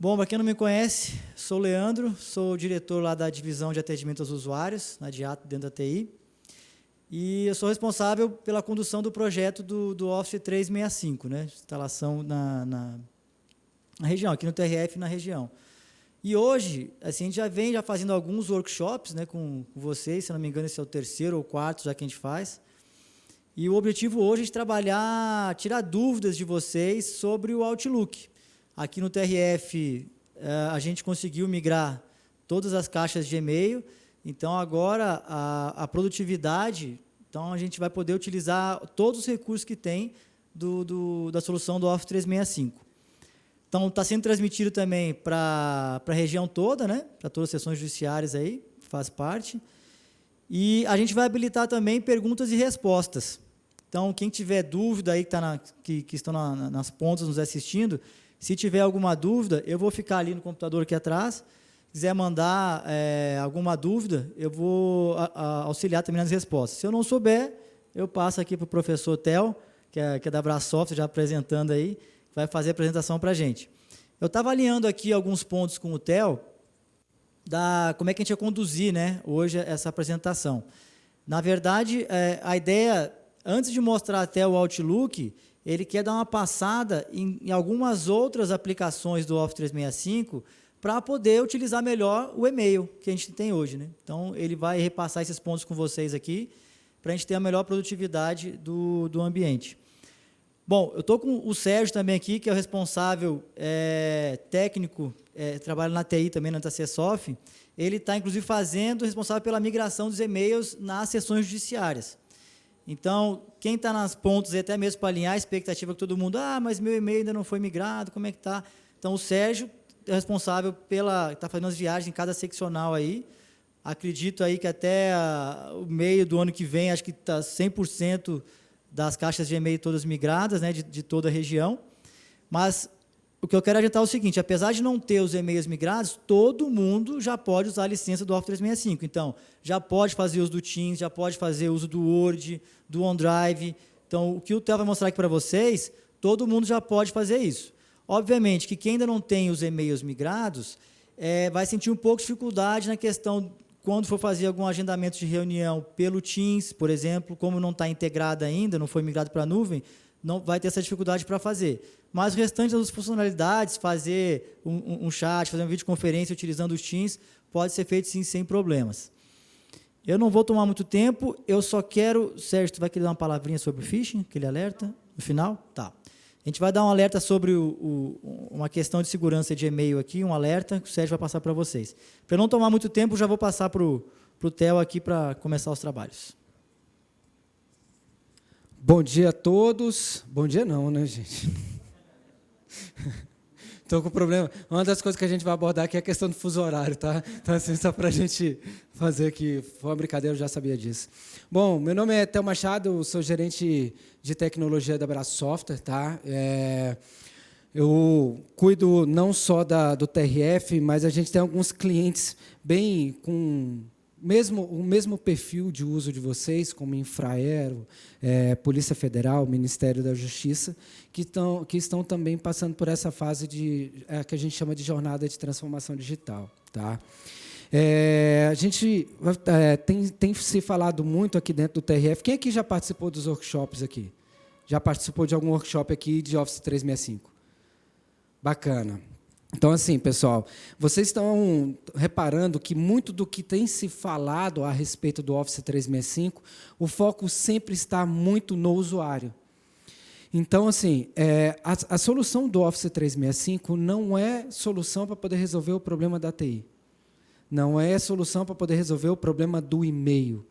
Bom, para quem não me conhece, sou o Leandro, sou o diretor lá da divisão de atendimento aos usuários, na Diato, dentro da TI, e eu sou responsável pela condução do projeto do Office 365, né, instalação na região, aqui no TRF na região. E hoje, assim, a gente já vem fazendo alguns workshops, né, com vocês, se não me engano esse é o terceiro ou quarto já que a gente faz, e o objetivo hoje é de trabalhar, tirar dúvidas de vocês sobre o Outlook. Aqui no TRF, a gente conseguiu migrar todas as caixas de e-mail, então agora a produtividade, então a gente vai poder utilizar todos os recursos que tem da solução do Office 365. Então, está sendo transmitido também para a região toda, né? Para todas as sessões judiciárias aí, faz parte. E a gente vai habilitar também perguntas e respostas. Então, quem tiver dúvida aí, que estão nas pontas nos assistindo, se tiver alguma dúvida, eu vou ficar ali no computador aqui atrás. Se quiser mandar alguma dúvida, eu vou auxiliar também nas respostas. Se eu não souber, eu passo aqui para o professor Theo, que é da Brasoft, já apresentando aí, vai fazer a apresentação para a gente. Eu estava alinhando aqui alguns pontos com o Theo, como é que a gente ia conduzir, né, hoje essa apresentação. Na verdade, a ideia, antes de mostrar até o Outlook, ele quer dar uma passada em algumas outras aplicações do Office 365 para poder utilizar melhor o e-mail que a gente tem hoje, né? Então, ele vai repassar esses pontos com vocês aqui para a gente ter a melhor produtividade do ambiente. Bom, eu estou com o Sérgio também aqui, que é o responsável técnico, trabalha na TI também, na TCSoft. Ele está, inclusive, responsável pela migração dos e-mails nas sessões judiciárias. Então, quem está nas pontas, e até mesmo para alinhar a expectativa que todo mundo, mas meu e-mail ainda não foi migrado, como é que está? Então, o Sérgio é responsável está fazendo as viagens em cada seccional aí. Acredito aí que até o meio do ano que vem, acho que está 100% das caixas de e-mail todas migradas, né, de toda a região. Mas o que eu quero adiantar é o seguinte, apesar de não ter os e-mails migrados, todo mundo já pode usar a licença do Office 365. Então, já pode fazer uso do Teams, já pode fazer uso do Word, do OneDrive. Então, o que o Theo vai mostrar aqui para vocês, todo mundo já pode fazer isso. Obviamente que quem ainda não tem os e-mails migrados vai sentir um pouco de dificuldade na questão, quando for fazer algum agendamento de reunião pelo Teams, por exemplo, como não está integrado ainda, não foi migrado para a nuvem, não vai ter essa dificuldade para fazer. Mas o restante das funcionalidades, fazer um chat, fazer uma videoconferência utilizando os Teams, pode ser feito sim, sem problemas. Eu não vou tomar muito tempo, eu só quero... Sérgio, tu vai querer dar uma palavrinha sobre o phishing, aquele alerta, no final? Tá. A gente vai dar um alerta sobre uma questão de segurança de e-mail aqui, um alerta que o Sérgio vai passar para vocês. Para não tomar muito tempo, já vou passar para o Theo aqui para começar os trabalhos. Bom dia a todos. Bom dia não, né, gente? Estou com problema. Uma das coisas que a gente vai abordar aqui é a questão do fuso horário, tá? Então, assim, só para a gente fazer aqui, foi uma brincadeira, eu já sabia disso. Bom, meu nome é Theo Machado, eu sou gerente de tecnologia da Brasoft, tá? Eu cuido não só do TRF, mas a gente tem alguns clientes bem com o mesmo perfil de uso de vocês, como Infraero, Polícia Federal, Ministério da Justiça, que estão também passando por essa fase que a gente chama de jornada de transformação digital. Tá? A gente tem se falado muito aqui dentro do TRF. Quem aqui já participou dos workshops aqui? Já participou de algum workshop aqui de Office 365? Bacana. Então, assim, pessoal, vocês estão reparando que muito do que tem se falado a respeito do Office 365, o foco sempre está muito no usuário. Então, assim, a solução do Office 365 não é solução para poder resolver o problema da TI. Não é solução para poder resolver o problema do e-mail.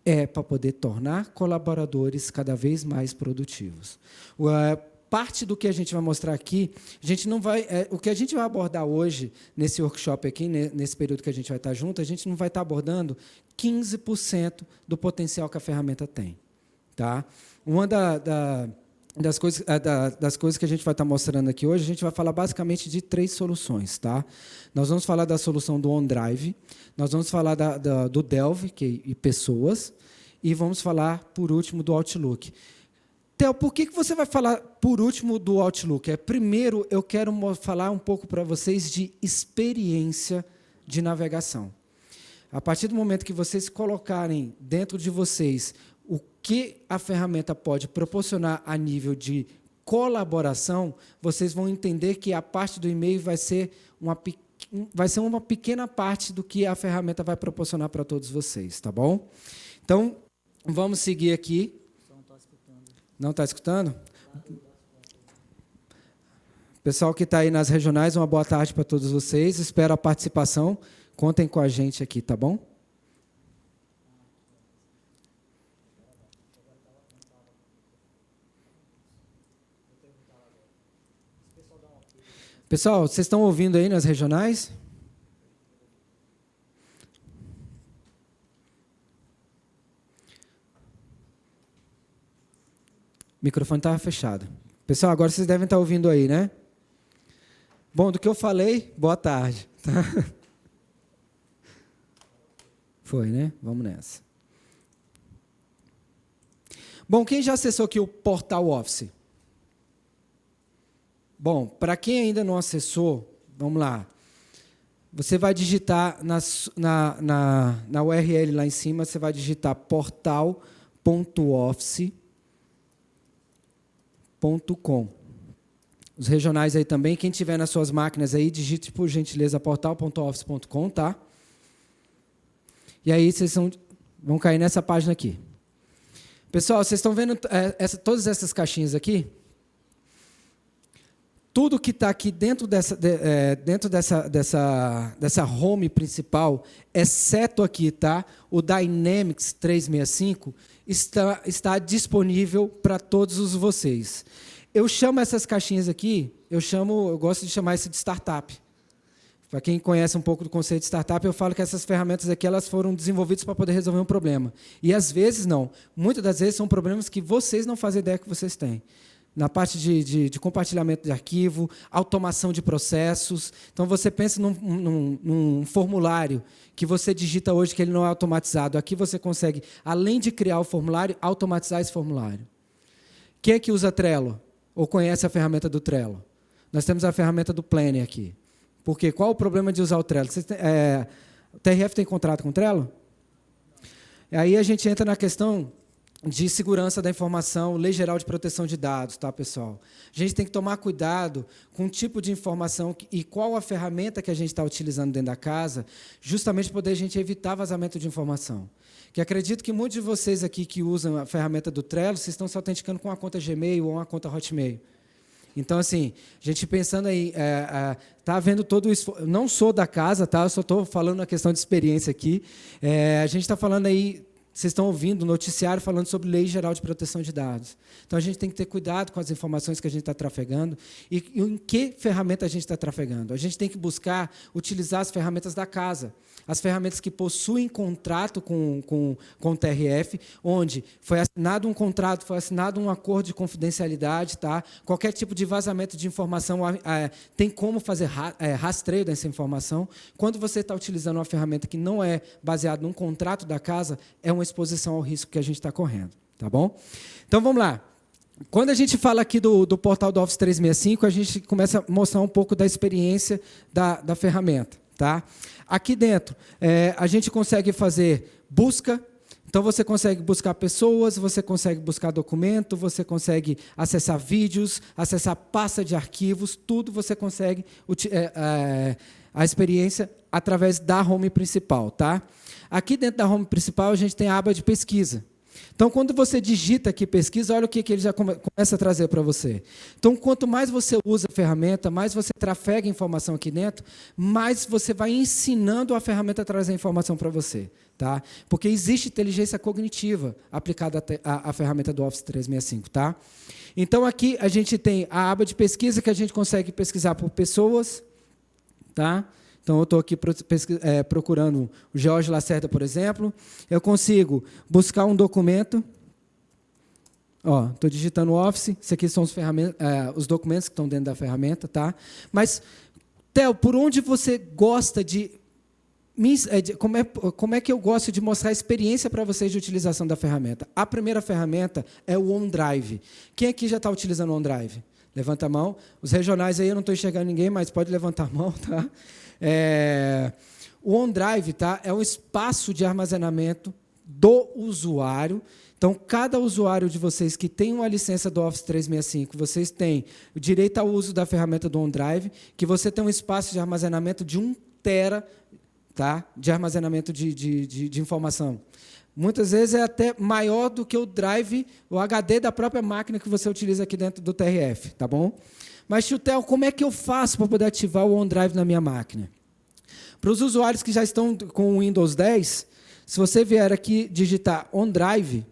É para poder tornar colaboradores cada vez mais produtivos. Parte do que a gente vai mostrar aqui, a gente não vai, o que a gente vai abordar hoje, nesse workshop aqui, nesse período que a gente vai estar junto, a gente não vai estar abordando 15% do potencial que a ferramenta tem. Tá? Uma das coisas que a gente vai estar mostrando aqui hoje, a gente vai falar basicamente de 3 soluções. Tá? Nós vamos falar da solução do OneDrive, nós vamos falar do Delve, e pessoas, e vamos falar, por último, do Outlook. Theo, por que você vai falar por último do Outlook? Primeiro, eu quero falar um pouco para vocês de experiência de navegação. A partir do momento que vocês colocarem dentro de vocês o que a ferramenta pode proporcionar a nível de colaboração, vocês vão entender que a parte do e-mail vai ser uma pequena parte do que a ferramenta vai proporcionar para todos vocês, tá bom? Então, vamos seguir aqui. Não está escutando? Pessoal que está aí nas regionais, uma boa tarde para todos vocês. Espero a participação. Contem com a gente aqui, tá bom? Pessoal, vocês estão ouvindo aí nas regionais? O microfone estava fechado. Pessoal, agora vocês devem estar ouvindo aí, né? Bom, do que eu falei, boa tarde. Tá? Foi, né? Vamos nessa. Bom, quem já acessou aqui o Portal Office? Bom, para quem ainda não acessou, vamos lá. Você vai digitar na URL lá em cima, você vai digitar portal.office.com. Os regionais aí também, quem tiver nas suas máquinas aí, digite por gentileza portal.office.com, tá? E aí vocês vão cair nessa página aqui. Pessoal, vocês estão vendo todas essas caixinhas aqui? Tudo que está aqui dentro dessa home principal, exceto aqui, tá? O Dynamics 365, está disponível para todos vocês. Eu chamo essas caixinhas aqui, eu gosto de chamar isso de startup. Para quem conhece um pouco do conceito de startup, eu falo que essas ferramentas aqui elas foram desenvolvidas para poder resolver um problema. E às vezes não. Muitas das vezes são problemas que vocês não fazem ideia que vocês têm. Na parte de compartilhamento de arquivo, automação de processos. Então, você pensa num formulário que você digita hoje que ele não é automatizado. Aqui você consegue, além de criar o formulário, automatizar esse formulário. Quem é que usa Trello? Ou conhece a ferramenta do Trello? Nós temos a ferramenta do Planner aqui. Por quê? Qual o problema de usar o Trello? O TRF tem contrato com o Trello? Aí a gente entra na questão de segurança da informação, Lei Geral de Proteção de Dados, tá, pessoal? A gente tem que tomar cuidado com o tipo de informação e qual a ferramenta que a gente está utilizando dentro da casa, justamente para poder a gente evitar vazamento de informação. Que acredito que muitos de vocês aqui que usam a ferramenta do Trello, vocês estão se autenticando com uma conta Gmail ou uma conta Hotmail. Então, assim, a gente pensando aí, está havendo todo isso. Não sou da casa, tá? Eu só estou falando uma questão de experiência aqui. A gente está falando aí. Vocês estão ouvindo o noticiário falando sobre Lei Geral de Proteção de Dados. Então, a gente tem que ter cuidado com as informações que a gente está trafegando e em que ferramenta a gente está trafegando. A gente tem que buscar utilizar as ferramentas da casa, as ferramentas que possuem contrato com o TRF, onde foi assinado um contrato, foi assinado um acordo de confidencialidade, tá? Qualquer tipo de vazamento de informação tem como fazer rastreio dessa informação. Quando você está utilizando uma ferramenta que não é baseada num contrato da casa, é uma exposição ao risco que a gente está correndo, tá bom? Então, vamos lá. Quando a gente fala aqui do portal do Office 365, a gente começa a mostrar um pouco da experiência da ferramenta, tá? Aqui dentro, a gente consegue fazer busca. Então, você consegue buscar pessoas, você consegue buscar documento, você consegue acessar vídeos, acessar pasta de arquivos, tudo você consegue a experiência através da home principal, tá? Aqui dentro da home principal, a gente tem a aba de pesquisa. Então, quando você digita aqui pesquisa, olha o que ele já começa a trazer para você. Então, quanto mais você usa a ferramenta, mais você trafega informação aqui dentro, mais você vai ensinando a ferramenta a trazer informação para você. Tá? Porque existe inteligência cognitiva aplicada à ferramenta do Office 365. Tá? Então, aqui a gente tem a aba de pesquisa, que a gente consegue pesquisar por pessoas. Tá? Então, eu estou aqui procurando o George Lacerda, por exemplo. Eu consigo buscar um documento. Estou digitando o Office. Isso aqui são os documentos que estão dentro da ferramenta. Tá? Mas, Theo, por onde você gosta de Como é que eu gosto de mostrar a experiência para vocês de utilização da ferramenta? A primeira ferramenta é o OneDrive. Quem aqui já está utilizando o OneDrive? Levanta a mão. Os regionais aí eu não estou enxergando ninguém, mas pode levantar a mão, tá? O OneDrive, tá, é um espaço de armazenamento do usuário. Então, cada usuário de vocês que tem uma licença do Office 365, vocês têm o direito ao uso da ferramenta do OneDrive, que você tem um espaço de armazenamento de 1 tera, tá, de armazenamento de informação. Muitas vezes é até maior do que o drive, o HD da própria máquina que você utiliza aqui dentro do TRF, tá bom? Mas, Chutel, como é que eu faço para poder ativar o OneDrive na minha máquina? Para os usuários que já estão com o Windows 10, se você vier aqui digitar OneDrive,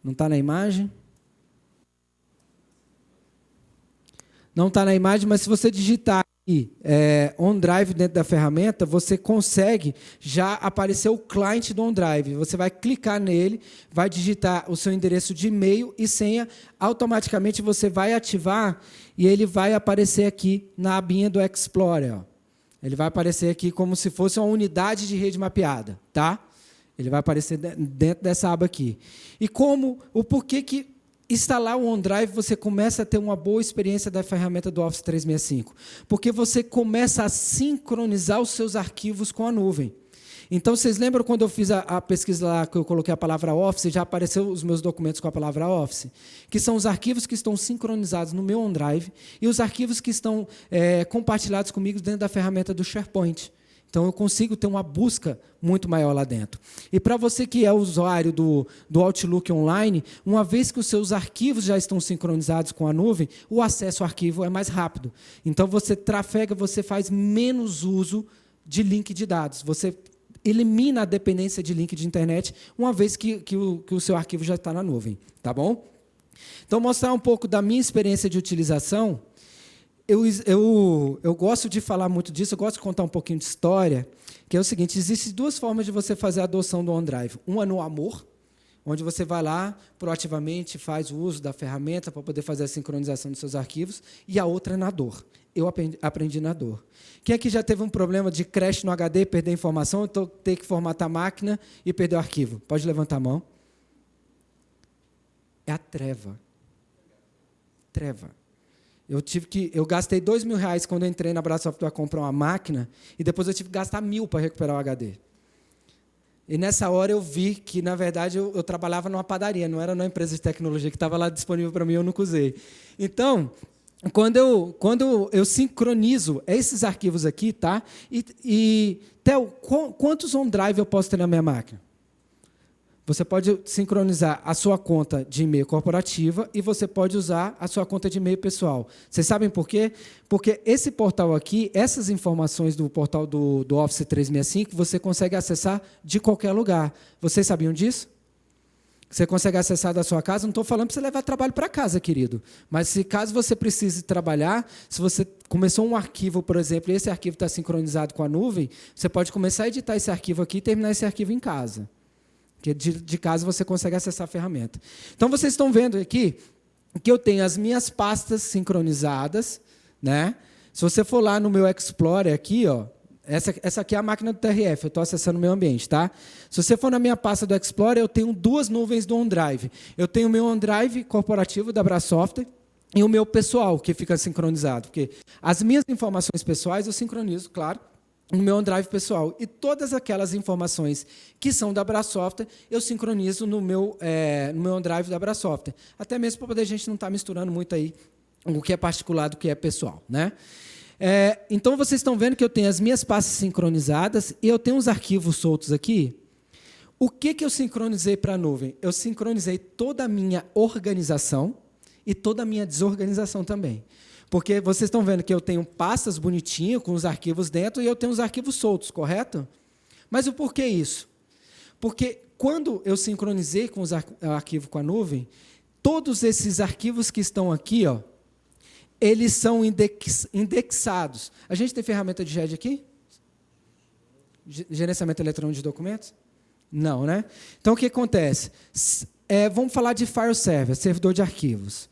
não está na imagem? Não está na imagem, mas se você digitar aqui OneDrive dentro da ferramenta, você consegue já aparecer o cliente do OneDrive. Você vai clicar nele, vai digitar o seu endereço de e-mail e senha, automaticamente você vai ativar e ele vai aparecer aqui na abinha do Explorer. Ó. Ele vai aparecer aqui como se fosse uma unidade de rede mapeada, tá? Ele vai aparecer dentro dessa aba aqui. E o porquê que instalar o OneDrive você começa a ter uma boa experiência da ferramenta do Office 365? Porque você começa a sincronizar os seus arquivos com a nuvem. Então, vocês lembram quando eu fiz a pesquisa lá, que eu coloquei a palavra Office, já apareceu os meus documentos com a palavra Office? Que são os arquivos que estão sincronizados no meu OneDrive e os arquivos que estão compartilhados comigo dentro da ferramenta do SharePoint. Então, eu consigo ter uma busca muito maior lá dentro. E para você que é usuário do Outlook Online, uma vez que os seus arquivos já estão sincronizados com a nuvem, o acesso ao arquivo é mais rápido. Então, você trafega, você faz menos uso de link de dados. Você elimina a dependência de link de internet, uma vez que o seu arquivo já está na nuvem. Tá bom? Então, mostrar um pouco da minha experiência de utilização. Eu gosto de falar muito disso, eu gosto de contar um pouquinho de história, que é o seguinte, existem 2 formas de você fazer a adoção do OneDrive. Uma no amor, onde você vai lá, proativamente, faz o uso da ferramenta para poder fazer a sincronização dos seus arquivos, e a outra é na dor. Eu aprendi na dor. Quem aqui já teve um problema de crash no HD, perder informação, então ter que formatar a máquina e perder o arquivo? Pode levantar a mão. É a treva. Treva. Eu gastei R$2.000 quando eu entrei na Brasoft para comprar uma máquina, e depois eu tive que gastar R$1.000 para recuperar o HD. E nessa hora eu vi que, na verdade, eu trabalhava numa padaria, não era numa empresa de tecnologia que estava lá disponível para mim, eu nunca usei. Então, quando eu sincronizo esses arquivos aqui, tá? Theo, quantos OneDrive eu posso ter na minha máquina? Você pode sincronizar a sua conta de e-mail corporativa e você pode usar a sua conta de e-mail pessoal. Vocês sabem por quê? Porque esse portal aqui, essas informações do portal do Office 365, você consegue acessar de qualquer lugar. Vocês sabiam disso? Você consegue acessar da sua casa? Não estou falando para você levar trabalho para casa, querido. Mas se caso você precise trabalhar, se você começou um arquivo, por exemplo, e esse arquivo está sincronizado com a nuvem, você pode começar a editar esse arquivo aqui e terminar esse arquivo em casa. Porque de casa você consegue acessar a ferramenta. Então, vocês estão vendo aqui que eu tenho as minhas pastas sincronizadas, né? Se você for lá no meu Explorer aqui, ó, essa aqui é a máquina do TRF, eu estou acessando o meu ambiente, tá? Se você for na minha pasta do Explorer, eu tenho 2 nuvens do OneDrive. Eu tenho o meu OneDrive corporativo da Brasoft e o meu pessoal, que fica sincronizado. Porque as minhas informações pessoais eu sincronizo, claro, no meu OneDrive pessoal. E todas aquelas informações que são da Brasoft, eu sincronizo no meu OneDrive da Brasoft. Até mesmo para poder a gente não estar misturando muito aí o que é particular do que é pessoal, né? Então, vocês estão vendo que eu tenho as minhas pastas sincronizadas e eu tenho uns arquivos soltos aqui. O que eu sincronizei para a nuvem? Eu sincronizei toda a minha organização e toda a minha desorganização também. Porque vocês estão vendo que eu tenho pastas bonitinhas, com os arquivos dentro, e eu tenho os arquivos soltos, correto? Mas o porquê isso? Porque quando eu sincronizei com os arquivos com a nuvem, todos esses arquivos que estão aqui, ó, eles são indexados. A gente tem ferramenta de GED aqui? Gerenciamento eletrônico de documentos? Não, né? Então, o que acontece? Vamos falar de file server, servidor de arquivos.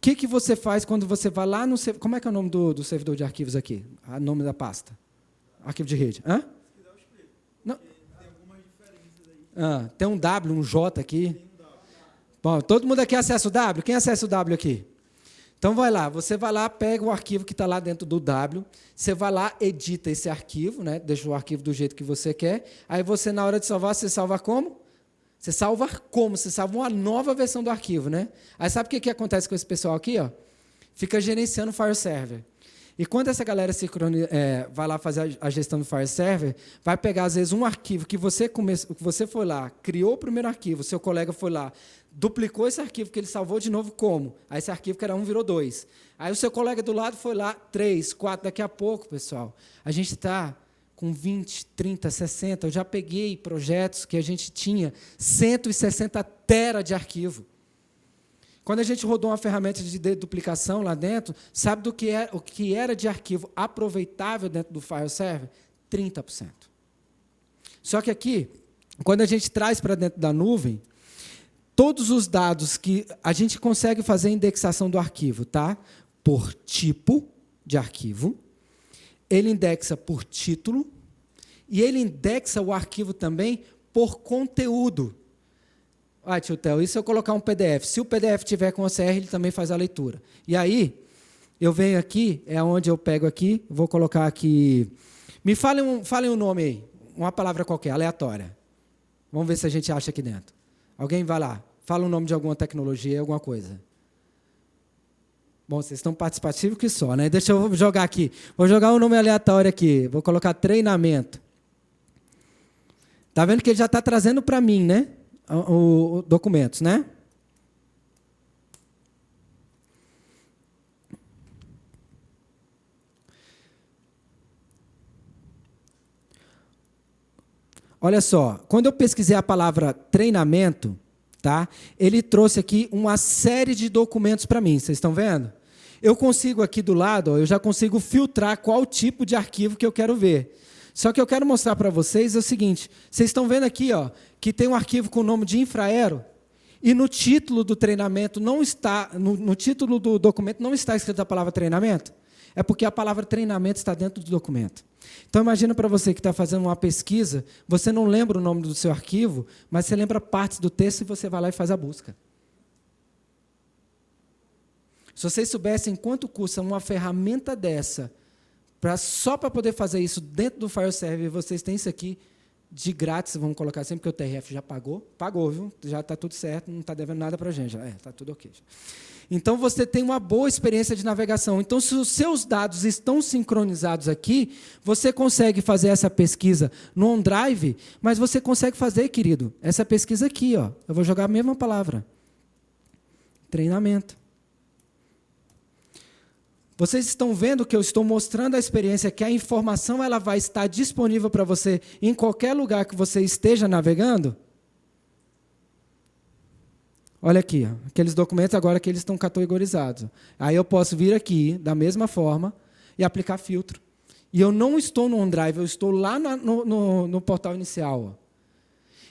que você faz quando você vai lá no... Como é que é o nome do servidor de arquivos aqui? O nome da pasta? Arquivo de rede. Hã? Não. Tem um W, um J aqui. Bom, todo mundo aqui acessa o W? Quem acessa o W aqui? Então, você vai lá, pega o arquivo que está lá dentro do W, você vai lá, edita esse arquivo, né? Deixa o arquivo do jeito que você quer, aí você, na hora de salvar, você salva como? Você salva como? Você salva uma nova versão do arquivo, né? Aí sabe o que acontece com esse pessoal aqui? Ó? Fica gerenciando o File Server. E quando essa galera vai lá fazer a gestão do File Server, vai pegar, às vezes, um arquivo que você foi lá, criou o primeiro arquivo, seu colega foi lá, duplicou esse arquivo que ele salvou de novo como? Aí esse arquivo que era 1 virou 2. Aí o seu colega do lado foi lá, 3, 4, daqui a pouco, pessoal, a gente está com 20, 30, 60, eu já peguei projetos que a gente tinha 160 tera de arquivo. Quando a gente rodou uma ferramenta de deduplicação lá dentro, sabe o que era de arquivo aproveitável dentro do File Server? 30%. Só que aqui, quando a gente traz para dentro da nuvem, todos os dados que a gente consegue fazer a indexação do arquivo, tá? Por tipo de arquivo, ele indexa por título e ele indexa o arquivo também por conteúdo. Tio Theo, e se eu colocar um PDF? Se o PDF tiver com OCR, ele também faz a leitura. E aí, eu venho aqui, é onde eu pego aqui, vou colocar aqui... Me falem um nome aí, uma palavra qualquer, aleatória. Vamos ver se a gente acha aqui dentro. Alguém vai lá, fala o nome de alguma tecnologia, alguma coisa. Bom, vocês estão participativos que só, né? Deixa eu jogar aqui. Vou jogar um nome aleatório aqui. Vou colocar treinamento. Está vendo que ele já está trazendo para mim, né? O documentos, né? Olha só, quando eu pesquisei a palavra treinamento, tá? Ele trouxe aqui uma série de documentos para mim, vocês estão vendo? Eu consigo aqui do lado, ó, eu já consigo filtrar qual tipo de arquivo que eu quero ver. Só que eu quero mostrar para vocês o seguinte, vocês estão vendo aqui, ó, que tem um arquivo com o nome de Infraero, e no título do treinamento não está, no título do documento não está escrita a palavra treinamento? É porque a palavra treinamento está dentro do documento. Então, imagina para você que está fazendo uma pesquisa, você não lembra o nome do seu arquivo, mas você lembra partes do texto e você vai lá e faz a busca. Se vocês soubessem quanto custa uma ferramenta dessa, só para poder fazer isso dentro do File Server, vocês têm isso aqui de grátis, vamos colocar assim, porque o TRF já pagou. Pagou, viu? Já está tudo certo, não está devendo nada para a gente. Está tudo ok. Então, você tem uma boa experiência de navegação. Então, se os seus dados estão sincronizados aqui, você consegue fazer essa pesquisa no OneDrive, mas você consegue fazer, querido, essa pesquisa aqui. Ó. Eu vou jogar a mesma palavra. Treinamento. Vocês estão vendo que eu estou mostrando a experiência, que a informação ela vai estar disponível para você em qualquer lugar que você esteja navegando? Olha aqui, ó, aqueles documentos agora que eles estão categorizados. Aí eu posso vir aqui, da mesma forma, e aplicar filtro. E eu não estou no OneDrive, eu estou lá no portal inicial. Ó.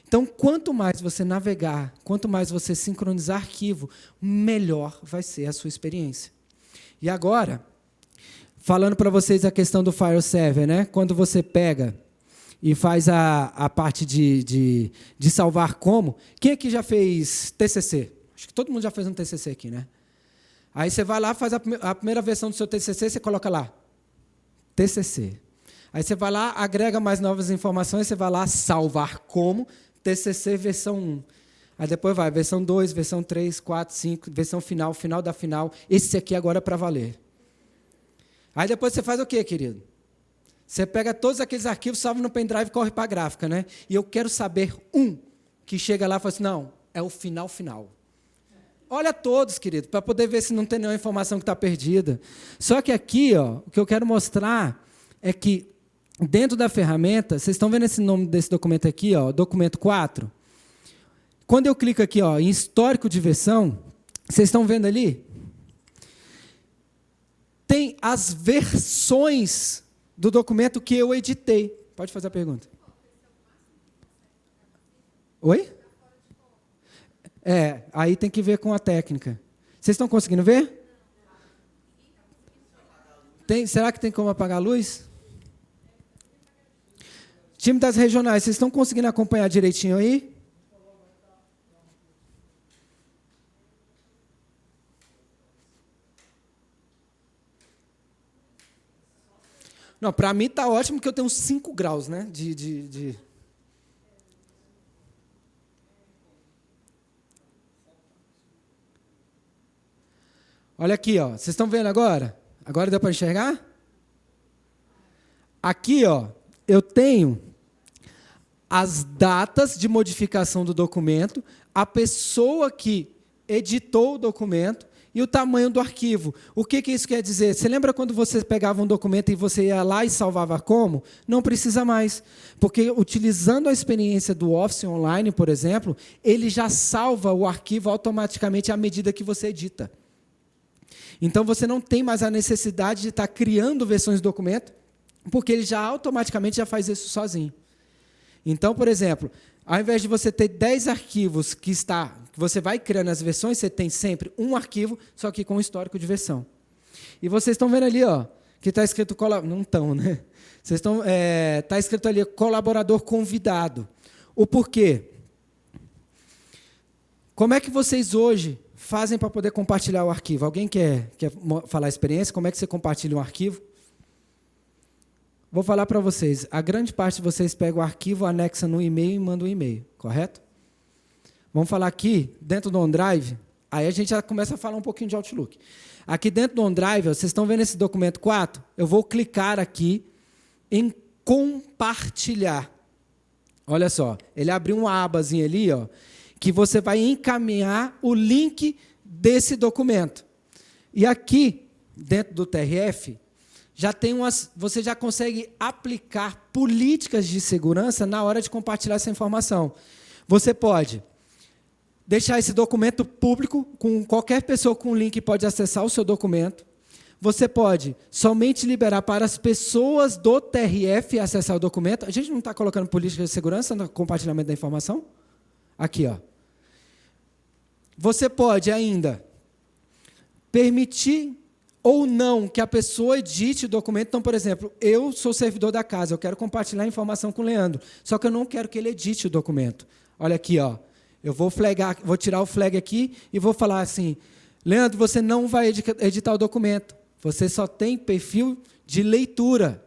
Então, quanto mais você navegar, quanto mais você sincronizar arquivo, melhor vai ser a sua experiência. E agora, falando para vocês a questão do File Server, né? Quando você pega e faz a parte de salvar como, quem aqui já fez TCC? Acho que todo mundo já fez um TCC aqui, né? Aí você vai lá, faz a primeira versão do seu TCC, você coloca lá, TCC. Aí você vai lá, agrega mais novas informações, você vai lá, salvar como, TCC versão 1. Aí depois vai, versão 2, versão 3, 4, 5, versão final, final da final. Esse aqui agora é para valer. Aí depois você faz o quê, querido? Você pega todos aqueles arquivos, salva no pendrive e corre para a gráfica, né? E eu quero saber que chega lá e fala assim, não, é o final. Olha todos, querido, para poder ver se não tem nenhuma informação que está perdida. Só que aqui, ó, o que eu quero mostrar é que dentro da ferramenta, vocês estão vendo esse nome desse documento aqui, ó, documento 4? Quando eu clico aqui, ó, em histórico de versão, vocês estão vendo ali? Tem as versões do documento que eu editei. Pode fazer a pergunta. Oi? Aí tem que ver com a técnica. Vocês estão conseguindo ver? Será que tem como apagar a luz? Time das regionais, vocês estão conseguindo acompanhar direitinho aí? Não, para mim está ótimo, porque eu tenho 5 graus, né? Olha aqui, ó. Vocês estão vendo agora? Agora deu para enxergar? Aqui, ó, eu tenho as datas de modificação do documento, a pessoa que editou o documento e o tamanho do arquivo. O que isso quer dizer? Você lembra quando você pegava um documento e você ia lá e salvava como? Não precisa mais, porque utilizando a experiência do Office Online, por exemplo, ele já salva o arquivo automaticamente à medida que você edita. Então, você não tem mais a necessidade de estar criando versões do documento, porque ele já automaticamente já faz isso sozinho. Então, por exemplo, ao invés de você ter 10 arquivos que você vai criando as versões, você tem sempre um arquivo, só que com histórico de versão. E vocês estão vendo ali, ó, que está escrito... Não estão, né? Está escrito ali, colaborador convidado. O porquê? Como é que vocês hoje fazem para poder compartilhar o arquivo? Alguém quer falar a experiência? Como é que você compartilha um arquivo? Vou falar para vocês. A grande parte de vocês pega o arquivo, anexa no e-mail e manda um e-mail, correto? Vamos falar aqui, dentro do OneDrive, aí a gente já começa a falar um pouquinho de Outlook. Aqui dentro do OneDrive, vocês estão vendo esse documento 4? Eu vou clicar aqui em compartilhar. Olha só, ele abriu uma abazinha ali, ó, que você vai encaminhar o link desse documento. E aqui, dentro do TRF, você já consegue aplicar políticas de segurança na hora de compartilhar essa informação. Você pode deixar esse documento público, com qualquer pessoa com link pode acessar o seu documento. Você pode somente liberar para as pessoas do TRF acessar o documento. A gente não está colocando política de segurança no compartilhamento da informação? Aqui, ó. Você pode ainda permitir ou não que a pessoa edite o documento. Então, por exemplo, eu sou servidor da casa, eu quero compartilhar a informação com o Leandro, só que eu não quero que ele edite o documento. Olha aqui, ó, eu vou tirar o flag aqui e vou falar assim, Leandro, você não vai editar o documento, você só tem perfil de leitura.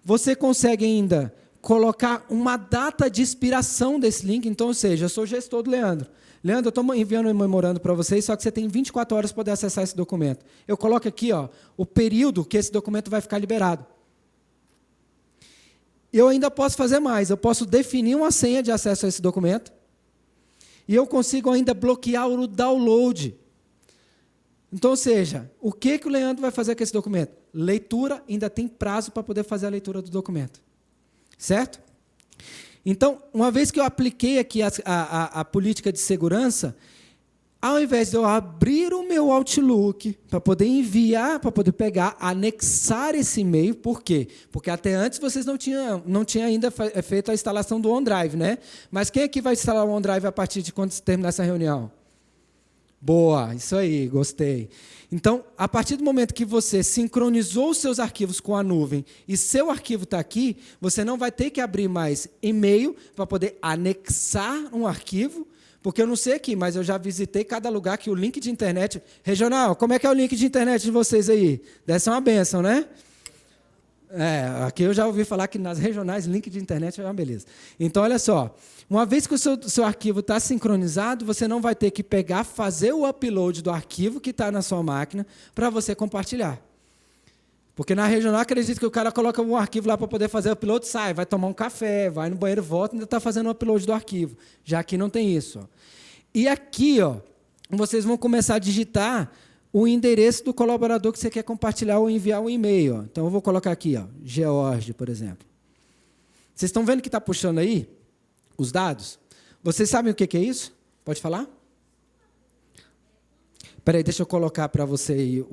Você consegue ainda colocar uma data de expiração desse link, então, ou seja, eu sou gestor do Leandro. Leandro, eu estou enviando um memorando para vocês, só que você tem 24 horas para poder acessar esse documento. Eu coloco aqui, ó, o período que esse documento vai ficar liberado. Eu ainda posso fazer mais, eu posso definir uma senha de acesso a esse documento e eu consigo ainda bloquear o download. Então, ou seja, o que o Leandro vai fazer com esse documento? Leitura, ainda tem prazo para poder fazer a leitura do documento. Certo? Então, uma vez que eu apliquei aqui a política de segurança, ao invés de eu abrir o meu Outlook para poder enviar, para poder pegar, anexar esse e-mail, por quê? Porque até antes vocês não tinham ainda feito a instalação do OneDrive, né? Mas quem aqui vai instalar o OneDrive a partir de quando terminar essa reunião? Boa, isso aí, gostei. Então, a partir do momento que você sincronizou os seus arquivos com a nuvem e seu arquivo está aqui, você não vai ter que abrir mais e-mail para poder anexar um arquivo, porque eu não sei aqui, mas eu já visitei cada lugar que o link de internet... Regional, como é que é o link de internet de vocês aí? Deve ser uma bênção, né? Aqui eu já ouvi falar que nas regionais, link de internet é uma beleza. Então, olha só, uma vez que o seu arquivo está sincronizado, você não vai ter que pegar, fazer o upload do arquivo que está na sua máquina para você compartilhar. Porque na regional, acredito que o cara coloca um arquivo lá para poder fazer o upload, sai, vai tomar um café, vai no banheiro, volta e ainda está fazendo o upload do arquivo. Já aqui não tem isso. Ó. E aqui, ó, vocês vão começar a digitar o endereço do colaborador que você quer compartilhar ou enviar um e-mail. Ó. Então, eu vou colocar aqui, ó, George, por exemplo. Vocês estão vendo que está puxando aí os dados? Vocês sabem o que é isso? Pode falar? Espera aí, deixa eu colocar para você aí,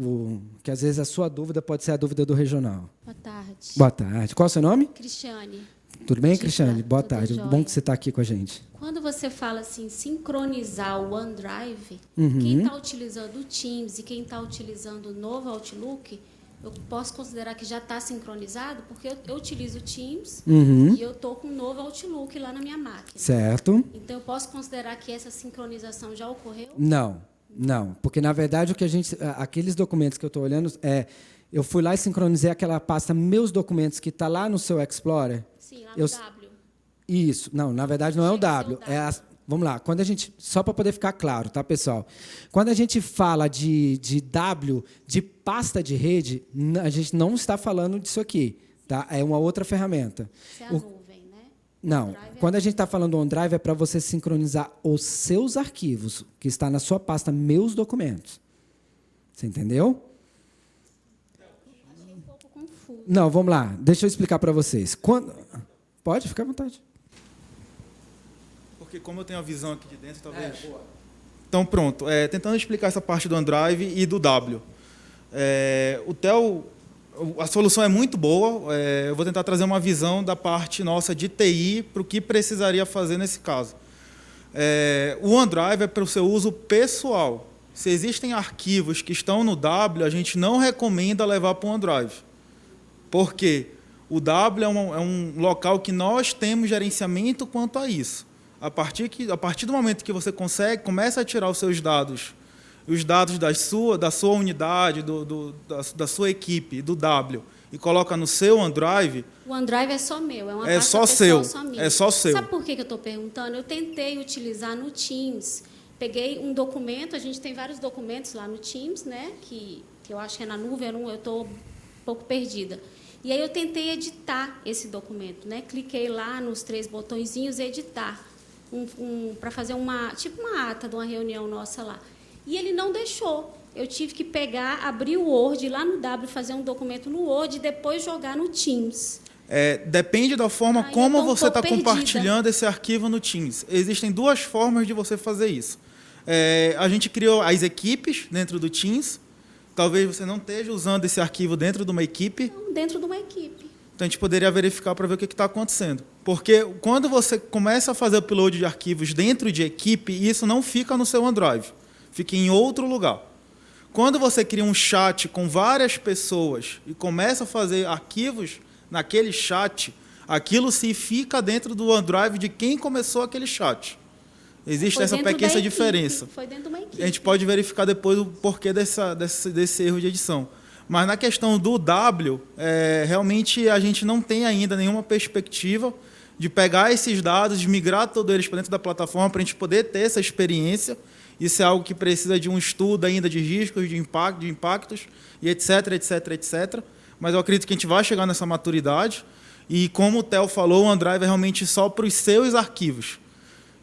que às vezes a sua dúvida pode ser a dúvida do regional. Boa tarde. Boa tarde. Qual é o seu nome? Cristiane. Tudo bem, Cristiane? Boa Tudo tarde. jóia. Bom que você está aqui com a gente. Quando você fala assim, sincronizar o OneDrive, quem está utilizando o Teams e quem está utilizando o novo Outlook, eu posso considerar que já está sincronizado, porque eu utilizo o Teams Uhum. e eu estou com um novo Outlook lá na minha máquina. Certo? Então, eu posso considerar que essa sincronização já ocorreu? Não, não. Porque, na verdade, aqueles documentos que eu estou olhando, eu fui lá e sincronizei aquela pasta Meus Documentos, que está lá no seu Explorer. Sim, lá no W. Isso. Não, na verdade, não é o Chega a ser W. o W. Vamos lá. Só para poder ficar claro, tá, pessoal? Quando a gente fala de W, de pasta de rede, a gente não está falando disso aqui. Tá? É uma outra ferramenta. Isso é a nuvem, né? Não, OneDrive quando a gente está falando do OneDrive é para você sincronizar os seus arquivos, que está na sua pasta Meus Documentos. Você entendeu? Achei um pouco confuso. Não, vamos lá. Deixa eu explicar para vocês. Pode, fica à vontade. Porque como eu tenho a visão aqui de dentro, talvez... Então, pronto. Tentando explicar essa parte do OneDrive e do W. O Theo, a solução é muito boa. Eu vou tentar trazer uma visão da parte nossa de TI para o que precisaria fazer nesse caso. O OneDrive é para o seu uso pessoal. Se existem arquivos que estão no W, a gente não recomenda levar para o OneDrive. Por quê? O W é um local que nós temos gerenciamento quanto a isso. A partir do momento que você começa a tirar os seus dados, os dados da sua unidade, da sua equipe, do W, e coloca no seu OneDrive... O OneDrive é só meu, é uma É pasta só pessoal, seu, só minha. é só seu. Sabe por que eu estou perguntando? Eu tentei utilizar no Teams. Peguei um documento, a gente tem vários documentos lá no Teams, né, que eu acho que é na nuvem, eu estou um pouco perdida. E aí eu tentei editar esse documento, né? Cliquei lá nos 3 botõezinhos e editar, para fazer uma ata de uma reunião nossa lá. E ele não deixou. Eu tive que abrir o Word lá no W, fazer um documento no Word e depois jogar no Teams. Depende da forma eu como tô um você está pouco perdida. compartilhando esse arquivo no Teams. Existem 2 formas de você fazer isso. A gente criou as equipes dentro do Teams. Talvez você não esteja usando esse arquivo dentro de uma equipe. Não, dentro de uma equipe. Então, a gente poderia verificar para ver o que está acontecendo. Porque quando você começa a fazer upload de arquivos dentro de equipe, isso não fica no seu OneDrive. Fica em outro lugar. Quando você cria um chat com várias pessoas e começa a fazer arquivos naquele chat, aquilo se fica dentro do OneDrive de quem começou aquele chat. Existe Foi essa dentro pequena da equipe, diferença. Foi dentro de uma equipe. A gente pode verificar depois o porquê desse erro de edição. Mas na questão do W, realmente a gente não tem ainda nenhuma perspectiva de pegar esses dados, de migrar todos eles para dentro da plataforma para a gente poder ter essa experiência. Isso é algo que precisa de um estudo ainda de riscos, de impactos, e etc, etc, etc. Mas eu acredito que a gente vai chegar nessa maturidade. E como o Theo falou, o OneDrive é realmente só para os seus arquivos.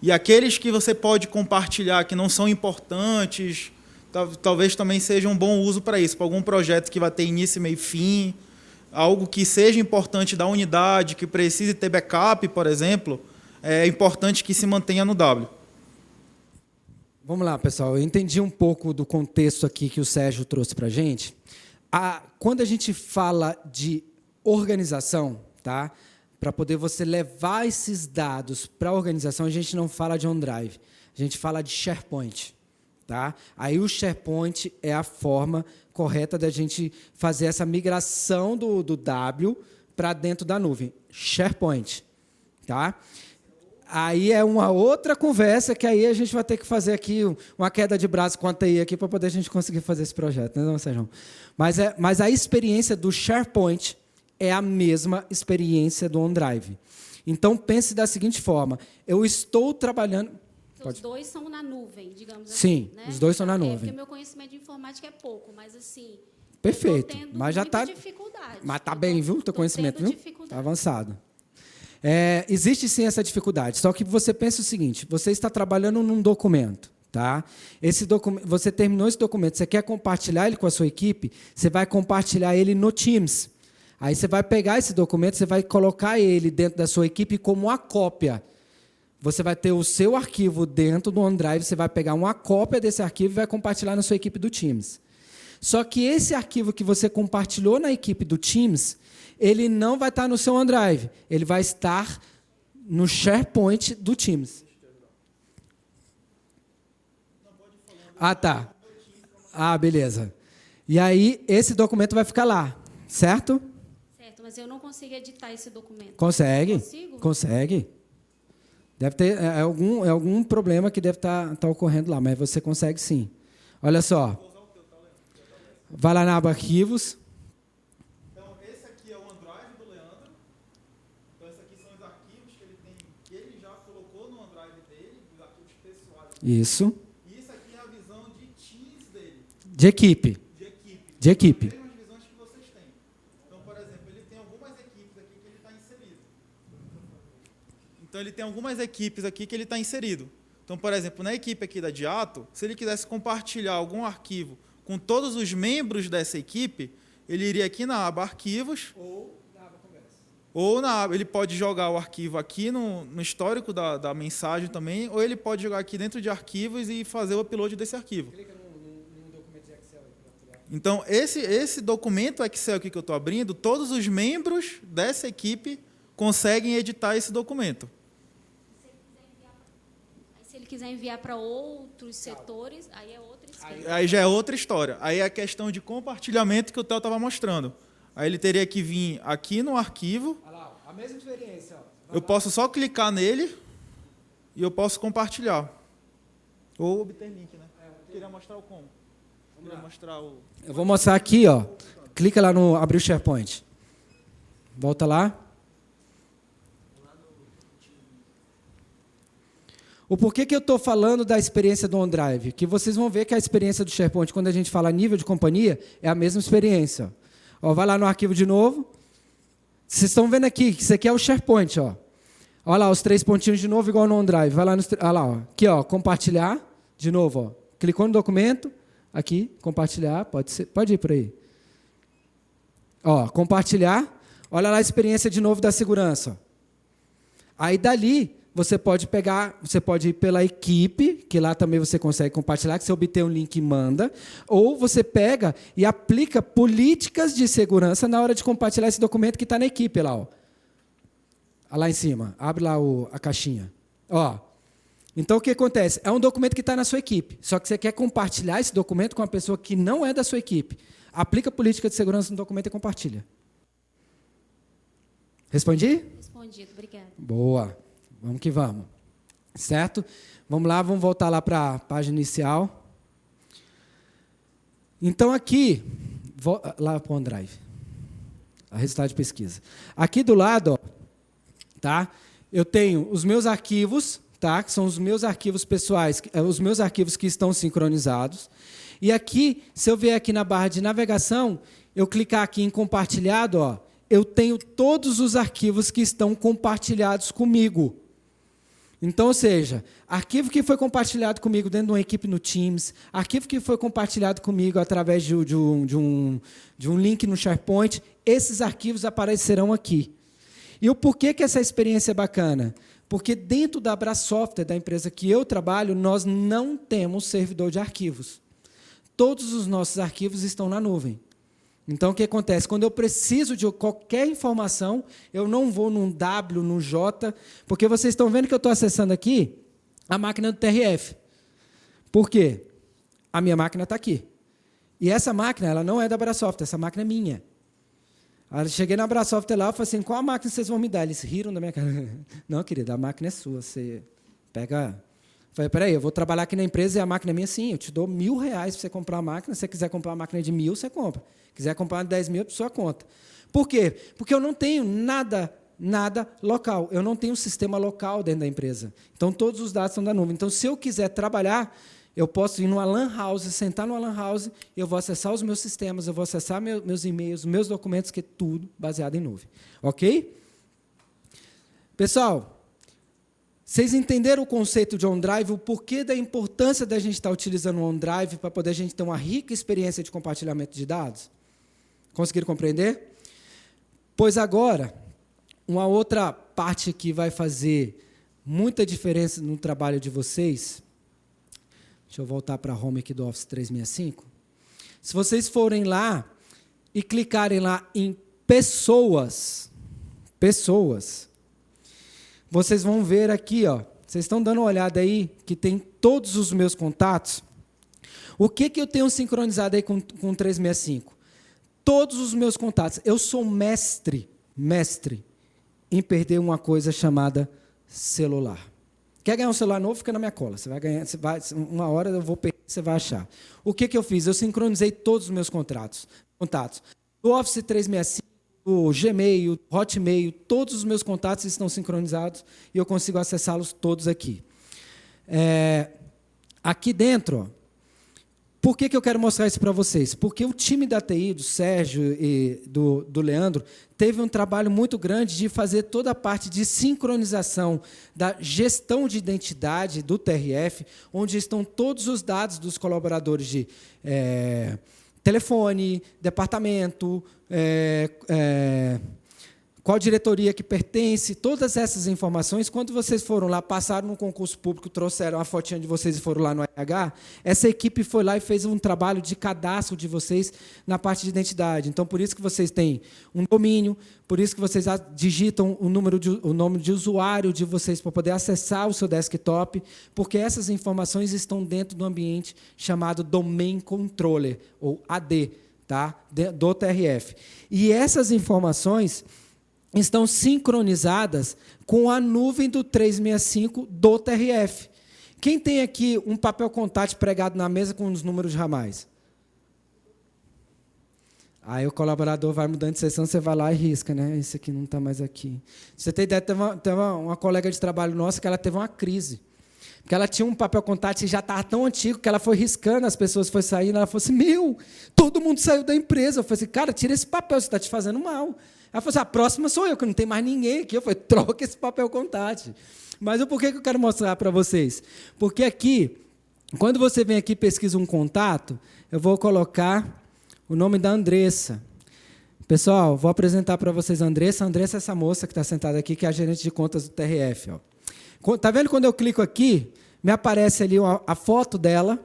E aqueles que você pode compartilhar, que não são importantes, talvez também seja um bom uso para isso, para algum projeto que vai ter início, meio e fim, algo que seja importante da unidade, que precise ter backup, por exemplo, é importante que se mantenha no W. Vamos lá, pessoal. Eu entendi um pouco do contexto aqui que o Sérgio trouxe para a gente. Quando a gente fala de organização, tá? Para poder você levar esses dados para a organização, a gente não fala de OneDrive, a gente fala de SharePoint. Tá? Aí o SharePoint é a forma correta da gente fazer essa migração do W para dentro da nuvem. SharePoint. Tá? Aí é uma outra conversa que aí a gente vai ter que fazer aqui uma queda de braço com a TI aqui para poder a gente conseguir fazer esse projeto, não, Sérgio? Mas a experiência do SharePoint é a mesma experiência do OneDrive. Então, pense da seguinte forma, eu estou trabalhando... Os 2 são na nuvem, digamos Sim, assim. Né? os 2 são na nuvem. Porque meu conhecimento de informática é pouco, mas assim... Perfeito, eu tô tendo mas já muita está... dificuldade. Mas está bem, viu, o teu conhecimento, viu? Está avançado. Existe sim essa dificuldade, só que você pensa o seguinte, você está trabalhando num documento, tá? Você terminou esse documento, você quer compartilhar ele com a sua equipe, você vai compartilhar ele no Teams. Aí você vai pegar esse documento, você vai colocar ele dentro da sua equipe como uma cópia. Você vai ter o seu arquivo dentro do OneDrive, você vai pegar uma cópia desse arquivo e vai compartilhar na sua equipe do Teams. Só que esse arquivo que você compartilhou na equipe do Teams, ele não vai estar no seu OneDrive, ele vai estar no SharePoint do Teams. Ah, tá. Ah, beleza. E aí, esse documento vai ficar lá, certo? Certo, mas eu não consigo editar esse documento. Consegue? Consigo? Consegue. Deve ter algum problema que deve estar ocorrendo lá, mas você consegue sim. Olha só. Vai lá na aba Arquivos. Então, esse aqui é o OneDrive do Leandro. Então, esses aqui são os arquivos que ele tem, que ele já colocou no OneDrive dele, os arquivos pessoais. Isso. E isso aqui é a visão de Teams dele, De equipe. de equipe. De equipe. As mesmas visões que vocês têm. Então, por exemplo, ele tem algumas equipes aqui que ele está inserido. Então, ele tem algumas equipes aqui que ele está inserido. Então, por exemplo, na equipe aqui da Diato, se ele quisesse compartilhar algum arquivo com todos os membros dessa equipe, ele iria aqui na aba Arquivos. Ou na aba Conversa. Ou na aba, ele pode jogar o arquivo aqui no histórico da mensagem também, ou ele pode jogar aqui dentro de arquivos e fazer o upload desse arquivo. Clica no documento de Excel aí. Então, esse documento Excel aqui que eu estou abrindo, todos os membros dessa equipe conseguem editar esse documento. Se ele quiser enviar para outros setores, aí é outra história. Aí já é outra história. Aí é a questão de compartilhamento que o Theo estava mostrando. Aí ele teria que vir aqui no arquivo. Olha lá, a mesma experiência. Eu posso só clicar nele e eu posso compartilhar. Ou obter link, né? Queria mostrar o como. Queria mostrar o... Eu vou mostrar aqui, ó. Clica lá no abrir o SharePoint. Volta lá. O porquê que eu estou falando da experiência do OneDrive? Que vocês vão ver que a experiência do SharePoint, quando a gente fala nível de companhia, é a mesma experiência. Ó, vai lá no arquivo de novo. Vocês estão vendo aqui que isso aqui é o SharePoint. Ó. Olha lá os 3 pontinhos de novo, igual no OneDrive. Vai lá, olha lá, ó. Aqui, ó, compartilhar. De novo, ó. Clicou no documento. Aqui, compartilhar. Pode ir por aí. Ó, compartilhar. Olha lá a experiência de novo da segurança. Aí, dali, você pode ir pela equipe, que lá também você consegue compartilhar, que você obter um link e manda, ou você pega e aplica políticas de segurança na hora de compartilhar esse documento que está na equipe lá, ó. Lá em cima, abre lá a caixinha. Ó. Então, o que acontece? É um documento que está na sua equipe, só que você quer compartilhar esse documento com uma pessoa que não é da sua equipe. Aplica política de segurança no documento e compartilha. Respondi? Respondido, obrigada. Boa. Vamos que vamos. Certo? Vamos lá, vamos voltar lá para a página inicial. Então, aqui, lá para o OneDrive, a resultado de pesquisa. Aqui do lado, ó, tá? Eu tenho os meus arquivos, tá? Que são os meus arquivos pessoais, os meus arquivos que estão sincronizados. E aqui, se eu vier aqui na barra de navegação, eu clicar aqui em compartilhado, ó, eu tenho todos os arquivos que estão compartilhados comigo. Então, ou seja, arquivo que foi compartilhado comigo dentro de uma equipe no Teams, arquivo que foi compartilhado comigo através de um link no SharePoint, esses arquivos aparecerão aqui. E o porquê que essa experiência é bacana? Porque dentro da Abra Software, da empresa que eu trabalho, nós não temos servidor de arquivos. Todos os nossos arquivos estão na nuvem. Então, o que acontece? Quando eu preciso de qualquer informação, eu não vou num W, num J, porque vocês estão vendo que eu estou acessando aqui a máquina do TRF. Por quê? A minha máquina está aqui. E essa máquina, ela não é da Abrasoft, essa máquina é minha. Aí eu cheguei na Abrasoft lá e falei assim, qual a máquina vocês vão me dar? Eles riram da minha cara. Não, querida, a máquina é sua, você pega... Falei, peraí, eu vou trabalhar aqui na empresa e a máquina é minha, sim, eu te dou R$1.000 para você comprar a máquina, se você quiser comprar uma máquina de 1.000, você compra. Quiser comprar 10.000, é sua conta. Por quê? Porque eu não tenho nada local, eu não tenho um sistema local dentro da empresa. Então, todos os dados são da nuvem. Então, se eu quiser trabalhar, eu posso ir numa LAN house, sentar numa LAN house, eu vou acessar os meus sistemas, eu vou acessar meus e-mails, meus documentos, que é tudo baseado em nuvem. Ok? Pessoal, vocês entenderam o conceito de OneDrive, o porquê da importância da gente estar utilizando o OneDrive para poder a gente ter uma rica experiência de compartilhamento de dados? Conseguiram compreender? Pois agora, uma outra parte que vai fazer muita diferença no trabalho de vocês, deixa eu voltar para a home aqui do Office 365. Se vocês forem lá e clicarem lá em pessoas, vocês vão ver aqui, ó, vocês estão dando uma olhada aí, que tem todos os meus contatos. O que eu tenho sincronizado aí com o 365? Todos os meus contatos. Eu sou mestre em perder uma coisa chamada celular. Quer ganhar um celular novo? Fica na minha cola. Você vai ganhar, uma hora eu vou perder, você vai achar. O que eu fiz? Eu sincronizei todos os meus contatos. Do Office 365, do Gmail, do Hotmail, todos os meus contatos estão sincronizados e eu consigo acessá-los todos aqui. Aqui dentro, ó, por que eu quero mostrar isso para vocês? Porque o time da TI, do Sérgio e do Leandro, teve um trabalho muito grande de fazer toda a parte de sincronização da gestão de identidade do TRF, onde estão todos os dados dos colaboradores de telefone, departamento, qual diretoria que pertence, todas essas informações. Quando vocês foram lá, passaram no concurso público, trouxeram a fotinha de vocês e foram lá no RH, essa equipe foi lá e fez um trabalho de cadastro de vocês na parte de identidade. Então, por isso que vocês têm um domínio, por isso que vocês digitam o nome de usuário de vocês para poder acessar o seu desktop, porque essas informações estão dentro do ambiente chamado Domain Controller, ou AD, tá? Do TRF. E essas informações estão sincronizadas com a nuvem do 365 do TRF. Quem tem aqui um papel contato pregado na mesa com os números ramais? Aí o colaborador vai mudando de sessão, você vai lá e risca, né? Esse aqui não está mais aqui. Você tem ideia, teve uma colega de trabalho nossa que ela teve uma crise. Porque ela tinha um papel contato e já estava tão antigo que ela foi riscando, as pessoas foram saindo, ela falou assim, todo mundo saiu da empresa. Eu falei assim, cara, tira esse papel, você está te fazendo mal. Ela falou assim, a próxima sou eu, que não tem mais ninguém aqui. Eu falei, troca esse papel contato. Mas por que eu quero mostrar para vocês? Porque aqui, quando você vem aqui e pesquisa um contato, eu vou colocar o nome da Andressa. Pessoal, vou apresentar para vocês a Andressa. A Andressa é essa moça que está sentada aqui, que é a gerente de contas do TRF. Está vendo quando eu clico aqui, me aparece ali a foto dela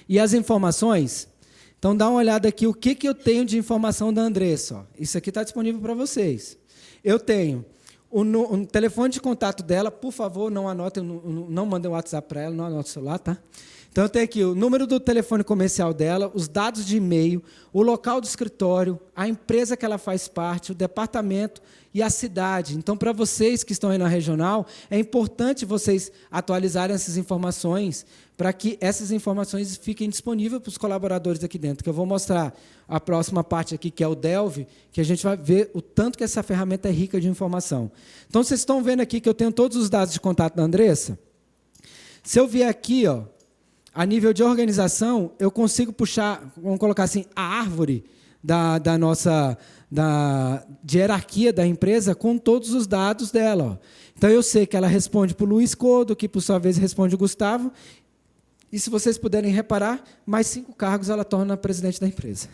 e as informações. Então, dá uma olhada aqui o que eu tenho de informação da Andressa. Ó. Isso aqui está disponível para vocês. Eu tenho o telefone de contato dela, por favor, não anotem, não mandem um WhatsApp para ela, não anotem o celular, tá? Então, eu tenho aqui o número do telefone comercial dela, os dados de e-mail, o local do escritório, a empresa que ela faz parte, o departamento e a cidade. Então, para vocês que estão aí na regional, é importante vocês atualizarem essas informações para que essas informações fiquem disponíveis para os colaboradores aqui dentro, que eu vou mostrar a próxima parte aqui, que é o Delve, que a gente vai ver o tanto que essa ferramenta é rica de informação. Então, vocês estão vendo aqui que eu tenho todos os dados de contato da Andressa? Se eu vier aqui, ó, a nível de organização, eu consigo puxar, vamos colocar assim, a árvore de hierarquia da empresa com todos os dados dela. Ó. Então, eu sei que ela responde para o Luiz Codo, que, por sua vez, responde o Gustavo, e, se vocês puderem reparar, mais 5 cargos ela torna presidente da empresa.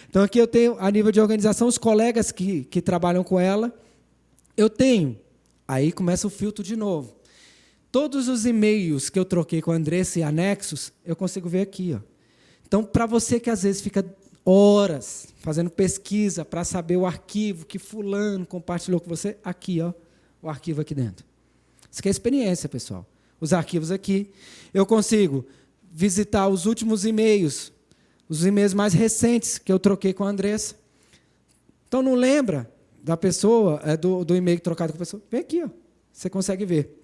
Então, aqui eu tenho, a nível de organização, os colegas que trabalham com ela. Eu tenho, aí começa o filtro de novo. Todos os e-mails que eu troquei com a Andressa e anexos, eu consigo ver aqui. Ó. Então, para você que às vezes fica horas fazendo pesquisa para saber o arquivo que fulano compartilhou com você, aqui, ó, o arquivo aqui dentro. Isso aqui é experiência, pessoal. Os arquivos aqui. Eu consigo visitar os últimos e-mails, os e-mails mais recentes que eu troquei com a Andressa. Então, não lembra da pessoa, do e-mail trocado com a pessoa? Vem aqui, ó, você consegue ver.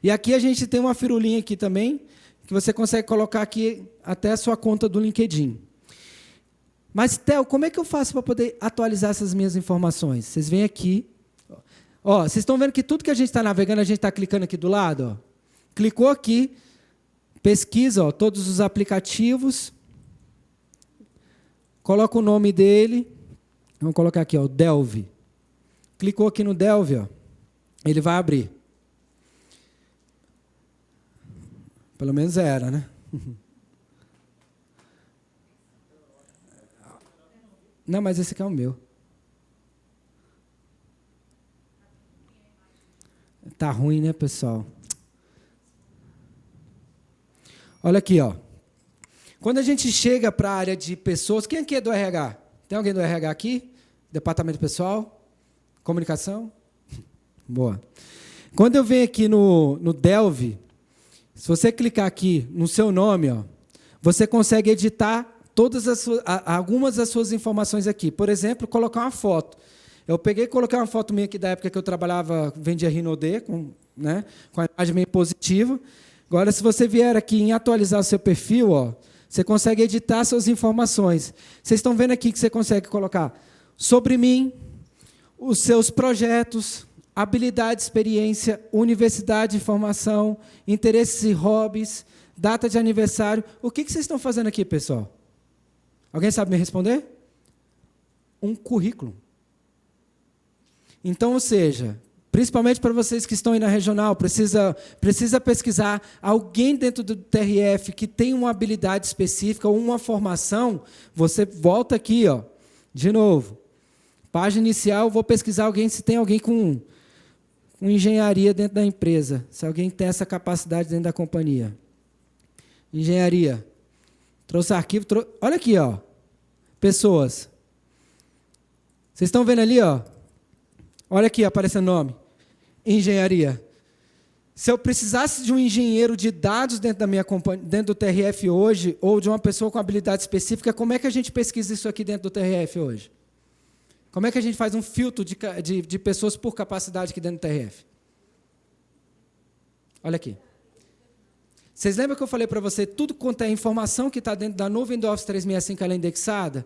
E aqui a gente tem uma firulinha aqui também, que você consegue colocar aqui até a sua conta do LinkedIn. Mas, Theo, como é que eu faço para poder atualizar essas minhas informações? Vocês vêm aqui. Ó, vocês estão vendo que tudo que a gente está navegando, a gente está clicando aqui do lado? Ó. Clicou aqui, pesquisa, ó, todos os aplicativos, coloca o nome dele, vamos colocar aqui, ó, Delve. Clicou aqui no Delve, ó, ele vai abrir. Pelo menos era, né? Não, mas esse aqui é o meu. Tá ruim, né, pessoal? Olha aqui, ó. Quando a gente chega para a área de pessoas, quem aqui é do RH? Tem alguém do RH aqui? Departamento pessoal? Comunicação? Boa. Quando eu venho aqui no Delve, se você clicar aqui no seu nome, ó, você consegue editar algumas das suas informações aqui. Por exemplo, colocar uma foto. Eu peguei e coloquei uma foto minha aqui da época que eu trabalhava, vendia Rinode, com a imagem meio positiva. Agora, se você vier aqui em atualizar o seu perfil, ó, você consegue editar suas informações. Vocês estão vendo aqui que você consegue colocar sobre mim, os seus projetos, habilidade, experiência, universidade, informação, interesses e hobbies, data de aniversário. O que vocês estão fazendo aqui, pessoal? Alguém sabe me responder? Um currículo. Então, ou seja, principalmente para vocês que estão aí na regional, precisa pesquisar alguém dentro do TRF que tem uma habilidade específica ou uma formação, você volta aqui, ó, de novo. Página inicial, vou pesquisar alguém, se tem alguém com engenharia dentro da empresa, se alguém tem essa capacidade dentro da companhia. Engenharia. Trouxe arquivo, olha aqui, ó. Pessoas. Vocês estão vendo ali, ó? Olha aqui, aparecendo o nome. Engenharia. Se eu precisasse de um engenheiro de dados dentro da minha companhia, dentro do TRF hoje, ou de uma pessoa com habilidade específica, como é que a gente pesquisa isso aqui dentro do TRF hoje? Como é que a gente faz um filtro de pessoas por capacidade aqui dentro do TRF? Olha aqui. Vocês lembram que eu falei para você, tudo quanto é informação que está dentro da nuvem do Office 365, ela é indexada?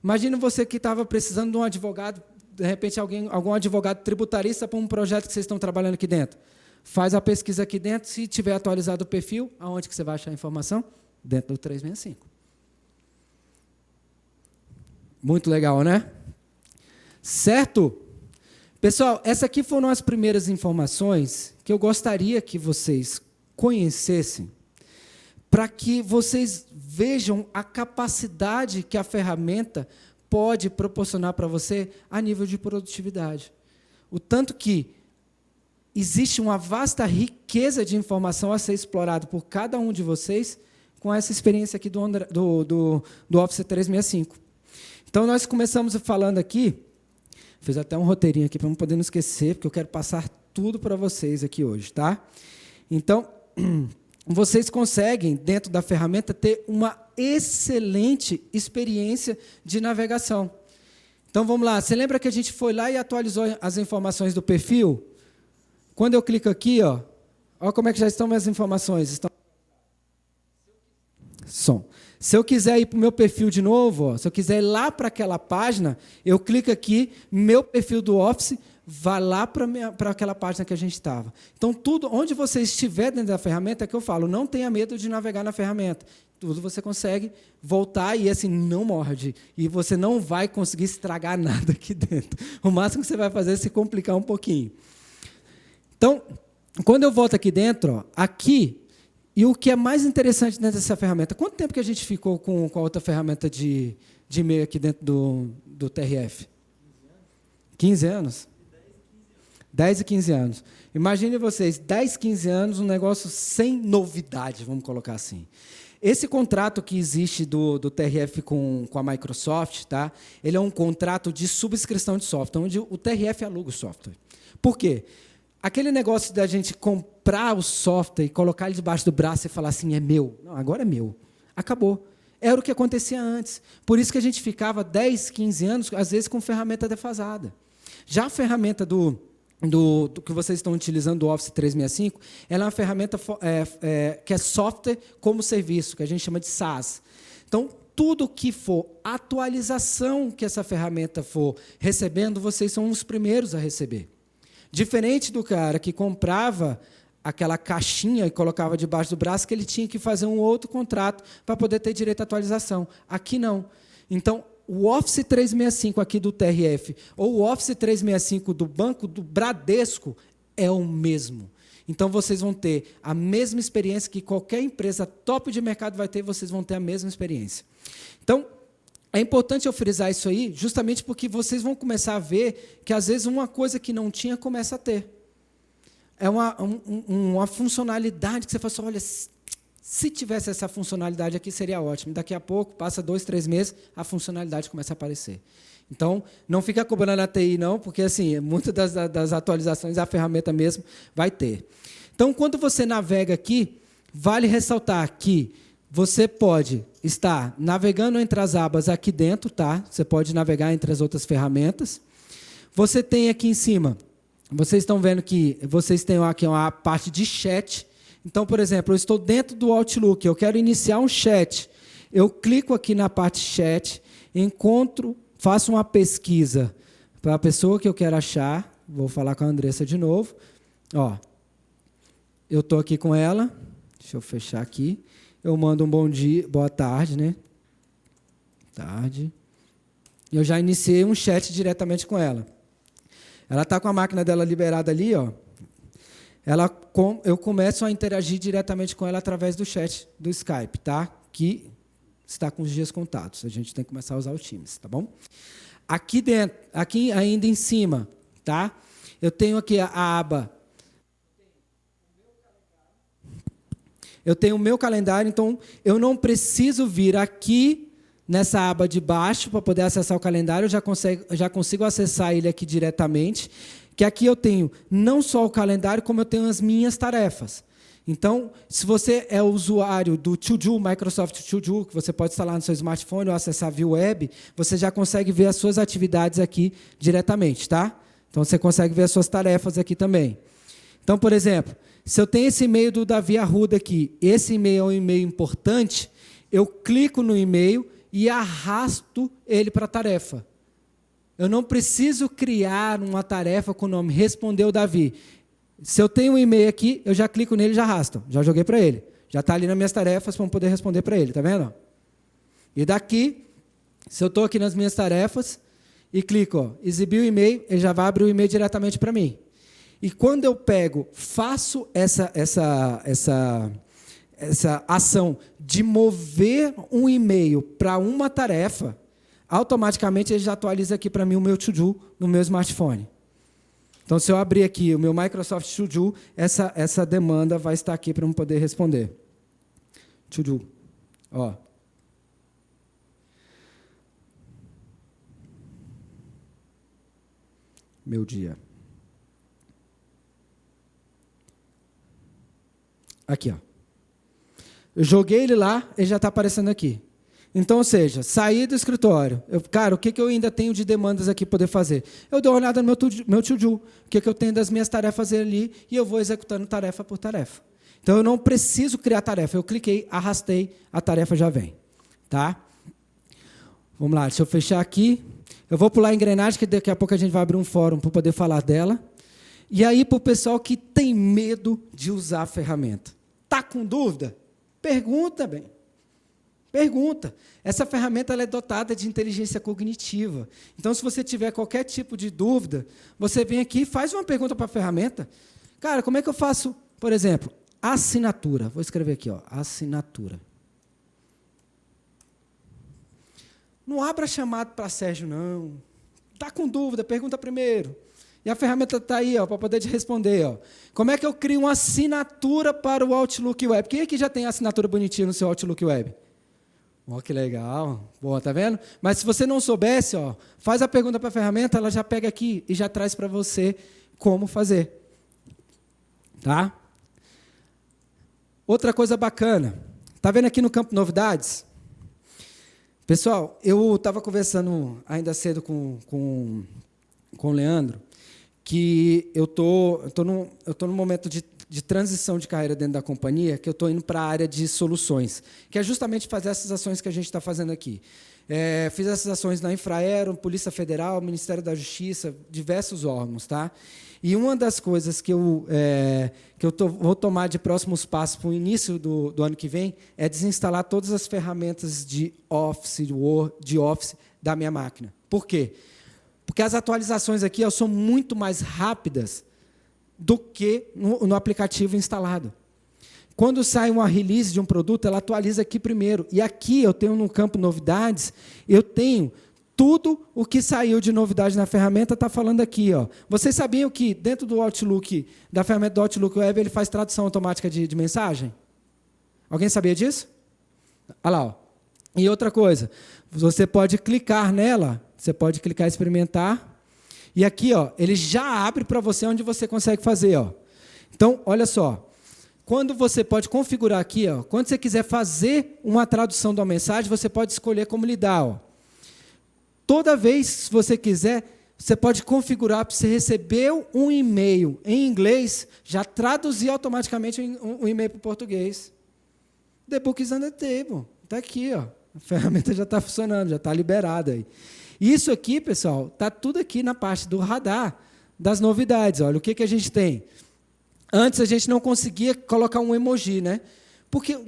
Imagina você que estava precisando de um advogado, de repente algum advogado tributarista para um projeto que vocês estão trabalhando aqui dentro. Faz a pesquisa aqui dentro, se tiver atualizado o perfil, aonde que você vai achar a informação? Dentro do 365. Muito legal, né? Certo? Pessoal, essas aqui foram as primeiras informações que eu gostaria que vocês conhecessem, para que vocês vejam a capacidade que a ferramenta pode proporcionar para você a nível de produtividade. O tanto que existe uma vasta riqueza de informação a ser explorada por cada um de vocês com essa experiência aqui do Office 365. Então, nós começamos falando aqui, fiz até um roteirinho aqui para não poder não esquecer, porque eu quero passar tudo para vocês aqui hoje, tá? Então, vocês conseguem, dentro da ferramenta, ter uma excelente experiência de navegação. Então, vamos lá. Você lembra que a gente foi lá e atualizou as informações do perfil? Quando eu clico aqui, ó como é que já estão minhas informações. Som. Se eu quiser ir para o meu perfil de novo, ó, se eu quiser ir lá para aquela página, eu clico aqui, meu perfil do Office vai lá para aquela página que a gente estava. Então, tudo, onde você estiver dentro da ferramenta, é que eu falo, não tenha medo de navegar na ferramenta. Tudo você consegue voltar e, assim, não morde. E você não vai conseguir estragar nada aqui dentro. O máximo que você vai fazer é se complicar um pouquinho. Então, quando eu volto aqui dentro, ó, aqui, e o que é mais interessante dentro dessa ferramenta, quanto tempo que a gente ficou com a outra ferramenta de e-mail aqui dentro do TRF? 15 anos? 10 e 15 anos. Imagine vocês, 10, 15 anos, um negócio sem novidade, vamos colocar assim. Esse contrato que existe do TRF com a Microsoft, tá? Ele é um contrato de subscrição de software, onde o TRF aluga o software. Por quê? Aquele negócio da gente comprar o software e colocar ele debaixo do braço e falar assim, é meu. Não, agora é meu. Acabou. Era o que acontecia antes. Por isso que a gente ficava 10, 15 anos, às vezes, com ferramenta defasada. Já a ferramenta do que vocês estão utilizando, do Office 365, ela é uma ferramenta que é software como serviço, que a gente chama de SaaS. Então, tudo que for atualização que essa ferramenta for recebendo, vocês são os primeiros a receber. Diferente do cara que comprava aquela caixinha e colocava debaixo do braço, que ele tinha que fazer um outro contrato para poder ter direito à atualização. Aqui não. Então, o Office 365 aqui do TRF ou o Office 365 do Banco do Bradesco é o mesmo. Então, vocês vão ter a mesma experiência que qualquer empresa top de mercado vai ter, vocês vão ter a mesma experiência. Então, é importante eu frisar isso aí, justamente porque vocês vão começar a ver que, às vezes, uma coisa que não tinha, começa a ter. É uma funcionalidade que você fala assim, olha, se tivesse essa funcionalidade aqui, seria ótimo. Daqui a pouco, passa 2, 3 meses, a funcionalidade começa a aparecer. Então, não fica cobrando a TI, não, porque, assim, muitas das atualizações, a ferramenta mesmo vai ter. Então, quando você navega aqui, vale ressaltar que você pode estar navegando entre as abas aqui dentro, tá? Você pode navegar entre as outras ferramentas. Você tem aqui em cima, vocês estão vendo que vocês têm aqui uma parte de chat. Então, por exemplo, eu estou dentro do Outlook, eu quero iniciar um chat. Eu clico aqui na parte chat, faço uma pesquisa para a pessoa que eu quero achar. Vou falar com a Andressa de novo. Ó, eu estou aqui com ela. Deixa eu fechar aqui. Eu mando um bom dia, boa tarde, né? Tarde. Eu já iniciei um chat diretamente com ela. Ela está com a máquina dela liberada ali, ó. Eu começo a interagir diretamente com ela através do chat do Skype, tá? Que está com os dias contados. A gente tem que começar a usar o Teams, tá bom? Aqui dentro, aqui ainda em cima, tá? Eu tenho aqui a aba. Eu tenho o meu calendário, então eu não preciso vir aqui nessa aba de baixo para poder acessar o calendário, eu já consigo acessar ele aqui diretamente, que aqui eu tenho não só o calendário, como eu tenho as minhas tarefas. Então, se você é usuário do To-Do, Microsoft To-Do, que você pode instalar no seu smartphone ou acessar via web, você já consegue ver as suas atividades aqui diretamente, tá? Então, você consegue ver as suas tarefas aqui também. Então, por exemplo, se eu tenho esse e-mail do Davi Arruda aqui, esse e-mail é um e-mail importante, eu clico no e-mail e arrasto ele para a tarefa. Eu não preciso criar uma tarefa com o nome Respondeu Davi. Se eu tenho um e-mail aqui, eu já clico nele e já arrasto. Já joguei para ele. Já está ali nas minhas tarefas para poder responder para ele. Está vendo? E daqui, se eu estou aqui nas minhas tarefas e clico, ó, exibir o e-mail, ele já vai abrir o e-mail diretamente para mim. E quando eu faço essa ação de mover um e-mail para uma tarefa, automaticamente ele já atualiza aqui para mim o meu To-Do no meu smartphone. Então, se eu abrir aqui o meu Microsoft To-Do, essa demanda vai estar aqui para eu poder responder. To-Do. Ó. Meu dia. Aqui, ó. Eu joguei ele lá, ele já está aparecendo aqui. Então, ou seja, saí do escritório. Cara, o que eu ainda tenho de demandas aqui para poder fazer? Eu dou uma olhada no meu to-do, o que eu tenho das minhas tarefas ali, e eu vou executando tarefa por tarefa. Então, eu não preciso criar tarefa. Eu cliquei, arrastei, a tarefa já vem. Tá? Vamos lá, deixa eu fechar aqui. Eu vou pular a engrenagem, que daqui a pouco a gente vai abrir um fórum para poder falar dela. E aí, para o pessoal que tem medo de usar a ferramenta. Está com dúvida? Pergunta, bem. Pergunta. Essa ferramenta ela é dotada de inteligência cognitiva. Então, se você tiver qualquer tipo de dúvida, você vem aqui e faz uma pergunta para a ferramenta. Cara, como é que eu faço, por exemplo, assinatura? Vou escrever aqui, ó, assinatura. Não abra chamado para Sérgio, não. Está com dúvida? Pergunta primeiro. E a ferramenta está aí, para poder te responder. Ó. Como é que eu crio uma assinatura para o Outlook Web? Quem aqui já tem assinatura bonitinha no seu Outlook Web? Ó, que legal. Boa, tá vendo? Mas se você não soubesse, ó, faz a pergunta para a ferramenta, ela já pega aqui e já traz para você como fazer. Tá? Outra coisa bacana. Está vendo aqui no campo novidades? Pessoal, eu estava conversando ainda cedo com o Leandro, que eu tô num momento de transição de carreira dentro da companhia, que eu estou indo para a área de soluções, que é justamente fazer essas ações que a gente está fazendo aqui. Fiz essas ações na Infraero, Polícia Federal, Ministério da Justiça, diversos órgãos. Tá? E uma das coisas que eu vou tomar de próximos passos para o início do ano que vem é desinstalar todas as ferramentas de Office, de Office da minha máquina. Por quê? Porque as atualizações aqui são muito mais rápidas do que no aplicativo instalado. Quando sai uma release de um produto, ela atualiza aqui primeiro. E aqui eu tenho no campo novidades, eu tenho tudo o que saiu de novidade na ferramenta, está falando aqui. Ó. Vocês sabiam que dentro do Outlook, da ferramenta do Outlook Web, ele faz tradução automática de mensagem? Alguém sabia disso? Olha lá. Ó. E outra coisa, você pode clicar nela, você pode clicar em experimentar, e aqui ó, ele já abre para você onde você consegue fazer. Ó. Então, olha só, quando você pode configurar aqui, ó, quando você quiser fazer uma tradução de uma mensagem, você pode escolher como lidar. Ó. Toda vez que você quiser, você pode configurar para você receber um e-mail em inglês, já traduzir automaticamente um e-mail para o português. The book is on the table. Está aqui, ó. A ferramenta já está funcionando, já está liberada aí. Isso aqui, pessoal, está tudo aqui na parte do radar das novidades. Olha, o que, que a gente tem? Antes a gente não conseguia colocar um emoji, né? Porque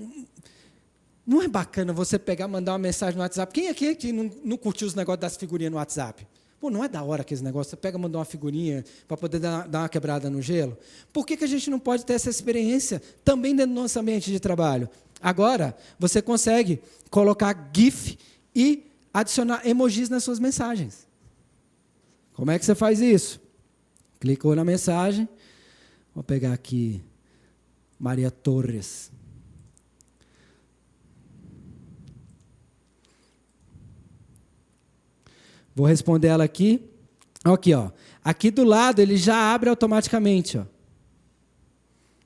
não é bacana você pegar e mandar uma mensagem no WhatsApp. Quem aqui que não curtiu os negócios das figurinhas no WhatsApp? Pô, não é da hora aqueles negócios. Você pega e manda uma figurinha para poder dar uma quebrada no gelo? Por que, que a gente não pode ter essa experiência também dentro do nosso ambiente de trabalho? Agora, você consegue colocar GIF e adicionar emojis nas suas mensagens. Como é que você faz isso? Clicou na mensagem. Vou pegar aqui Maria Torres. Vou responder ela aqui. Aqui, ó. Aqui do lado ele já abre automaticamente, ó.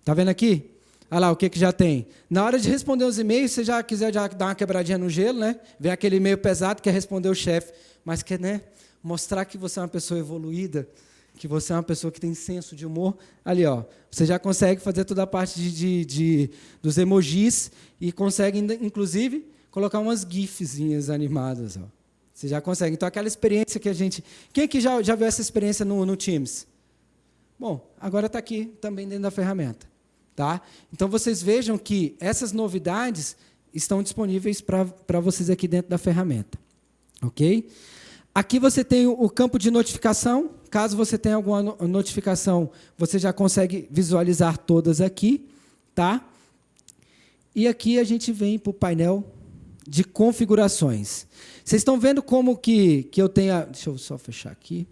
Tá vendo aqui? Olha lá o que já tem. Na hora de responder os e-mails, se você já quiser já dar uma quebradinha no gelo, né? Vem aquele e-mail pesado que é responder o chefe, mas quer, né, mostrar que você é uma pessoa evoluída, que você é uma pessoa que tem senso de humor. Ali, ó, você já consegue fazer toda a parte dos emojis e consegue, inclusive, colocar umas gifzinhas animadas, ó. Você já consegue. Então, aquela experiência que a gente... Quem aqui já viu essa experiência no Teams? Bom, agora está aqui também dentro da ferramenta. Tá? Então, vocês vejam que essas novidades estão disponíveis para vocês aqui dentro da ferramenta. Ok? Aqui você tem o campo de notificação. Caso você tenha alguma notificação, você já consegue visualizar todas aqui. Tá? E aqui a gente vem para o painel de configurações. Vocês estão vendo como que eu tenho... Deixa eu só fechar aqui.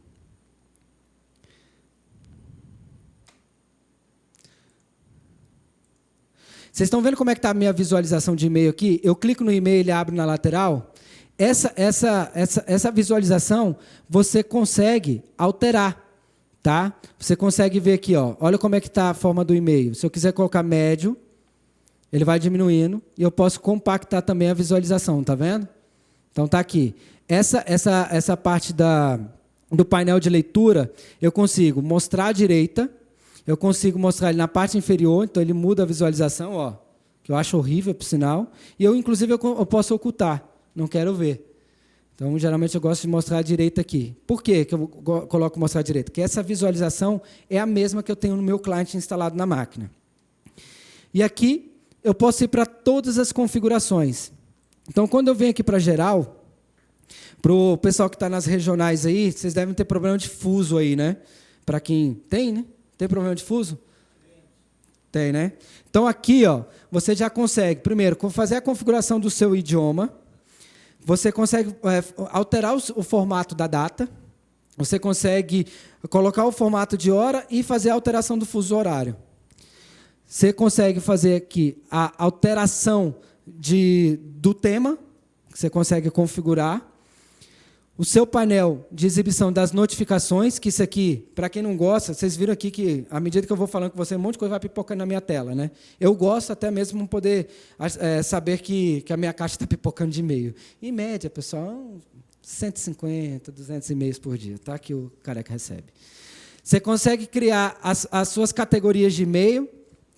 Vocês estão vendo como é que está a minha visualização de e-mail aqui? Eu clico no e-mail, ele abre na lateral. Essa visualização você consegue alterar. Tá? Você consegue ver aqui, ó, olha como é que está a forma do e-mail. Se eu quiser colocar médio, ele vai diminuindo e eu posso compactar também a visualização, tá vendo? Então está aqui. Essa parte do painel de leitura, eu consigo mostrar à direita. Eu consigo mostrar ele na parte inferior, então ele muda a visualização, ó, que eu acho horrível, por sinal. E eu, inclusive, eu posso ocultar, não quero ver. Então, geralmente, eu gosto de mostrar à direita aqui. Por quê que eu coloco mostrar à direita? Porque essa visualização é a mesma que eu tenho no meu cliente instalado na máquina. E aqui, eu posso ir para todas as configurações. Então, quando eu venho aqui para geral, para o pessoal que está nas regionais aí, vocês devem ter problema de fuso aí, né? Para quem tem, né? Tem problema de fuso? Tem, né? Então, aqui, ó, você já consegue, primeiro, fazer a configuração do seu idioma. Você consegue alterar o formato da data. Você consegue colocar o formato de hora e fazer a alteração do fuso horário. Você consegue fazer aqui a alteração do tema, que você consegue configurar. O seu painel de exibição das notificações, que isso aqui, para quem não gosta, vocês viram aqui que, à medida que eu vou falando com você, um monte de coisa vai pipocando na minha tela, né? Eu gosto até mesmo poder saber que a minha caixa está pipocando de e-mail. Em média, pessoal, 150, 200 e-mails por dia, tá? Que o careca recebe. Você consegue criar as suas categorias de e-mail,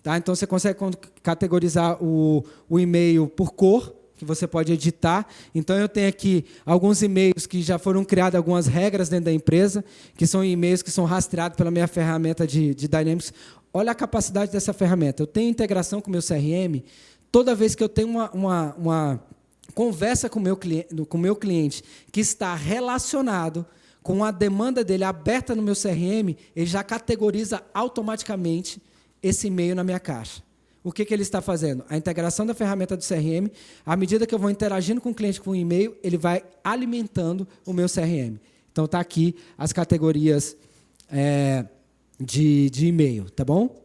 tá? Então, você consegue categorizar o e-mail por cor, que você pode editar. Então, eu tenho aqui alguns e-mails que já foram criadas algumas regras dentro da empresa, que são e-mails que são rastreados pela minha ferramenta de Dynamics. Olha a capacidade dessa ferramenta. Eu tenho integração com o meu CRM. Toda vez que eu tenho uma conversa com o meu cliente que está relacionado com a demanda dele aberta no meu CRM, ele já categoriza automaticamente esse e-mail na minha caixa. O que ele está fazendo? A integração da ferramenta do CRM, à medida que eu vou interagindo com o cliente com o e-mail, ele vai alimentando o meu CRM. Então, está aqui as categorias de e-mail, tá bom?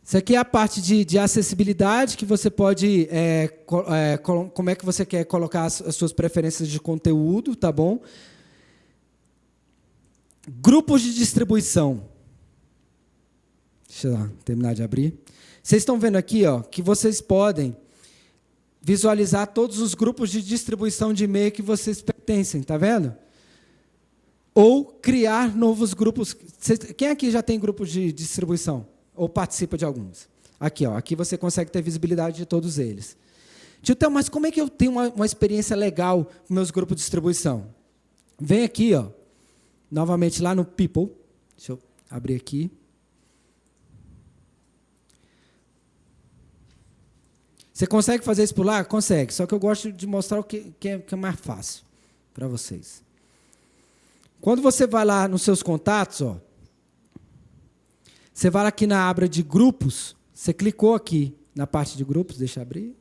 Isso aqui é a parte de acessibilidade, que você pode... como é que você quer colocar as suas preferências de conteúdo, tá bom? Grupos de distribuição. Deixa eu terminar de abrir. Vocês estão vendo aqui, ó, que vocês podem visualizar todos os grupos de distribuição de e-mail que vocês pertencem, tá vendo? Ou criar novos grupos. Quem aqui já tem grupos de distribuição? Ou participa de alguns? Aqui, ó, aqui você consegue ter visibilidade de todos eles. Tio Theo, mas como é que eu tenho uma experiência legal com meus grupos de distribuição? Vem aqui, ó, novamente lá no People. Deixa eu abrir aqui. Você consegue fazer isso por lá? Consegue. Só que eu gosto de mostrar o que é mais fácil para vocês. Quando você vai lá nos seus contatos, ó, você vai aqui na aba de grupos, você clicou aqui na parte de grupos, deixa eu abrir.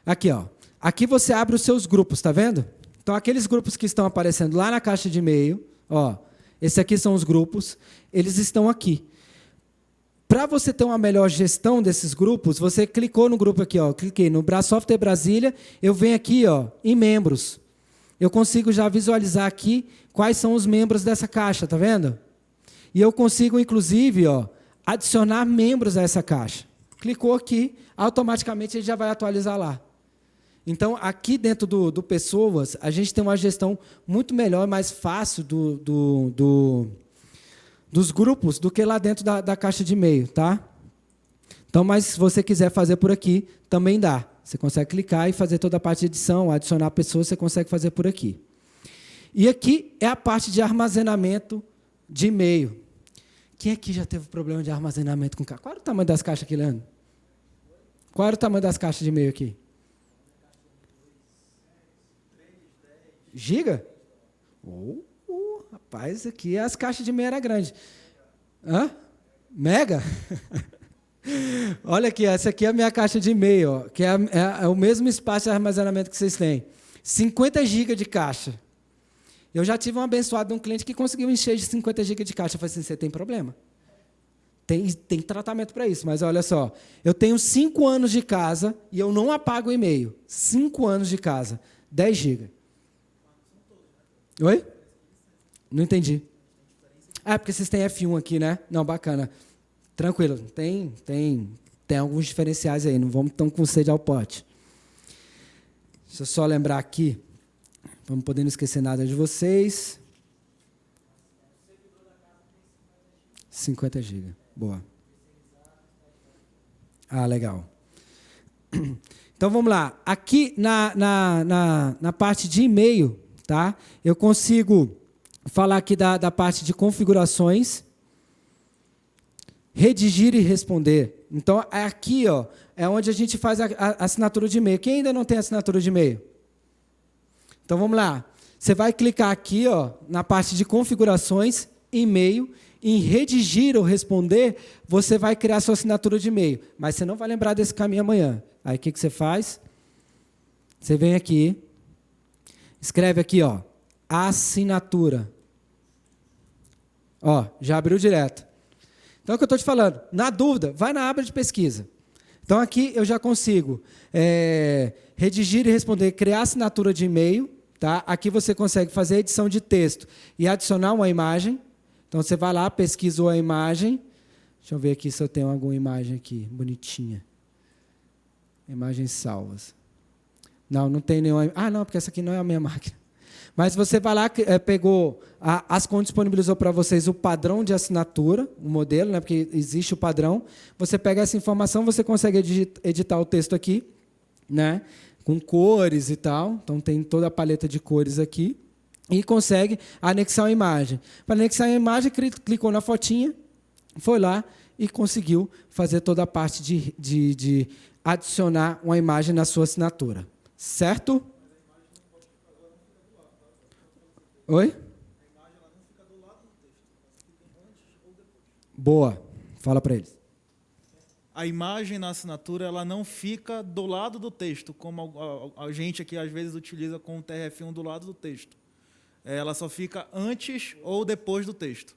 Aqui, ó. Aqui você abre os seus grupos, tá vendo? Então, aqueles grupos que estão aparecendo lá na caixa de e-mail, ó, esses aqui são os grupos, eles estão aqui. Para você ter uma melhor gestão desses grupos, você clicou no grupo aqui, ó, cliquei no Software Brasília, eu venho aqui, ó, em membros. Eu consigo já visualizar aqui quais são os membros dessa caixa, tá vendo? E eu consigo, inclusive, ó, adicionar membros a essa caixa. Clicou aqui, automaticamente ele já vai atualizar lá. Então, aqui dentro do Pessoas, a gente tem uma gestão muito melhor e mais fácil dos grupos do que lá dentro da caixa de e-mail, tá? Então, mas se você quiser fazer por aqui, também dá. Você consegue clicar e fazer toda a parte de edição, adicionar pessoas, você consegue fazer por aqui. E aqui é a parte de armazenamento de e-mail. Quem aqui já teve problema de armazenamento com caixa? Qual era o tamanho das caixas aqui, Leandro? Qual era o tamanho das caixas de e-mail aqui? Giga? Rapaz, aqui as caixas de e-mail eram grandes. Hã? Mega? Olha aqui, essa aqui é a minha caixa de e-mail, ó, que é o mesmo espaço de armazenamento que vocês têm. 50 GB de caixa. Eu já tive um abençoado de um cliente que conseguiu encher de 50 GB de caixa. Eu falei assim, você tem problema. Tem tratamento para isso, mas olha só. Eu tenho 5 anos de casa e eu não apago o e-mail. 5 anos de casa, 10 GB. Oi? Não entendi. Porque vocês têm F1 aqui, né? Não, bacana. Tranquilo, tem alguns diferenciais aí, não vamos tão com sede ao pote. Deixa eu só lembrar aqui, vamos poder não esquecer nada de vocês. 50 GB, boa. Legal. Então, vamos lá. Aqui na parte de e-mail, tá? Eu consigo falar aqui da parte de configurações, redigir e responder. Então, aqui, ó, é onde a gente faz a assinatura de e-mail. Quem ainda não tem assinatura de e-mail? Então, vamos lá. Você vai clicar aqui, ó, na parte de configurações, e-mail, em redigir ou responder, você vai criar sua assinatura de e-mail. Mas você não vai lembrar desse caminho amanhã. Aí, o que você faz? Você vem aqui, escreve aqui, ó, assinatura. Ó, já abriu direto. Então, é o que eu estou te falando. Na dúvida, vai na aba de pesquisa. Então, aqui eu já consigo redigir e responder, criar assinatura de e-mail. Tá? Aqui você consegue fazer edição de texto e adicionar uma imagem. Então, você vai lá, pesquisou a imagem. Deixa eu ver aqui se eu tenho alguma imagem aqui, bonitinha. Imagens salvas. Não tem nenhuma. Não, porque essa aqui não é a minha máquina. Mas você vai lá, pegou, Ascom disponibilizou para vocês o padrão de assinatura, o modelo, né, porque existe o padrão. Você pega essa informação, você consegue editar o texto aqui, né, com cores e tal. Então, tem toda a paleta de cores aqui. E consegue anexar a imagem. Para anexar a imagem, clicou na fotinha, foi lá e conseguiu fazer toda a parte de adicionar uma imagem na sua assinatura. Certo? Oi? Boa. Fala para eles. A imagem na assinatura ela não fica do lado do texto, como a gente aqui às vezes utiliza com o TRF1 do lado do texto. Ela só fica antes ou depois do texto.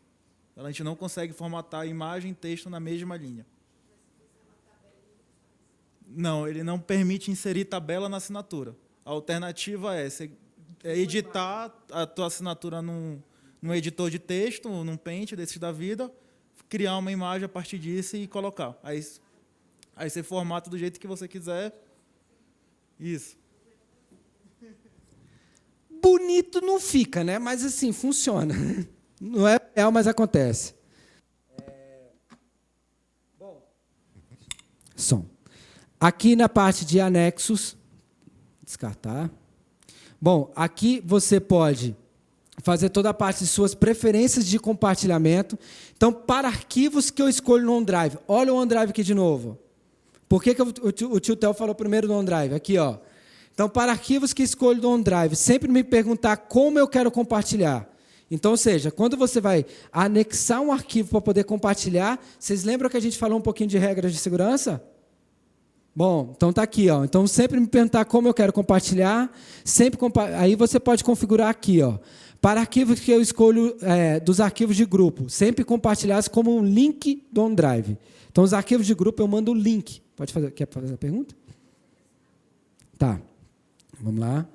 A gente não consegue formatar imagem e texto na mesma linha. Não, ele não permite inserir tabela na assinatura. A alternativa é editar a tua assinatura num editor de texto, num Paint desses da vida, criar uma imagem a partir disso e colocar. Aí você formata do jeito que você quiser. Isso. Bonito não fica, né? Mas assim, funciona. Não é real, mas acontece. Bom. Som. Aqui na parte de anexos, descartar. Bom, aqui você pode fazer toda a parte de suas preferências de compartilhamento. Então, para arquivos que eu escolho no OneDrive, olha o OneDrive aqui de novo. Por que o tio Theo falou primeiro no OneDrive? Aqui, ó. Então, para arquivos que escolho no OneDrive, sempre me perguntar como eu quero compartilhar. Então, ou seja, quando você vai anexar um arquivo para poder compartilhar, vocês lembram que a gente falou um pouquinho de regras de segurança? Bom, então está aqui, ó. Então, sempre me perguntar como eu quero compartilhar. Aí você pode configurar aqui, ó. Para arquivos que eu escolho dos arquivos de grupo, sempre compartilhados como um link do OneDrive. Então, os arquivos de grupo eu mando o link. Quer fazer a pergunta? Tá. Vamos lá.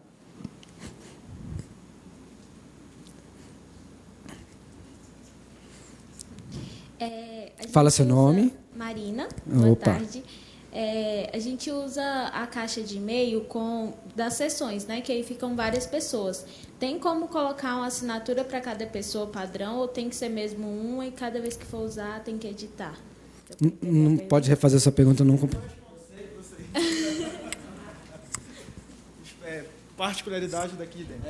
Fala seu nome. Marina, boa Opa. tarde. A gente usa a caixa de e-mail das sessões, né? Que aí ficam várias pessoas. Tem como colocar uma assinatura para cada pessoa padrão ou tem que ser mesmo uma e cada vez que for usar tem que editar? Não pode refazer sua pergunta nunca. Particularidade daqui dentro.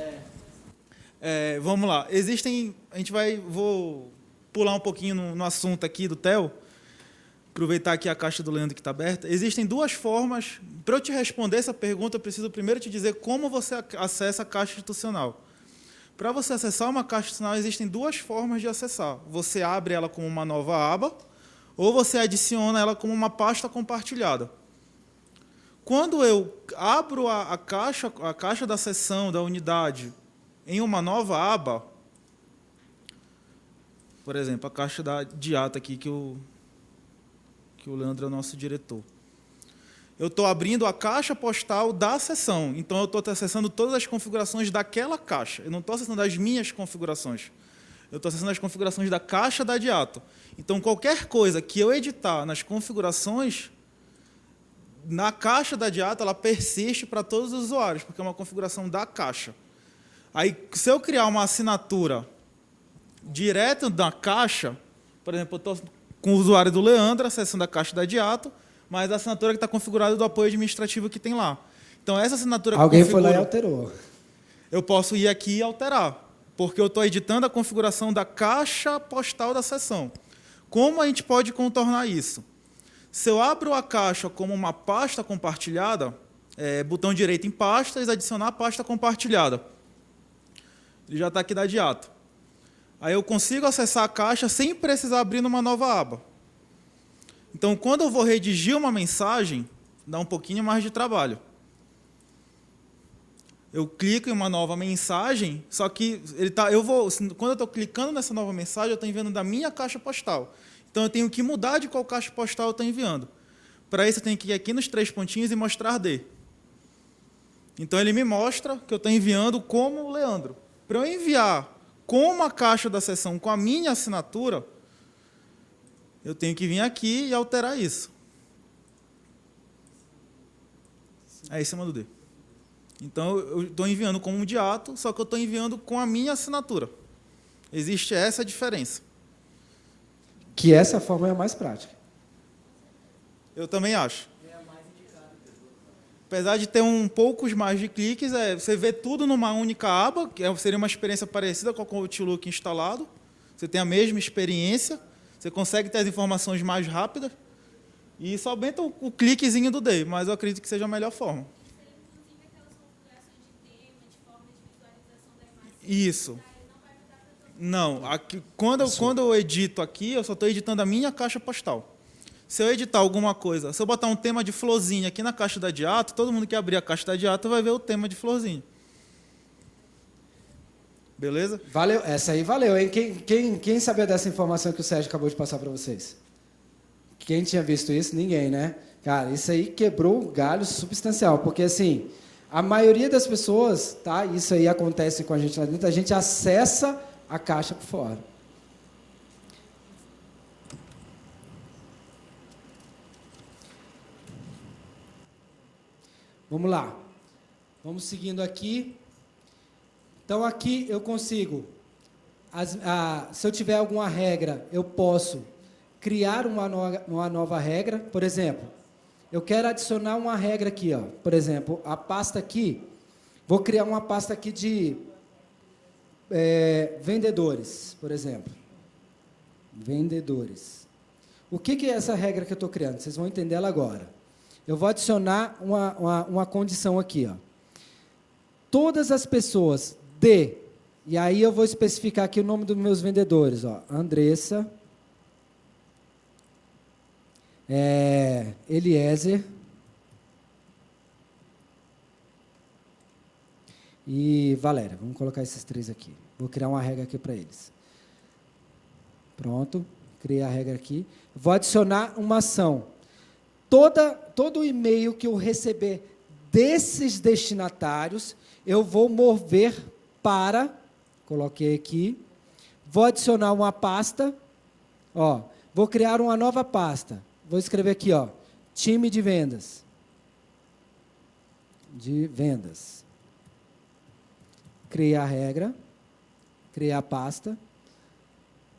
Vamos lá. Vou pular um pouquinho no assunto aqui do Theo. Aproveitar aqui a caixa do Leandro que está aberta. Existem duas formas. Para eu te responder essa pergunta, eu preciso primeiro te dizer como você acessa a caixa institucional. Para você acessar uma caixa institucional, existem duas formas de acessar. Você abre ela como uma nova aba, ou você adiciona ela como uma pasta compartilhada. Quando eu abro a caixa da seção, da unidade, em uma nova aba, por exemplo, a caixa de ata aqui, que o Leandro é o nosso diretor. Eu estou abrindo a caixa postal da seção, então eu estou acessando todas as configurações daquela caixa. Eu não estou acessando as minhas configurações. Eu estou acessando as configurações da caixa da Diato. Então, qualquer coisa que eu editar nas configurações, na caixa da Diato, ela persiste para todos os usuários, porque é uma configuração da caixa. Aí, se eu criar uma assinatura direto da caixa, por exemplo, eu estou com o usuário do Leandro, acessando a caixa da Diato, mas a assinatura que está configurada do apoio administrativo que tem lá. Então, essa assinatura que alguém foi lá e alterou. Eu posso ir aqui e alterar, porque eu estou editando a configuração da caixa postal da seção. Como a gente pode contornar isso? Se eu abro a caixa como uma pasta compartilhada, botão direito em pastas, adicionar pasta compartilhada. Ele já está aqui da Diato. Aí eu consigo acessar a caixa sem precisar abrir numa nova aba. Então, quando eu vou redigir uma mensagem, dá um pouquinho mais de trabalho. Eu clico em uma nova mensagem, só que quando eu estou clicando nessa nova mensagem, eu estou enviando da minha caixa postal. Então, eu tenho que mudar de qual caixa postal eu estou enviando. Para isso, eu tenho que ir aqui nos 3 pontinhos e mostrar D. Então, ele me mostra que eu estou enviando como Leandro. Para eu enviar com uma caixa da seção com a minha assinatura, eu tenho que vir aqui e alterar isso. Aí, em cima do D. Então, eu estou enviando como um Diato, só que eu estou enviando com a minha assinatura. Existe essa diferença. Que essa forma é a mais prática. Eu também acho. Apesar de ter poucos mais de cliques, você vê tudo numa única aba, que seria uma experiência parecida com o Outlook instalado. Você tem a mesma experiência, você consegue ter as informações mais rápidas e só aumenta o cliquezinho do D, mas eu acredito que seja a melhor forma. Isso. Não, aqui, quando eu edito aqui, eu só estou editando a minha caixa postal. Se eu editar alguma coisa, se eu botar um tema de florzinha aqui na caixa da Diato, todo mundo que abrir a caixa da Diato vai ver o tema de florzinha. Beleza? Valeu, essa aí valeu, hein? Quem sabia dessa informação que o Sérgio acabou de passar para vocês? Quem tinha visto isso? Ninguém, né? Cara, isso aí quebrou um galho substancial, porque a maioria das pessoas, tá? Isso aí acontece com a gente lá dentro, a gente acessa a caixa por fora. Vamos lá. Vamos seguindo aqui. Então, aqui eu consigo, se eu tiver alguma regra, eu posso criar uma nova regra. Por exemplo, eu quero adicionar uma regra aqui, ó. Por exemplo, a pasta aqui, vou criar uma pasta aqui de vendedores, por exemplo. Vendedores. O que é essa regra que eu estou criando? Vocês vão entender ela agora. Eu vou adicionar uma condição aqui, ó. Todas as pessoas e aí eu vou especificar aqui o nome dos meus vendedores, ó. Andressa, Eliezer e Valéria. Vamos colocar esses 3 aqui. Vou criar uma regra aqui para eles. Pronto, criei a regra aqui. Vou adicionar uma ação. Todo e-mail que eu receber desses destinatários, eu vou mover para, coloquei aqui, vou adicionar uma pasta, ó, vou criar uma nova pasta. Vou escrever aqui, ó, time de vendas. De vendas. Criei a regra, criei a pasta,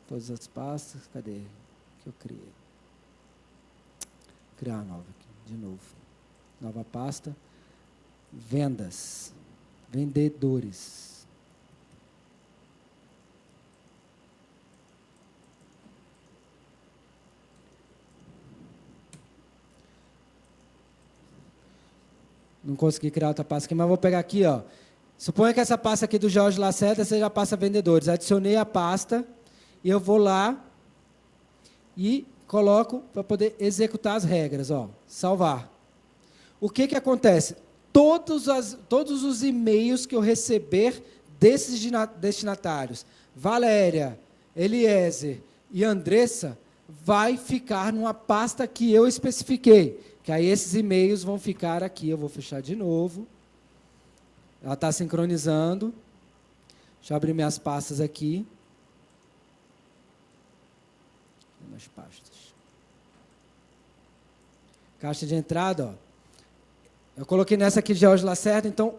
todas as pastas, cadê que eu criei? Criar uma nova aqui, de novo. Nova pasta, vendas, vendedores. Não consegui criar outra pasta aqui, mas vou pegar aqui, ó. Suponha que essa pasta aqui do Jorge Lacerda seja a pasta vendedores. Adicionei a pasta e eu vou lá e coloco para poder executar as regras, ó. Salvar. O que acontece? Todos os e-mails que eu receber desses destinatários, Valéria, Eliezer e Andressa, vai ficar numa pasta que eu especifiquei. Que aí esses e-mails vão ficar aqui. Eu vou fechar de novo. Ela está sincronizando. Deixa eu abrir minhas pastas aqui. Minhas pastas. Caixa de entrada, ó. Eu coloquei nessa aqui de Jorge Lacerda, então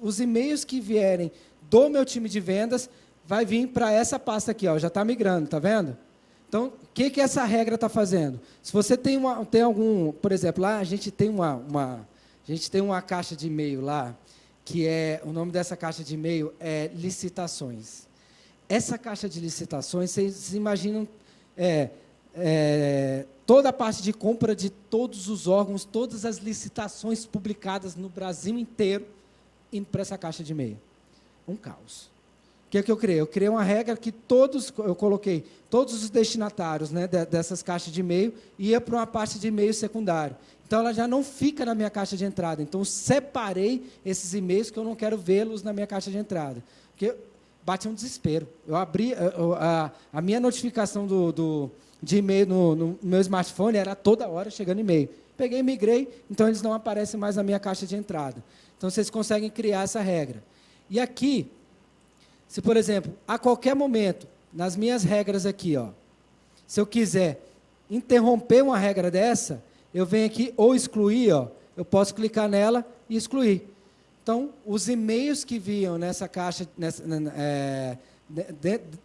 os e-mails que vierem do meu time de vendas vai vir para essa pasta aqui, ó, já está migrando, tá vendo? Então, o que essa regra está fazendo? Se você tem algum, por exemplo, lá a gente tem uma caixa de e-mail lá, que o nome dessa caixa de e-mail é licitações. Essa caixa de licitações, vocês imaginam, toda a parte de compra de todos os órgãos, todas as licitações publicadas no Brasil inteiro, indo para essa caixa de e-mail. Um caos. O que eu criei? Eu criei uma regra que eu coloquei todos os destinatários, né, dessas caixas de e-mail, ia para uma parte de e-mail secundário. Então, ela já não fica na minha caixa de entrada. Então, eu separei esses e-mails que eu não quero vê-los na minha caixa de entrada. Porque bate um desespero. Eu abri a minha notificação de e-mail no meu smartphone, era toda hora chegando e-mail. Peguei e migrei, então eles não aparecem mais na minha caixa de entrada. Então, vocês conseguem criar essa regra. E aqui, se, por exemplo, a qualquer momento, nas minhas regras aqui, ó, se eu quiser interromper uma regra dessa, eu venho aqui ou excluir, ó, eu posso clicar nela e excluir. Então, os e-mails que vinham nessa caixa,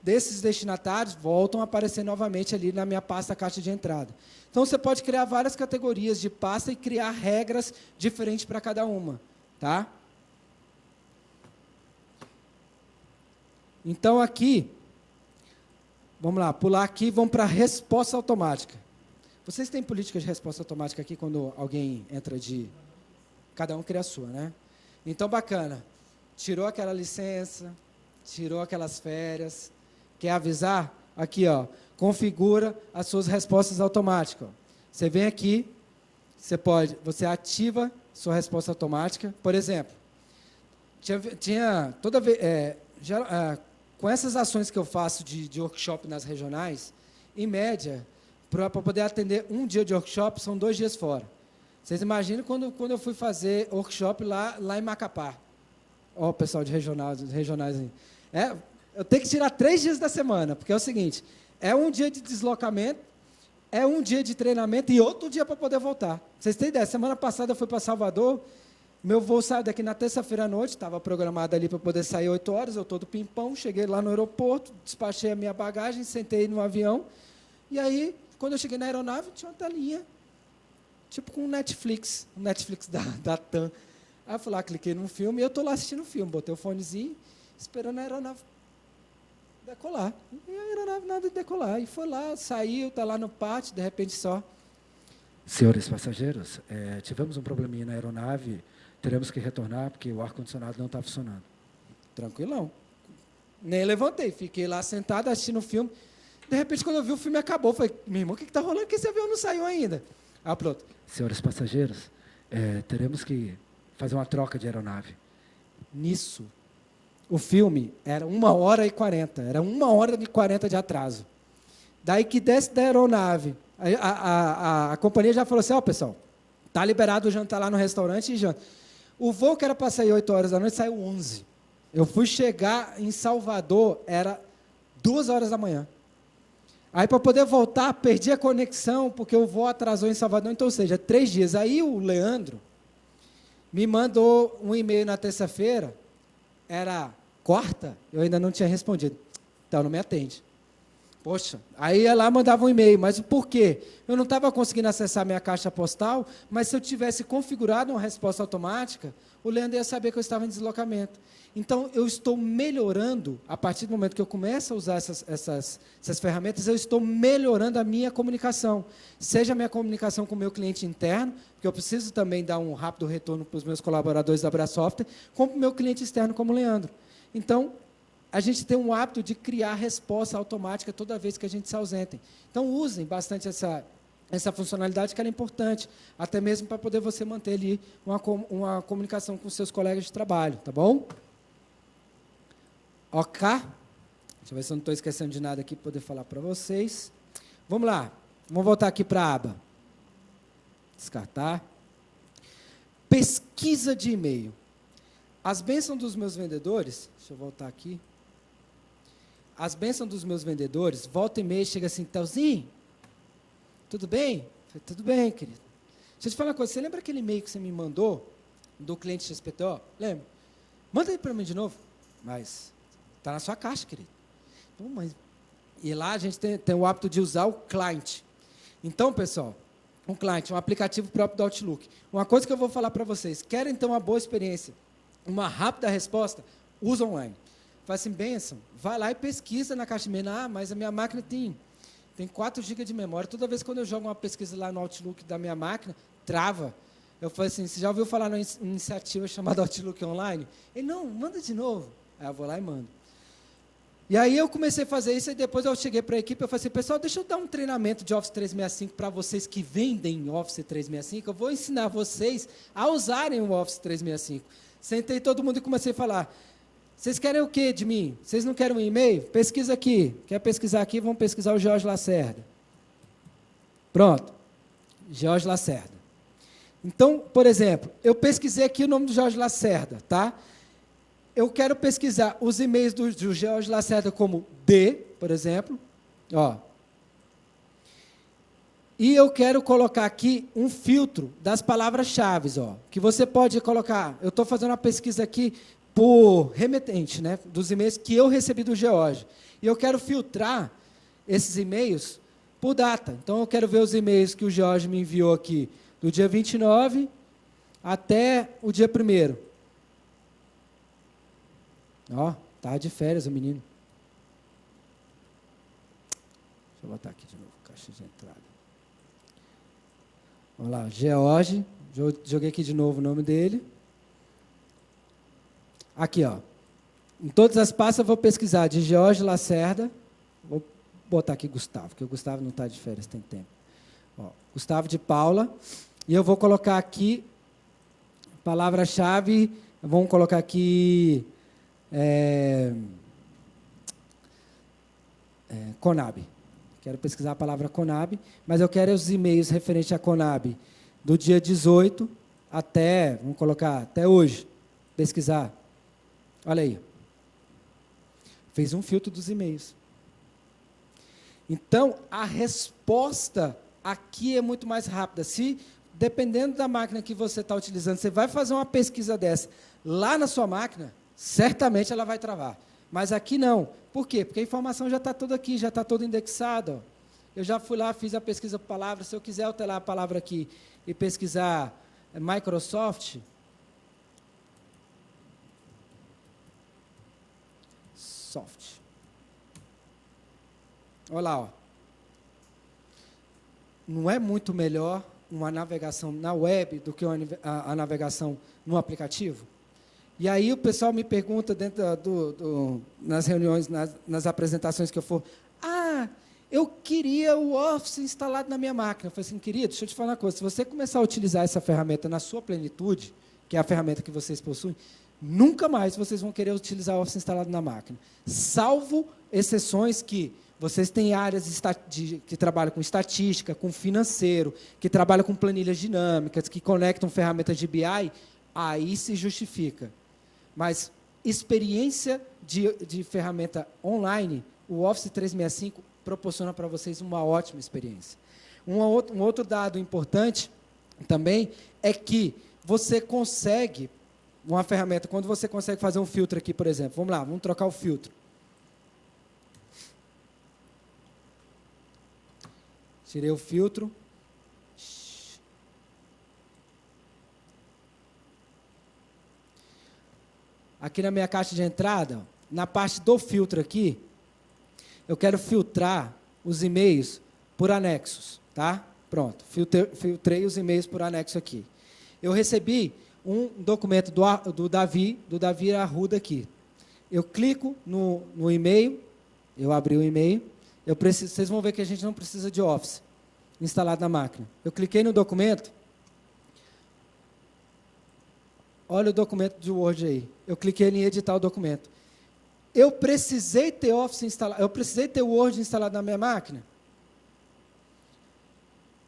desses destinatários, voltam a aparecer novamente ali na minha pasta caixa de entrada. Então, você pode criar várias categorias de pasta e criar regras diferentes para cada uma, tá? Então, aqui, vamos lá, pular aqui, vamos para a resposta automática. Vocês têm política de resposta automática aqui quando alguém entra de... Cada um cria a sua, né? Então, bacana. Tirou aquela licença, tirou aquelas férias. Quer avisar? Aqui, ó, configura as suas respostas automáticas. Ó. Você vem aqui, você ativa sua resposta automática. Por exemplo, toda vez... com essas ações que eu faço de workshop nas regionais, em média, para poder atender um dia de workshop, são 2 dias fora. Vocês imaginam quando eu fui fazer workshop lá em Macapá. Ó, o pessoal de regionais aí. Eu tenho que tirar 3 dias da semana, porque é o seguinte, é um dia de deslocamento, é um dia de treinamento e outro dia para poder voltar. Vocês têm ideia? Semana passada eu fui para Salvador, meu voo saiu daqui na terça-feira à noite, estava programado ali para poder sair 8 horas, eu todo pimpão, cheguei lá no aeroporto, despachei a minha bagagem, sentei no avião, e aí, quando eu cheguei na aeronave, tinha uma telinha, tipo com um Netflix da TAM. Aí eu fui lá, cliquei num filme, e eu estou lá assistindo o filme, botei o fonezinho, esperando a aeronave decolar. E a aeronave nada de decolar. E foi lá, saiu, está lá no pátio, de repente só. Senhores passageiros, tivemos um probleminha na aeronave, teremos que retornar porque o ar-condicionado não está funcionando. Tranquilão. Nem levantei, fiquei lá sentado assistindo o filme. De repente, quando eu vi o filme, acabou. Eu falei, meu irmão, o que está rolando? Que esse avião não saiu ainda? Aí o piloto, senhores passageiros, teremos que fazer uma troca de aeronave. Nisso, o filme era 1h40, era 1h40 de atraso. Daí que desce da aeronave, a companhia já falou assim, pessoal, está liberado o jantar lá no restaurante e janta. O voo que era para sair 8 horas da noite, saiu 11. Eu fui chegar em Salvador, era 2 horas da manhã. Aí, para poder voltar, perdi a conexão, porque o voo atrasou em Salvador, então, ou seja, 3 dias. Aí o Leandro me mandou um e-mail na terça-feira, era quarta, eu ainda não tinha respondido. Então, não me atende. Poxa, aí ia lá, mandava um e-mail, mas por quê? Eu não estava conseguindo acessar minha caixa postal, mas se eu tivesse configurado uma resposta automática, o Leandro ia saber que eu estava em deslocamento. Então, eu estou melhorando, a partir do momento que eu começo a usar essas ferramentas, eu estou melhorando a minha comunicação. Seja a minha comunicação com o meu cliente interno, que eu preciso também dar um rápido retorno para os meus colaboradores da Abrasoftware, como para o meu cliente externo, como o Leandro. Então, a gente tem um hábito de criar resposta automática toda vez que a gente se ausentem. Então, usem bastante essa funcionalidade, que ela é importante, até mesmo para poder você manter ali uma comunicação com seus colegas de trabalho, tá bom? Ok? Deixa eu ver se eu não estou esquecendo de nada aqui para poder falar para vocês. Vamos lá. Vamos voltar aqui para a aba. Descartar. Pesquisa de e-mail. As bênçãos dos meus vendedores, deixa eu voltar aqui. As bênçãos dos meus vendedores, volta e meia, chega assim, Telzinho, tudo bem? Eu falei, tudo bem, querido. Deixa eu te falar uma coisa, você lembra aquele e-mail que você me mandou, do cliente XPTO? Lembra? Manda aí para mim de novo. Mas está na sua caixa, querido. E lá a gente tem o hábito de usar o client. Então, pessoal, um client, um aplicativo próprio do Outlook. Uma coisa que eu vou falar para vocês, querem ter uma boa experiência, uma rápida resposta, usa online. Fala assim, benção, vai lá e pesquisa na caixa de e-mail. Mas a minha máquina tem 4 GB de memória. Toda vez que eu jogo uma pesquisa lá no Outlook da minha máquina, trava. Eu falei assim, você já ouviu falar numa iniciativa chamada Outlook Online? Ele, não, manda de novo. Aí eu vou lá e mando. E aí eu comecei a fazer isso, e depois eu cheguei para a equipe, eu falei assim, pessoal, deixa eu dar um treinamento de Office 365 para vocês que vendem Office 365, eu vou ensinar vocês a usarem o Office 365. Sentei todo mundo e comecei a falar, vocês querem o quê de mim? Vocês não querem um e-mail? Pesquisa aqui. Quer pesquisar aqui? Vamos pesquisar o Jorge Lacerda. Pronto. Jorge Lacerda. Então, por exemplo, eu pesquisei aqui o nome do Jorge Lacerda, tá? Eu quero pesquisar os e-mails do Jorge Lacerda como D, por exemplo. Ó. E eu quero colocar aqui um filtro das palavras-chave, ó, que você pode colocar. Eu estou fazendo uma pesquisa aqui por remetente, né, dos e-mails que eu recebi do George. E eu quero filtrar esses e-mails por data. Então, eu quero ver os e-mails que o George me enviou aqui, do dia 29 até o dia 1º. Ó, tá de férias o menino. Deixa eu botar aqui de novo, caixa de entrada. Vamos lá, George, joguei aqui de novo o nome dele. Aqui, ó. Em todas as pastas eu vou pesquisar de Jorge Lacerda. Vou botar aqui Gustavo, porque o Gustavo não está de férias, tem tempo. Ó, Gustavo de Paula. E eu vou colocar aqui, palavra-chave, vamos colocar aqui Conab. Quero pesquisar a palavra Conab, mas eu quero os e-mails referentes a Conab do dia 18 até, vamos colocar, até hoje. Pesquisar. Olha aí. Fez um filtro dos e-mails. Então, a resposta aqui é muito mais rápida. Se, dependendo da máquina que você está utilizando, você vai fazer uma pesquisa dessa lá na sua máquina, certamente ela vai travar. Mas aqui não. Por quê? Porque a informação já está toda aqui, já está toda indexada. Ó. Eu já fui lá, fiz a pesquisa por palavra. Se eu quiser alterar a palavra aqui e pesquisar Microsoft, soft. Olha lá, ó. Não é muito melhor uma navegação na web do que a navegação no aplicativo? E aí o pessoal me pergunta dentro nas reuniões, nas apresentações que eu for, eu queria o Office instalado na minha máquina. Eu falei assim, querido, deixa eu te falar uma coisa, se você começar a utilizar essa ferramenta na sua plenitude, que é a ferramenta que vocês possuem, nunca mais vocês vão querer utilizar o Office instalado na máquina. Salvo exceções que vocês têm áreas que trabalham com estatística, com financeiro, que trabalham com planilhas dinâmicas, que conectam ferramentas de BI, aí se justifica. Mas experiência de ferramenta online, o Office 365 proporciona para vocês uma ótima experiência. Um outro dado importante também é que você consegue, uma ferramenta, quando você consegue fazer um filtro aqui, por exemplo, vamos lá, vamos trocar o filtro. Tirei o filtro. Aqui na minha caixa de entrada, na parte do filtro aqui, eu quero filtrar os e-mails por anexos, tá? Pronto, filtrei os e-mails por anexo aqui. Eu recebi um documento do Davi Arruda aqui. Eu clico no e-mail, eu abri o e-mail, vocês vão ver que a gente não precisa de Office instalado na máquina. Eu cliquei no documento, olha o documento de Word aí. Eu cliquei em editar o documento. Eu precisei ter Office instalado, eu precisei ter o Word instalado na minha máquina?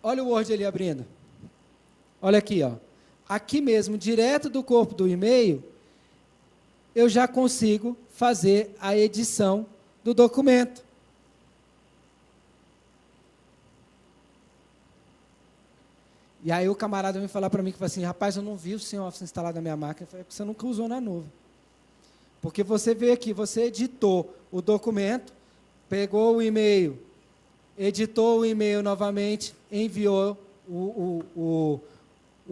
Olha o Word ali abrindo. Olha aqui, ó. Aqui mesmo, direto do corpo do e-mail, eu já consigo fazer a edição do documento. E aí o camarada vem falar para mim que fala assim, rapaz, eu não vi o seu Office instalado na minha máquina. Eu falei, porque você nunca usou na nuvem. Porque você veio aqui, você editou o documento, pegou o e-mail, editou o e-mail novamente, enviou o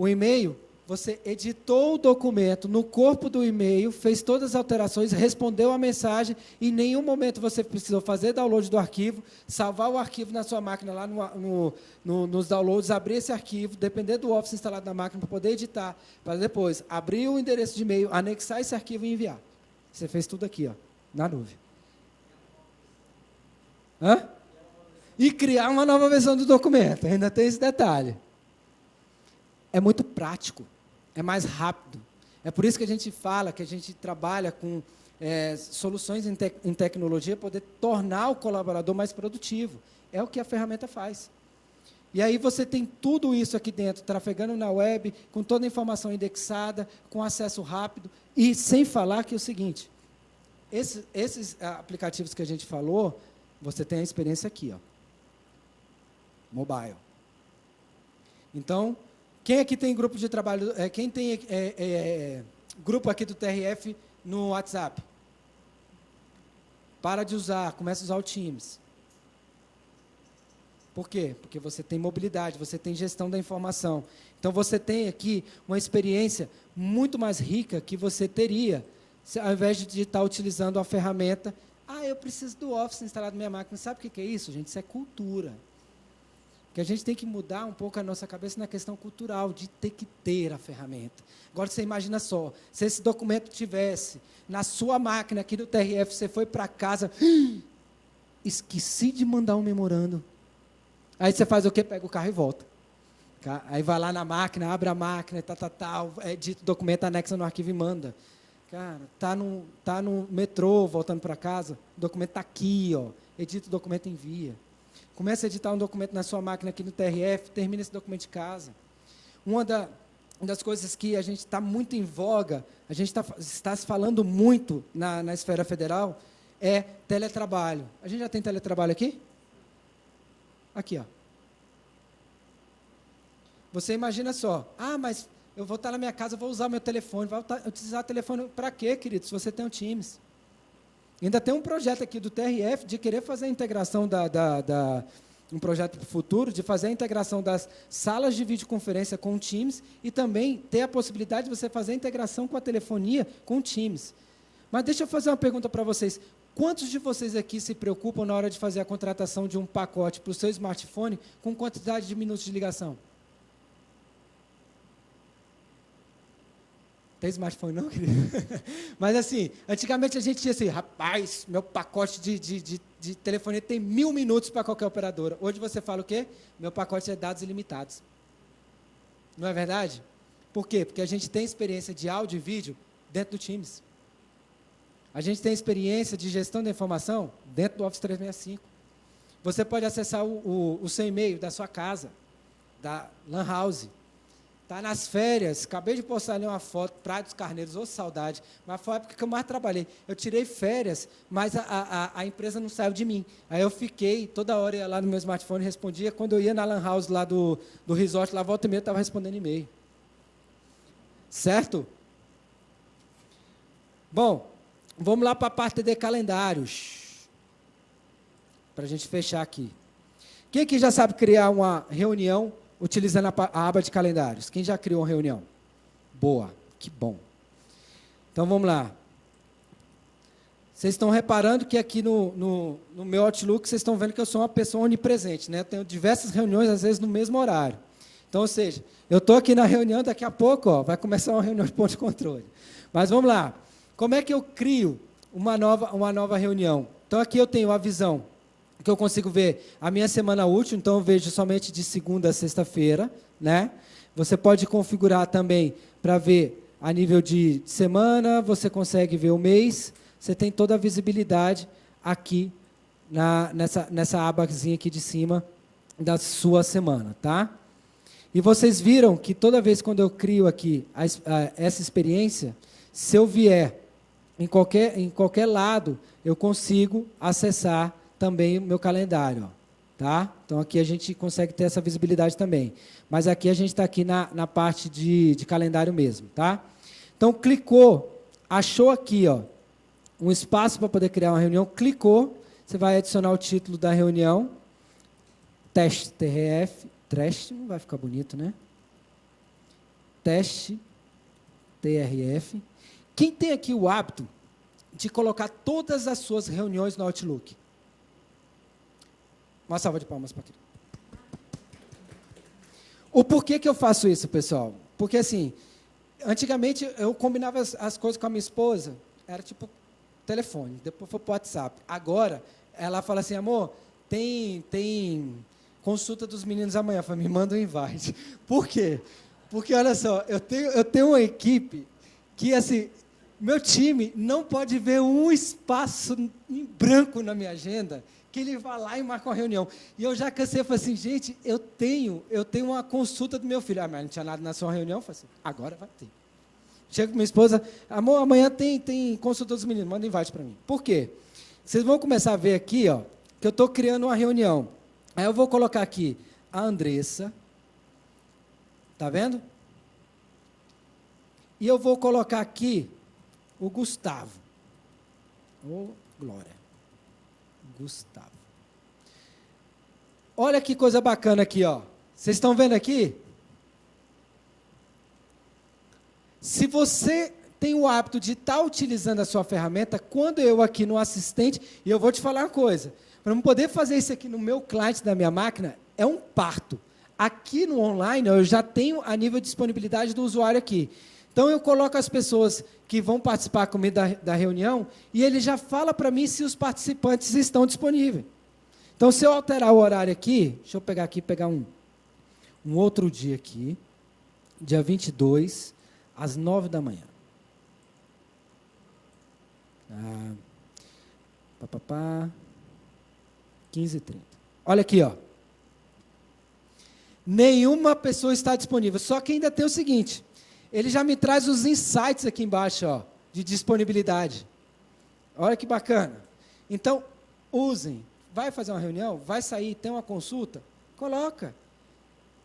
e-mail, você editou o documento no corpo do e-mail, fez todas as alterações, respondeu a mensagem, e em nenhum momento você precisou fazer download do arquivo, salvar o arquivo na sua máquina, lá nos downloads, abrir esse arquivo, depender do Office instalado na máquina para poder editar, para depois abrir o endereço de e-mail, anexar esse arquivo e enviar. Você fez tudo aqui, ó, na nuvem. Hã? E criar uma nova versão do documento, ainda tem esse detalhe. É muito prático, é mais rápido. É por isso que a gente fala, que a gente trabalha com soluções em tecnologia, poder tornar o colaborador mais produtivo. É o que a ferramenta faz. E aí você tem tudo isso aqui dentro, trafegando na web, com toda a informação indexada, com acesso rápido, e sem falar que é o seguinte, esses aplicativos que a gente falou, você tem a experiência aqui, ó, mobile. Então, quem aqui tem grupo de trabalho, quem tem grupo aqui do TRF no WhatsApp? Para de usar, começa a usar o Teams. Por quê? Porque você tem mobilidade, você tem gestão da informação. Então, você tem aqui uma experiência muito mais rica que você teria, ao invés de estar utilizando a ferramenta. Eu preciso do Office instalado na minha máquina. Sabe o que é isso, gente? Isso é cultura. Que a gente tem que mudar um pouco a nossa cabeça na questão cultural, de ter que ter a ferramenta. Agora, você imagina só, se esse documento tivesse na sua máquina aqui do TRF, você foi para casa, esqueci de mandar um memorando. Aí você faz o quê? Pega o carro e volta. Aí vai lá na máquina, abre a máquina, edita o documento, anexa no arquivo e manda. Cara, tá no metrô, voltando para casa, o documento está aqui, ó, edita o documento e envia. Começa a editar um documento na sua máquina aqui no TRF, termina esse documento de casa. Uma das coisas que a gente está muito em voga, a gente está se falando muito na esfera federal, é teletrabalho. A gente já tem teletrabalho aqui? Aqui, ó. Você imagina só, mas eu vou estar na minha casa, vou usar meu telefone. Vai utilizar o telefone para quê, querido, se você tem um Teams? Ainda tem um projeto aqui do TRF de querer fazer a integração um projeto para o futuro, de fazer a integração das salas de videoconferência com o Teams e também ter a possibilidade de você fazer a integração com a telefonia com o Teams. Mas deixa eu fazer uma pergunta para vocês. Quantos de vocês aqui se preocupam na hora de fazer a contratação de um pacote para o seu smartphone com quantidade de minutos de ligação? Tem smartphone não, querido? Mas assim, antigamente a gente tinha assim, rapaz, meu pacote de telefonia tem 1000 minutos para qualquer operadora. Hoje você fala o quê? Meu pacote é dados ilimitados. Não é verdade? Por quê? Porque a gente tem experiência de áudio e vídeo dentro do Teams. A gente tem experiência de gestão da informação dentro do Office 365. Você pode acessar o seu e-mail da sua casa, da Lan House. Está nas férias, acabei de postar ali uma foto, Praia dos Carneiros, ô saudade, mas foi a época que eu mais trabalhei. Eu tirei férias, mas a empresa não saiu de mim. Aí eu fiquei, toda hora ia lá no meu smartphone e respondia. Quando eu ia na Lan House lá do resort, lá volta e meia, eu estava respondendo e-mail. Certo? Bom, vamos lá para a parte de calendários. Para a gente fechar aqui. Quem aqui já sabe criar uma reunião utilizando a aba de calendários? Quem já criou uma reunião? Boa, que bom. Então, vamos lá. Vocês estão reparando que aqui no meu Outlook, vocês estão vendo que eu sou uma pessoa onipresente, né? Eu tenho diversas reuniões, às vezes, no mesmo horário. Então, ou seja, eu estou aqui na reunião, daqui a pouco vai começar uma reunião de ponto de controle. Mas vamos lá. Como é que eu crio uma nova reunião? Então, aqui eu tenho a visão que eu consigo ver a minha semana útil, então eu vejo somente de segunda a sexta-feira, né? Você pode configurar também para ver a nível de semana, você consegue ver o mês, você tem toda a visibilidade aqui nessa abazinha aqui de cima da sua semana, tá? E vocês viram que toda vez quando eu crio aqui essa experiência, se eu vier em qualquer lado, eu consigo acessar também o meu calendário, ó, tá? Então, aqui a gente consegue ter essa visibilidade também. Mas aqui a gente está aqui na parte de calendário mesmo, tá? Então, clicou, achou aqui, ó, um espaço para poder criar uma reunião, clicou, você vai adicionar o título da reunião, teste TRF, teste, não vai ficar bonito, né? Teste TRF. Quem tem aqui o hábito de colocar todas as suas reuniões no Outlook? Uma salva de palmas para aqui. O porquê que eu faço isso, pessoal? Porque, assim, antigamente eu combinava as coisas com a minha esposa, era tipo telefone, depois foi para o WhatsApp. Agora, ela fala assim, amor, tem consulta dos meninos amanhã. Eu falo, me manda um invite. Por quê? Porque, olha só, eu tenho uma equipe que, assim, meu time não pode ver um espaço em branco na minha agenda que ele vai lá e marca uma reunião. E eu já cansei, eu falei assim, gente, eu tenho uma consulta do meu filho. Mas não tinha nada na sua reunião? Eu falei assim, agora vai ter. Chego com minha esposa, amor, amanhã tem consulta dos meninos, manda invite para mim. Por quê? Vocês vão começar a ver aqui, ó, que eu estou criando uma reunião. Aí eu vou colocar aqui a Andressa, tá vendo? E eu vou colocar aqui o Gustavo. Ô, glória. Gustavo. Olha que coisa bacana aqui, ó. Vocês estão vendo aqui? Se você tem o hábito de estar utilizando a sua ferramenta, quando eu aqui no assistente, e eu vou te falar uma coisa, para eu poder fazer isso aqui no meu cliente da minha máquina, é um parto. Aqui no online, eu já tenho a nível de disponibilidade do usuário aqui. Então, eu coloco as pessoas que vão participar comigo da reunião e ele já fala para mim se os participantes estão disponíveis. Então, se eu alterar o horário aqui, deixa eu pegar aqui, pegar um outro dia aqui, dia 22, às 9 da manhã. 15h30. Olha aqui, ó. Nenhuma pessoa está disponível, só que ainda tem o seguinte... Ele já me traz os insights aqui embaixo, ó, de disponibilidade. Olha que bacana. Então, usem. Vai fazer uma reunião? Vai sair? Tem uma consulta? Coloca.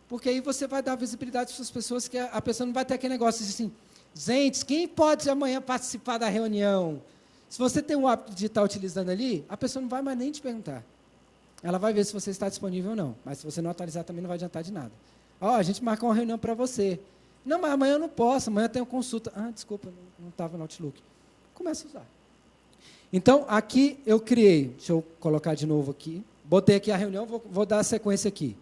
Porque aí você vai dar visibilidade para as pessoas, que a pessoa não vai ter aquele negócio de assim, gente, quem pode amanhã participar da reunião? Se você tem o hábito de estar utilizando ali, a pessoa não vai mais nem te perguntar. Ela vai ver se você está disponível ou não. Mas se você não atualizar, também não vai adiantar de nada. A gente marcou uma reunião para você. Não, mas amanhã eu não posso, amanhã eu tenho consulta. Desculpa, não estava no Outlook. Começa a usar. Então, aqui eu criei, deixa eu colocar de novo aqui, botei aqui a reunião, vou dar a sequência aqui.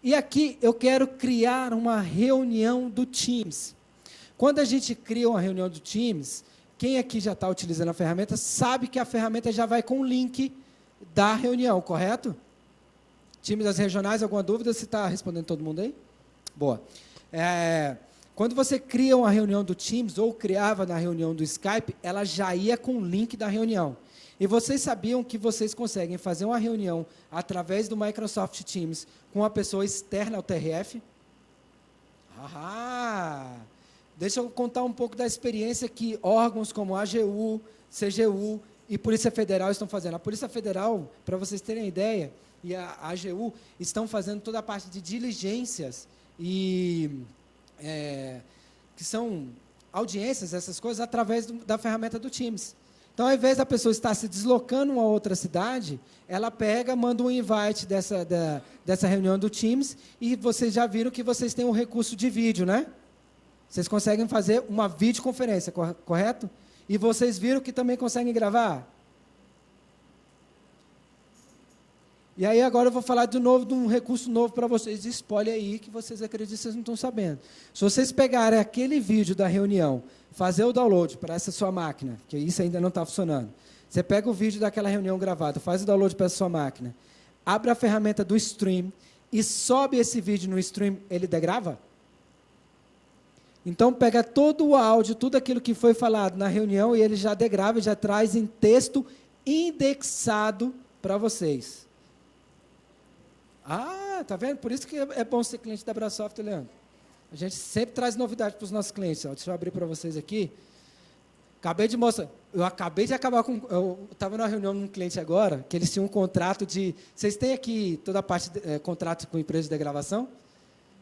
E aqui eu quero criar uma reunião do Teams. Quando a gente cria uma reunião do Teams, quem aqui já está utilizando a ferramenta sabe que a ferramenta já vai com o link da reunião, correto? Time das regionais, alguma dúvida? Você está respondendo todo mundo aí? Boa. Quando você cria uma reunião do Teams, ou criava na reunião do Skype, ela já ia com o link da reunião. E vocês sabiam que vocês conseguem fazer uma reunião através do Microsoft Teams com uma pessoa externa ao TRF? Deixa eu contar um pouco da experiência que órgãos como a AGU, CGU e Polícia Federal estão fazendo. A Polícia Federal, para vocês terem ideia, e a AGU estão fazendo toda a parte de diligências e que são audiências, essas coisas, através da ferramenta do Teams. Então, ao invés da pessoa estar se deslocando a uma outra cidade, ela pega, manda um invite dessa reunião do Teams, e vocês já viram que vocês têm um recurso de vídeo, né? Vocês conseguem fazer uma videoconferência, correto? E vocês viram que também conseguem gravar? E aí agora eu vou falar de novo de um recurso novo para vocês, de spoiler aí, que vocês acreditam que vocês não estão sabendo. Se vocês pegarem aquele vídeo da reunião, fazer o download para essa sua máquina, que isso ainda não está funcionando, você pega o vídeo daquela reunião gravada, faz o download para essa sua máquina, abre a ferramenta do Stream e sobe esse vídeo no Stream, ele degrava? Então, pega todo o áudio, tudo aquilo que foi falado na reunião, e ele já degrava e já traz em texto indexado para vocês. Tá vendo? Por isso que é bom ser cliente da Brasoft, Leandro. A gente sempre traz novidade para os nossos clientes. Deixa eu abrir para vocês aqui. Eu acabei de acabar com... Eu estava numa reunião com um cliente agora, que eles tinham um contrato de... Vocês têm aqui toda a parte de contrato com empresa de degravação?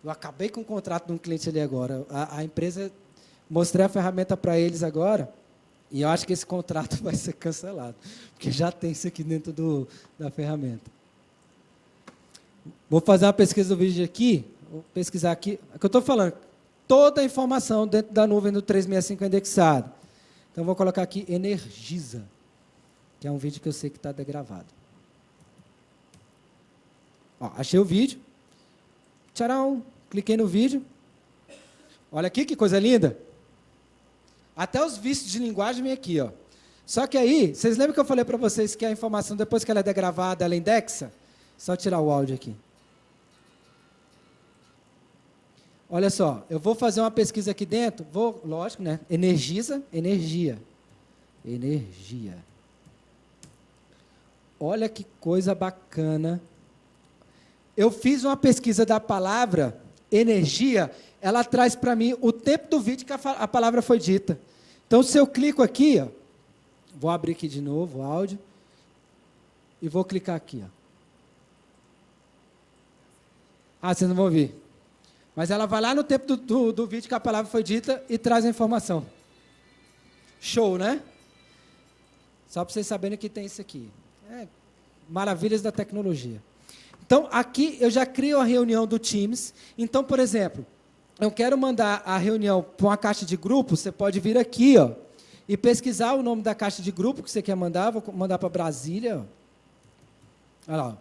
Eu acabei com um contrato de um cliente ali agora. A empresa... Mostrei a ferramenta para eles agora, e eu acho que esse contrato vai ser cancelado, porque já tem isso aqui dentro da ferramenta. Vou fazer uma pesquisa do vídeo aqui, vou pesquisar aqui. É o que eu estou falando, toda a informação dentro da nuvem do 365 é indexada. Então, vou colocar aqui Energisa, que é um vídeo que eu sei que está degravado. Achei o vídeo. Tcharam, cliquei no vídeo. Olha aqui que coisa linda. Até os vícios de linguagem vem aqui. Só que aí, vocês lembram que eu falei para vocês que a informação, depois que ela é degravada, ela indexa? Só tirar o áudio aqui. Olha só, eu vou fazer uma pesquisa aqui dentro, lógico, né? Energisa, energia. Energia. Olha que coisa bacana. Eu fiz uma pesquisa da palavra energia, ela traz para mim o tempo do vídeo que a palavra foi dita. Então, se eu clico aqui, vou abrir aqui de novo o áudio, e vou clicar aqui. Vocês não vão ouvir. Mas ela vai lá no tempo do vídeo que a palavra foi dita e traz a informação. Show, né? Só para vocês saberem que tem isso aqui. Maravilhas da tecnologia. Então, aqui eu já crio a reunião do Teams. Então, por exemplo, eu quero mandar a reunião para uma caixa de grupo, você pode vir aqui, e pesquisar o nome da caixa de grupo que você quer mandar. Vou mandar para Brasília. Olha lá.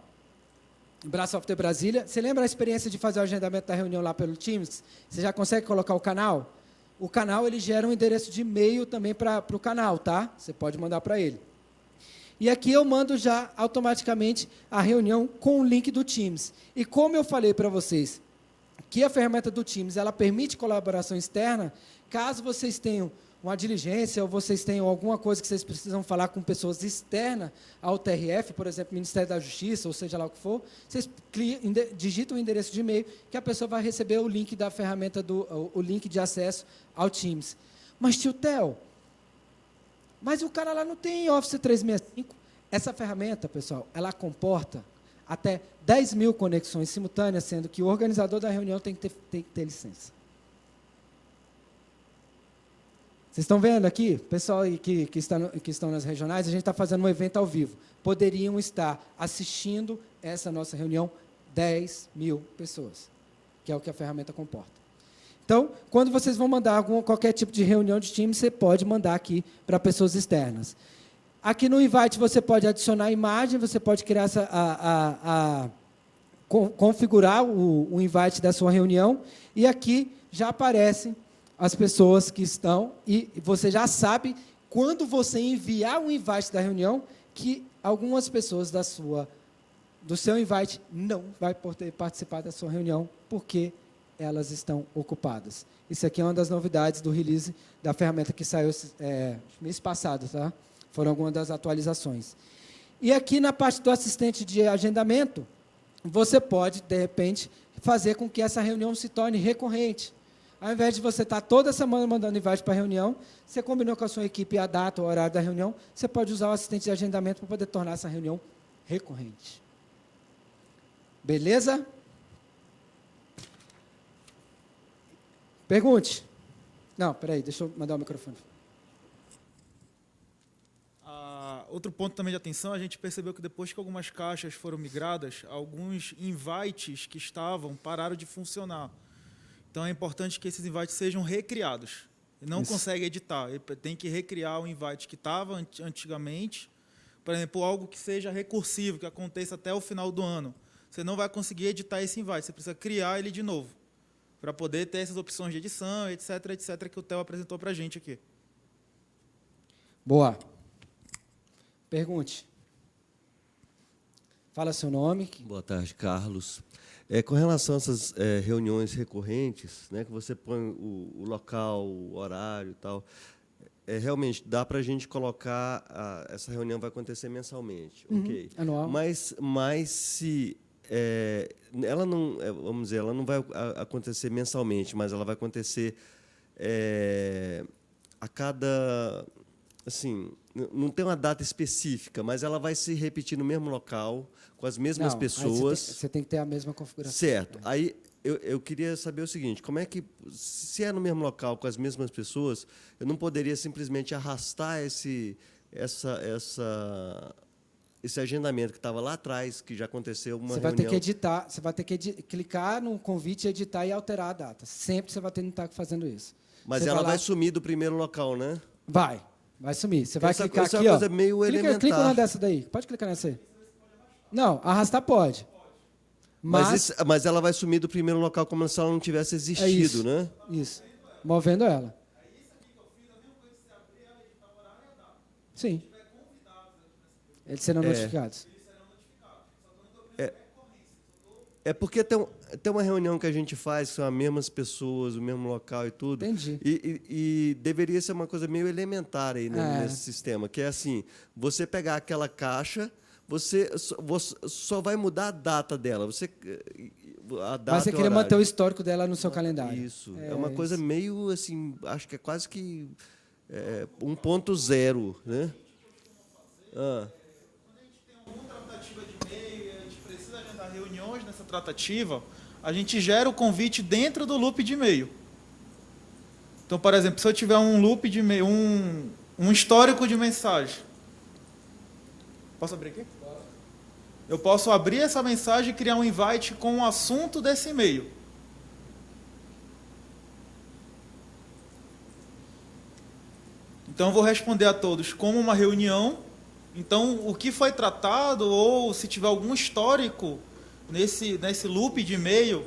Brasoft Brasília. Você lembra a experiência de fazer o agendamento da reunião lá pelo Teams? Você já consegue colocar o canal? O canal, ele gera um endereço de e-mail também para o canal, tá? Você pode mandar para ele. E aqui eu mando já automaticamente a reunião com o link do Teams. E como eu falei para vocês, que a ferramenta do Teams, ela permite colaboração externa, caso vocês tenham uma diligência ou vocês tenham alguma coisa que vocês precisam falar com pessoas externas ao TRF, por exemplo, Ministério da Justiça, ou seja lá o que for, vocês digitam o endereço de e-mail que a pessoa vai receber o link da ferramenta, o link de acesso ao Teams. Mas, tio Theo, mas o cara lá não tem Office 365. Essa ferramenta, pessoal, ela comporta até 10 mil conexões simultâneas, sendo que o organizador da reunião tem que ter licença. Vocês estão vendo aqui, pessoal que estão nas regionais, a gente está fazendo um evento ao vivo. Poderiam estar assistindo essa nossa reunião 10 mil pessoas, que é o que a ferramenta comporta. Então, quando vocês vão mandar qualquer tipo de reunião de time, você pode mandar aqui para pessoas externas. Aqui no invite você pode adicionar imagem, você pode criar configurar o invite da sua reunião, e aqui já aparecem as pessoas que estão, e você já sabe, quando você enviar o invite da reunião, que algumas pessoas do seu invite não vai poder participar da sua reunião, porque elas estão ocupadas. Isso aqui é uma das novidades do release da ferramenta que saiu mês passado, tá? Foram algumas das atualizações. E aqui na parte do assistente de agendamento, você pode, de repente, fazer com que essa reunião se torne recorrente. Ao invés de você estar toda semana mandando invite para a reunião, você combinou com a sua equipe a data, o horário da reunião, você pode usar o assistente de agendamento para poder tornar essa reunião recorrente. Beleza? Pergunte. Não, peraí, deixa eu mandar o microfone. Outro ponto também de atenção, a gente percebeu que depois que algumas caixas foram migradas, alguns invites que estavam pararam de funcionar. Então, é importante que esses invites sejam recriados. Ele não consegue editar, ele tem que recriar o invite que estava antigamente. Por exemplo, algo que seja recursivo, que aconteça até o final do ano. Você não vai conseguir editar esse invite, você precisa criar ele de novo, para poder ter essas opções de edição, etc., etc., que o Theo apresentou para a gente aqui. Boa. Pergunte. Fala seu nome. Boa tarde, Carlos. Com relação a essas reuniões recorrentes, né, que você põe o local, o horário e tal, realmente dá para a gente colocar, essa reunião vai acontecer mensalmente, ok? Anual. Mas se ela não, vamos dizer, ela não vai acontecer mensalmente, mas ela vai acontecer a cada, assim, não tem uma data específica, mas ela vai se repetir no mesmo local, com as mesmas pessoas. Você tem que ter a mesma configuração. Certo. Aí eu queria saber o seguinte, como é que, se é no mesmo local, com as mesmas pessoas, eu não poderia simplesmente arrastar esse agendamento que estava lá atrás, que já aconteceu uma reunião. Você vai ter que editar, você vai ter que clicar no convite, editar e alterar a data. Sempre você vai ter que estar fazendo isso. Mas ela vai sumir do primeiro local, né? Vai sumir. Você vai clicar aqui, é uma coisa meio elementar. Clica na dessa daí. Pode clicar nessa aí. Não, arrastar pode. Mas ela vai sumir do primeiro local como se ela não tivesse existido, isso, né? Isso. Movendo ela. Sim. Eles serão notificados. É porque tem uma reunião que a gente faz, que são as mesmas pessoas, o mesmo local e tudo. Entendi. E deveria ser uma coisa meio elementar aí nesse sistema, que é assim, você pegar aquela caixa, você só vai mudar a data dela. Mas você queria manter o histórico dela no seu calendário. Isso. É uma coisa meio assim, acho que é quase que 1.0, né? Tratativa de e-mail e a gente precisa agendar reuniões nessa tratativa, a gente gera o convite dentro do loop de e-mail. Então, por exemplo, se eu tiver um loop de e-mail, um histórico de mensagem, posso abrir aqui? Eu posso abrir essa mensagem e criar um invite com o assunto desse e-mail. Então, eu vou responder a todos como uma reunião. Então, o que foi tratado, ou se tiver algum histórico nesse loop de e-mail,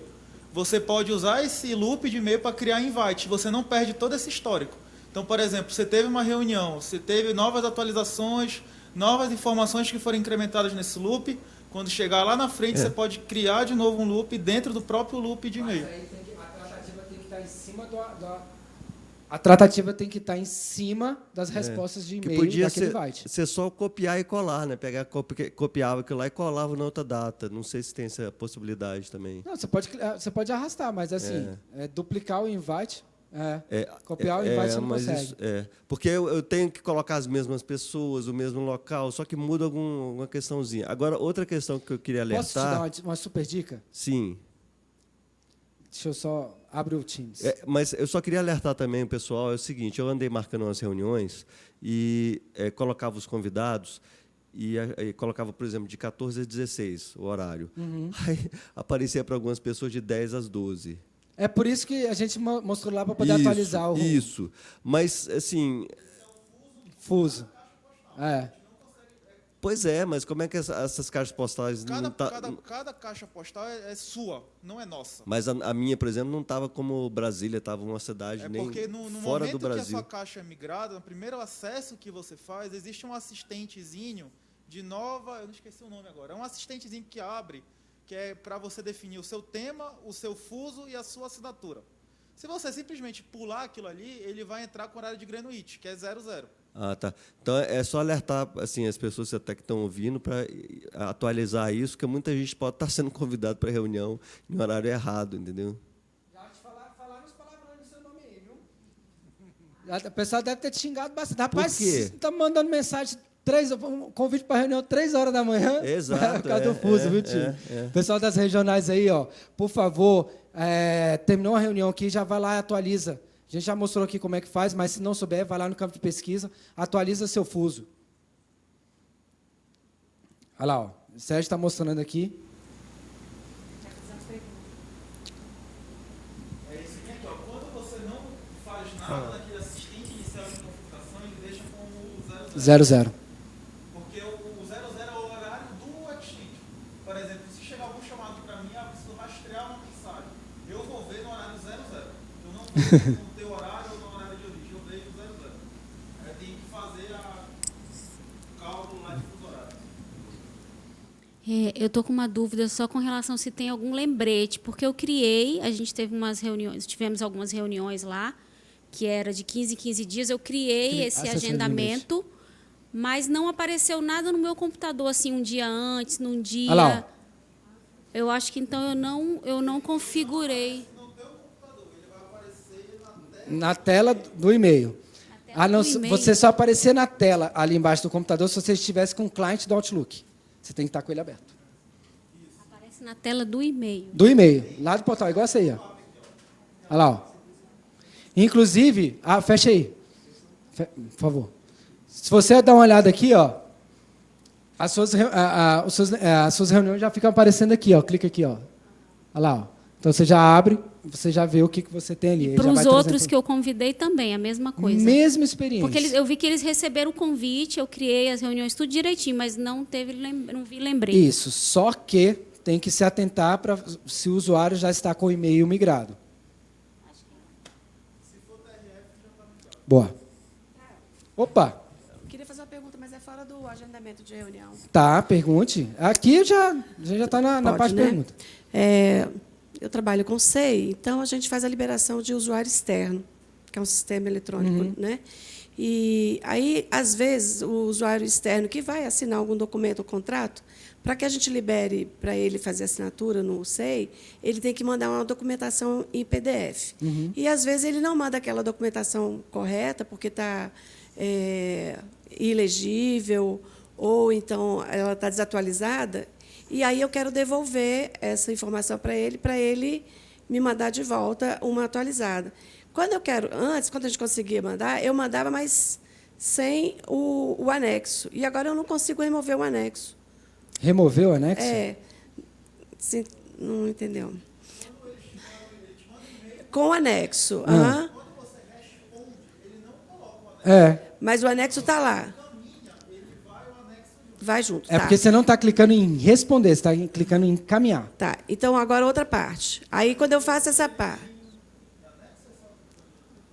você pode usar esse loop de e-mail para criar invite. Você não perde todo esse histórico. Então, por exemplo, você teve uma reunião, você teve novas atualizações, novas informações que foram incrementadas nesse loop. Quando chegar lá na frente, você pode criar de novo um loop dentro do próprio loop de e-mail. A tratativa tem que estar em cima A tratativa tem que estar em cima das respostas de e-mail daquele invite. Ser só copiar e colar, né? Copiava aquilo lá e colava na outra data. Não sei se tem essa possibilidade também. Não, você pode arrastar, mas assim, duplicar o invite Copiar o invite você não mas consegue. isso, porque eu tenho que colocar as mesmas pessoas, o mesmo local, só que muda alguma questãozinha. Agora, outra questão que eu queria Posso te alertar... dar uma super dica? Sim. Deixa eu só abrir o Teams. Mas eu só queria alertar também o pessoal, é o seguinte, eu andei marcando umas reuniões e colocava os convidados e colocava, por exemplo, de 14 às 16 o horário. Aí aparecia para algumas pessoas de 10 às 12. É por isso que a gente mostrou lá para poder atualizar o Isso. Mas, assim... fuso. Pois é, mas como é que essas caixas postais... Cada caixa postal é sua, não é nossa. Mas a minha, por exemplo, não estava como Brasília, estava uma cidade nem porque no fora momento do Brasil. que a sua caixa é migrada, no primeiro acesso que você faz, existe um assistentezinho de nova... Eu não esqueci o nome agora. É um assistentezinho que abre, que é para você definir o seu tema, o seu fuso e a sua assinatura. Se você simplesmente pular aquilo ali, ele vai entrar com o horário de Greenwich, que é 00. Ah, tá. Então é só alertar assim, as pessoas até que estão ouvindo para atualizar isso, porque muita gente pode estar sendo convidado para reunião em horário errado, entendeu? Já te falaram os palavrões no seu nome aí, viu? O pessoal deve ter te xingado bastante. Rapaz, Por quê? está mandando mensagem, um convite para reunião 3 horas da manhã. Exato. Por causa do fuso, viu, tio? Pessoal das regionais aí, ó, por favor, terminou a reunião aqui, já vai lá e atualiza. A gente já mostrou aqui como é que faz, mas se não souber, vai lá no campo de pesquisa, atualiza seu fuso. Olha lá, ó. O Sérgio está mostrando aqui. É isso aqui, ó. Quando você não faz nada naquele assistente inicial de configuração, ele deixa como 00. Porque o 00 é o horário do Extinct. Por exemplo, se chegar algum chamado para mim, eu preciso rastrear uma mensagem. Eu vou ver no horário 00. Eu não vou no teu horário ou no horário de origem, eu vejo 00. Aí eu tenho que fazer o cálculo lá de fuso horário. Eu estou com uma dúvida só com relação se tem algum lembrete, porque eu criei, a gente teve umas reuniões, tivemos algumas reuniões lá, que era de 15 em 15 dias, eu criei esse agendamento, mas não apareceu nada no meu computador, assim, um dia antes, num dia... Olha lá, ó. Eu acho que então eu não configurei. Na tela do e-mail. Você só aparecer na tela ali embaixo do computador se você estivesse com o cliente do Outlook. Você tem que estar com ele aberto. Aparece na tela do e-mail. Do e-mail, lá do portal, igual essa aí. Ó. Olha lá. Ó. Inclusive, fecha aí. Por favor. Se você dar uma olhada aqui, ó, as suas reuniões já ficam aparecendo aqui. Ó. Clica aqui. Ó. Olha lá. Ó. Então, você já abre, você já vê o que você tem ali. Para os outros que eu convidei também, a mesma coisa. Mesma experiência. Porque eu vi que eles receberam o convite, eu criei as reuniões tudo direitinho, mas não vi lembrete. Isso, só que tem que se atentar para se o usuário já está com o e-mail migrado. Boa. Opa. Eu queria fazer uma pergunta, mas é fora do agendamento de reunião. Tá, pergunte. Aqui já está na parte de pergunta. Eu trabalho com SEI, então a gente faz a liberação de usuário externo, que é um sistema eletrônico, né? E aí, às vezes, o usuário externo que vai assinar algum documento ou contrato, para que a gente libere para ele fazer assinatura no SEI, ele tem que mandar uma documentação em PDF. E, às vezes, ele não manda aquela documentação correta, porque está ilegível, ou então ela está desatualizada. E aí eu quero devolver essa informação para ele me mandar de volta uma atualizada. Antes, quando a gente conseguia mandar, eu mandava, mas sem o anexo. E agora eu não consigo remover o anexo. Removeu o anexo? Sim, não entendeu. Com o anexo. Mas o anexo está lá. Vai junto. Porque você não está clicando em responder, você está clicando em encaminhar. Tá. Então, agora outra parte. Aí, quando eu faço essa parte...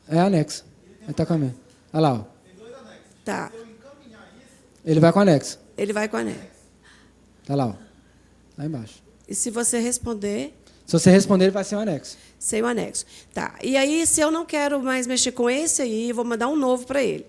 É anexo. Ele está caminhando. Olha lá. Ó. Tá. Ele vai com anexo. Ele vai com anexo. Está lá. Ó. Lá embaixo. E se você responder... Se você responder, ele vai ser um anexo. Sem o anexo. Tá. E aí, se eu não quero mais mexer com esse aí, eu vou mandar um novo para ele.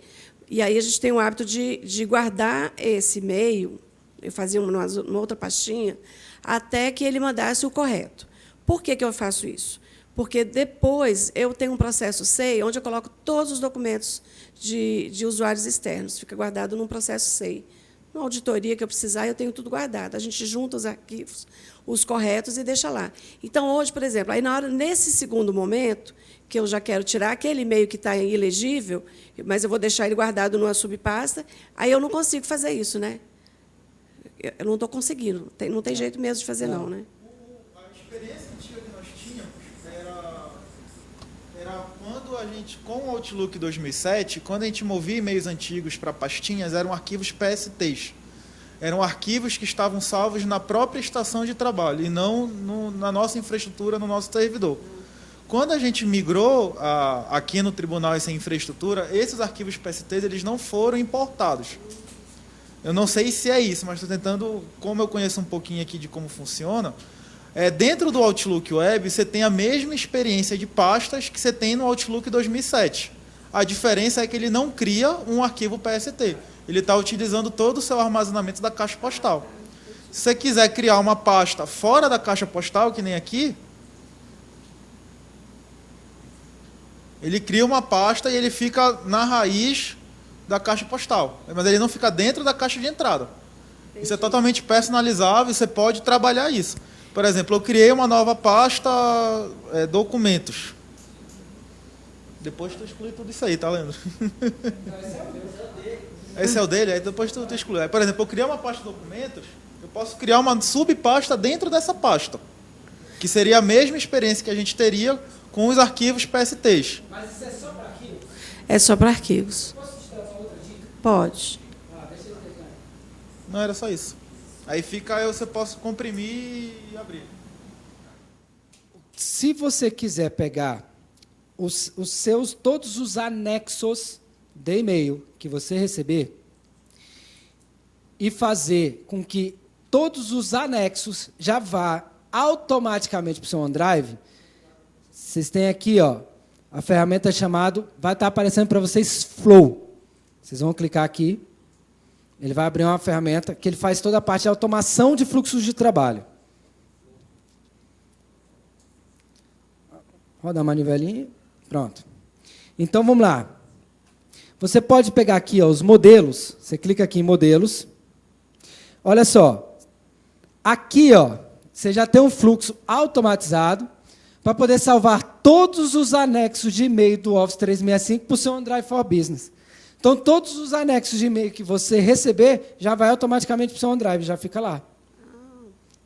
E aí a gente tem o hábito de guardar esse e-mail, eu fazia numa outra pastinha, até que ele mandasse o correto. Por que eu faço isso? Porque depois eu tenho um processo SEI, onde eu coloco todos os documentos de usuários externos. Fica guardado num processo SEI. Na auditoria que eu precisar, eu tenho tudo guardado. A gente junta os arquivos, os corretos, e deixa lá. Então, hoje, por exemplo, aí nesse segundo momento, que eu já quero tirar aquele e-mail que está ilegível, mas eu vou deixar ele guardado numa subpasta, aí eu não consigo fazer isso, né? Eu não estou conseguindo. Não tem jeito mesmo de fazer, não, né? A experiência antiga que nós tínhamos era quando a gente, com o Outlook 2007, quando a gente movia e-mails antigos para pastinhas, eram arquivos PSTs. Eram arquivos que estavam salvos na própria estação de trabalho e não na nossa infraestrutura, no nosso servidor. Quando a gente migrou aqui no tribunal essa infraestrutura, esses arquivos PSTs eles não foram importados. Eu não sei se é isso, mas estou tentando, como eu conheço um pouquinho aqui de como funciona, dentro do Outlook Web você tem a mesma experiência de pastas que você tem no Outlook 2007. A diferença é que ele não cria um arquivo PST. Ele está utilizando todo o seu armazenamento da caixa postal. Se você quiser criar uma pasta fora da caixa postal, que nem aqui, ele cria uma pasta e ele fica na raiz da caixa postal. Mas ele não fica dentro da caixa de entrada. Entendi. Isso é totalmente personalizável e você pode trabalhar isso. Por exemplo, eu criei uma nova pasta, documentos. Depois tu exclui tudo isso aí, tá lendo? Esse é o dele, aí depois tu exclui. Aí, por exemplo, eu criei uma pasta de documentos, eu posso criar uma subpasta dentro dessa pasta, que seria a mesma experiência que a gente teria com os arquivos PSTs. Mas isso é só para arquivos? É só para arquivos. Posso te dar uma outra dica? Pode. Deixa eu explicar. Não era só isso. Aí você pode comprimir e abrir. Se você quiser pegar todos os anexos de e-mail que você receber e fazer com que todos os anexos já vá automaticamente para o seu OneDrive, vocês têm aqui, ó, a ferramenta chamada, vai estar aparecendo para vocês Flow. Vocês vão clicar aqui, ele vai abrir uma ferramenta que ele faz toda a parte de automação de fluxos de trabalho. Roda a manivelinha, pronto. Então, vamos lá. Você pode pegar aqui, ó, os modelos, você clica aqui em modelos. Olha só, aqui, ó, você já tem um fluxo automatizado para poder salvar todos os anexos de e-mail do Office 365 para o seu OneDrive for Business. Então, todos os anexos de e-mail que você receber, já vai automaticamente para o seu OneDrive, já fica lá.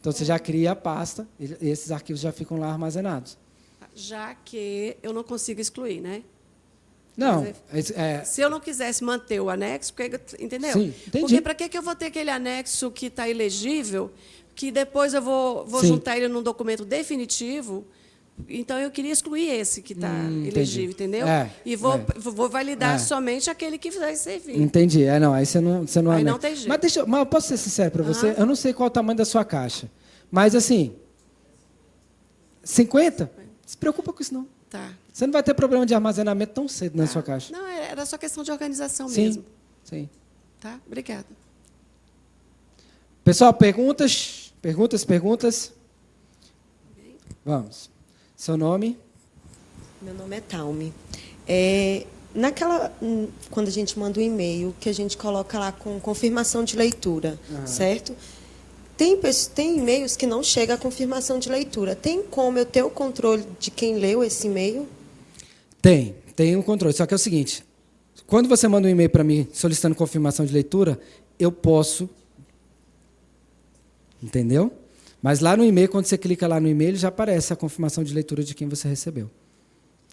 Então, você já cria a pasta, e esses arquivos já ficam lá armazenados. Já que eu não consigo excluir, né? Não. Se eu não quisesse manter o anexo, entendeu? Sim, entendi. Porque para que eu vou ter aquele anexo que está ilegível, que depois eu vou Sim. juntar ele num documento definitivo? Então, eu queria excluir esse que está ilegível, entendeu? E vou validar somente aquele que vai servir. Entendi. Não, aí você não Aí anexa. não tem jeito. Mas eu posso ser sincero para você? Eu não sei qual é o tamanho da sua caixa. Mas, assim, 50? Não se preocupa com isso, não. Tá. Você não vai ter problema de armazenamento tão cedo na sua caixa. Não, era só questão de organização Sim, mesmo. sim. Tá? Obrigada. Pessoal, perguntas? Perguntas? Vamos. Seu nome? Meu nome é Taume. Quando a gente manda um e-mail, que a gente coloca lá com confirmação de leitura, certo? Tem e-mails que não chega a confirmação de leitura. Tem como eu ter o controle de quem leu esse e-mail? Tem um controle. Só que é o seguinte, quando você manda um e-mail para mim solicitando confirmação de leitura, eu posso... Entendeu? Mas lá no e-mail, quando você clica lá no e-mail, já aparece a confirmação de leitura de quem você recebeu.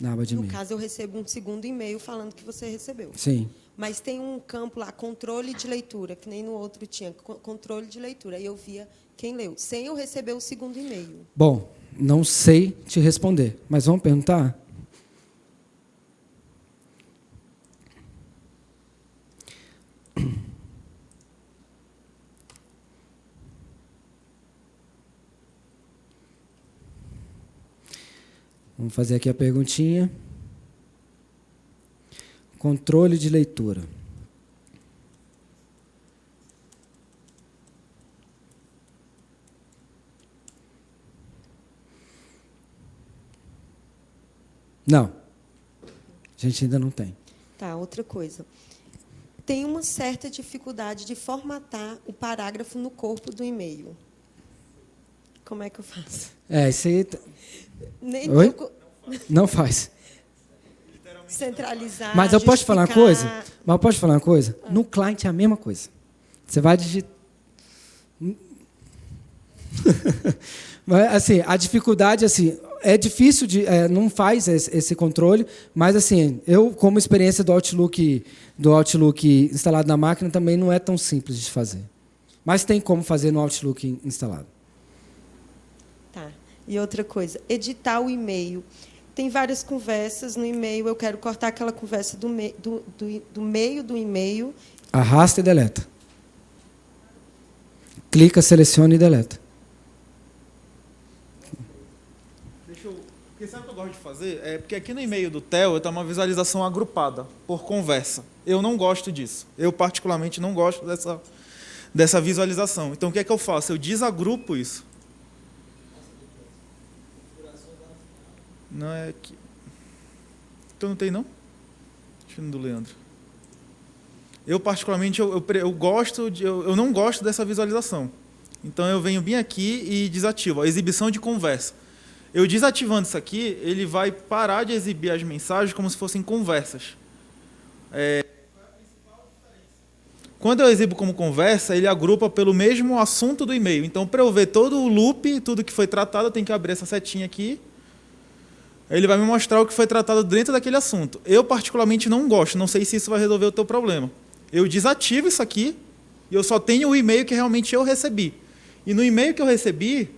Na aba de e-mail. No caso, eu recebo um segundo e-mail falando que você recebeu. Sim. Mas tem um campo lá, controle de leitura, que nem no outro tinha, controle de leitura. E eu via quem leu, sem eu receber o segundo e-mail. Bom, não sei te responder, mas vamos perguntar? Vamos fazer aqui a perguntinha. Controle de leitura. Não. A gente ainda não tem. Tá, outra coisa. Tem uma certa dificuldade de formatar o parágrafo no corpo do e-mail. Como é que eu faço? Isso aí... Nem Não faz. centralizar, Mas eu posso falar uma justificar. coisa? Mas eu posso falar uma coisa? No client é a mesma coisa. Você vai digitar... Mas, assim, a dificuldade, assim, é difícil, não faz esse controle, mas, assim, eu, como experiência do Outlook instalado na máquina, também não é tão simples de fazer. Mas tem como fazer no Outlook instalado. Tá. E outra coisa, editar o e-mail. Tem várias conversas no e-mail, eu quero cortar aquela conversa do meio do e-mail. Arrasta e deleta. Clica, seleciona e deleta. Porque sabe o que eu gosto de fazer? É porque aqui no e-mail do Theo está uma visualização agrupada por conversa. Eu não gosto disso. Eu, particularmente, não gosto dessa visualização. Então, o que é que eu faço? Eu desagrupo isso. Não é aqui. Então, não tem, não? Deixa eu ir no do Leandro. Eu, particularmente, eu não gosto dessa visualização. Então, eu venho bem aqui e desativo. A exibição de conversa. Eu desativando isso aqui, ele vai parar de exibir as mensagens como se fossem conversas. Quando eu exibo como conversa, ele agrupa pelo mesmo assunto do e-mail. Então, para eu ver todo o loop, tudo que foi tratado, eu tenho que abrir essa setinha aqui. Ele vai me mostrar o que foi tratado dentro daquele assunto. Eu, particularmente, não gosto. Não sei se isso vai resolver o teu problema. Eu desativo isso aqui e eu só tenho o e-mail que realmente eu recebi. E no e-mail que eu recebi,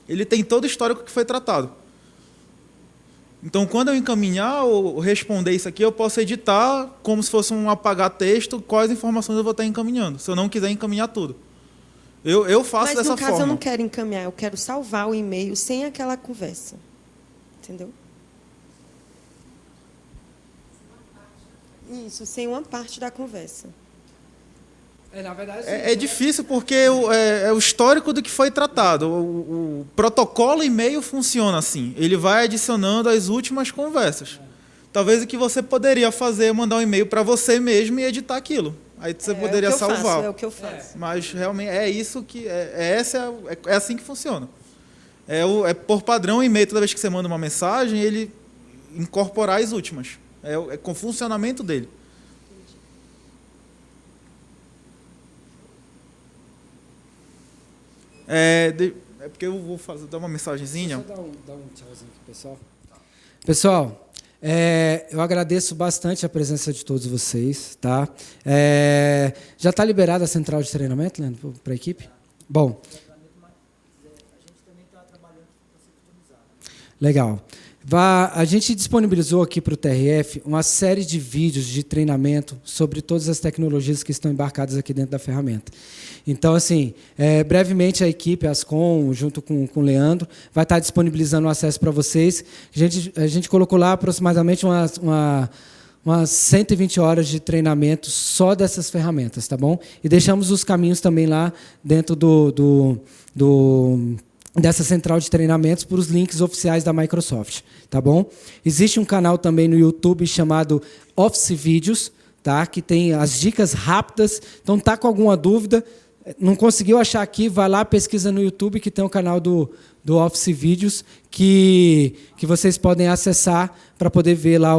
ele tem todo o histórico que foi tratado. Então, quando eu encaminhar ou responder isso aqui, eu posso editar como se fosse um apagar texto, quais informações eu vou estar encaminhando, se eu não quiser encaminhar tudo. Eu faço dessa forma. Mas, no caso, eu não quero encaminhar, eu quero salvar o e-mail sem aquela conversa. Entendeu? Isso, sem uma parte da conversa. Na verdade, É difícil porque é o histórico do que foi tratado. O protocolo e-mail funciona assim. Ele vai adicionando as últimas conversas. Talvez o que você poderia fazer é mandar um e-mail para você mesmo e editar aquilo. Aí você poderia salvar. É o que eu faço. Mas realmente é isso que é assim que funciona. É por padrão o e-mail, toda vez que você manda uma mensagem, ele incorporar as últimas. É com o funcionamento dele. É porque eu vou dar uma mensagenzinha. Deixa eu dar um tchauzinho aqui, pessoal. Pessoal, eu agradeço bastante a presença de todos vocês. Tá? Já está liberada a central de treinamento, Leandro, para a equipe? Bom. Legal. A gente disponibilizou aqui para o TRF uma série de vídeos de treinamento sobre todas as tecnologias que estão embarcadas aqui dentro da ferramenta. Então, assim, brevemente a equipe, a Ascom, junto com o Leandro, vai estar disponibilizando o acesso para vocês. A gente colocou lá aproximadamente umas 120 horas de treinamento só dessas ferramentas, tá bom? E deixamos os caminhos também lá dentro dessa central de treinamentos para os links oficiais da Microsoft, tá bom? Existe um canal também no YouTube chamado Office Vídeos, tá? Que tem as dicas rápidas. Então, tá com alguma dúvida, não conseguiu achar aqui, vai lá, pesquisa no YouTube, que tem o canal do Office Vídeos, que vocês podem acessar para poder ver lá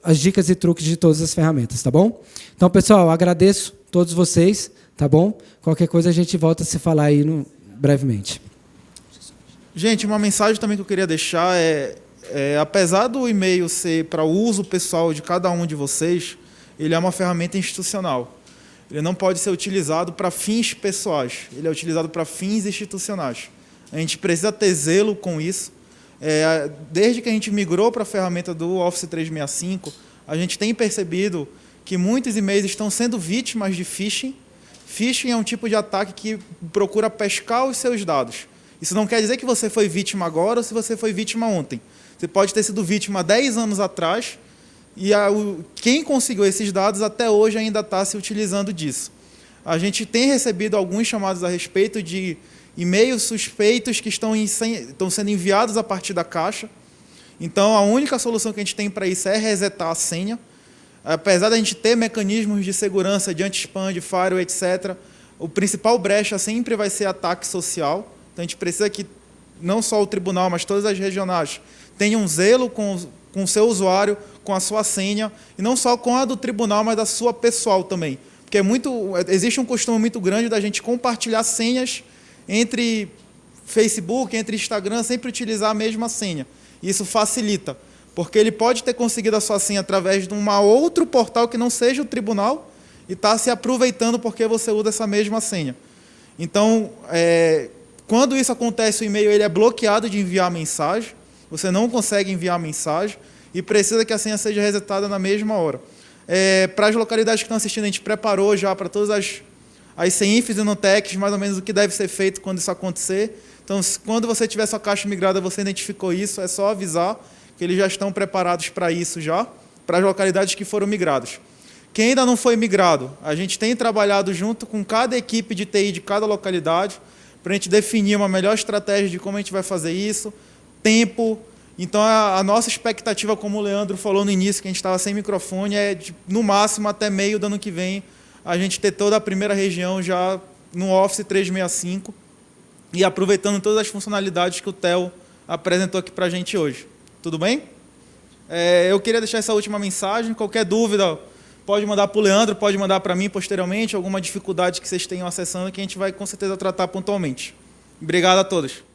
as dicas e truques de todas as ferramentas, tá bom? Então, pessoal, agradeço a todos vocês, tá bom? Qualquer coisa a gente volta a se falar aí brevemente. Gente, uma mensagem também que eu queria deixar apesar do e-mail ser para o uso pessoal de cada um de vocês, ele é uma ferramenta institucional. Ele não pode ser utilizado para fins pessoais, ele é utilizado para fins institucionais. A gente precisa ter zelo com isso. Desde que a gente migrou para a ferramenta do Office 365, a gente tem percebido que muitos e-mails estão sendo vítimas de phishing. Phishing é um tipo de ataque que procura pescar os seus dados. Isso não quer dizer que você foi vítima agora ou se você foi vítima ontem. Você pode ter sido vítima 10 anos atrás e quem conseguiu esses dados até hoje ainda está se utilizando disso. A gente tem recebido alguns chamados a respeito de e-mails suspeitos que estão sendo enviados a partir da caixa Então, a única solução que a gente tem para isso é resetar a senha. Apesar da gente ter mecanismos de segurança de anti-spam, de firewall, etc., o principal brecha sempre vai ser ataque social. Então, a gente precisa que não só o tribunal, mas todas as regionais tenham zelo com o seu usuário, com a sua senha, e não só com a do tribunal, mas da sua pessoal também. Porque existe um costume muito grande da gente compartilhar senhas entre Facebook, entre Instagram, sempre utilizar a mesma senha. Isso facilita, porque ele pode ter conseguido a sua senha através de um outro portal que não seja o tribunal e está se aproveitando porque você usa essa mesma senha. Então, quando isso acontece, o e-mail ele é bloqueado de enviar mensagem, você não consegue enviar mensagem e precisa que a senha seja resetada na mesma hora. Para as localidades que estão assistindo, a gente preparou já para todas as CINFs e NOTECs, mais ou menos o que deve ser feito quando isso acontecer. Então, quando você tiver sua caixa migrada, você identificou isso, é só avisar que eles já estão preparados para isso já, para as localidades que foram migradas. Quem ainda não foi migrado, a gente tem trabalhado junto com cada equipe de TI de cada localidade, para a gente definir uma melhor estratégia de como a gente vai fazer isso, tempo. Então, a nossa expectativa, como o Leandro falou no início, que a gente estava sem microfone, é no máximo até meio do ano que vem, a gente ter toda a primeira região já no Office 365 e aproveitando todas as funcionalidades que o Theo apresentou aqui para a gente hoje. Tudo bem? Eu queria deixar essa última mensagem. Qualquer dúvida, pode mandar para o Leandro, pode mandar para mim posteriormente, alguma dificuldade que vocês tenham acessando, que a gente vai com certeza tratar pontualmente. Obrigado a todos.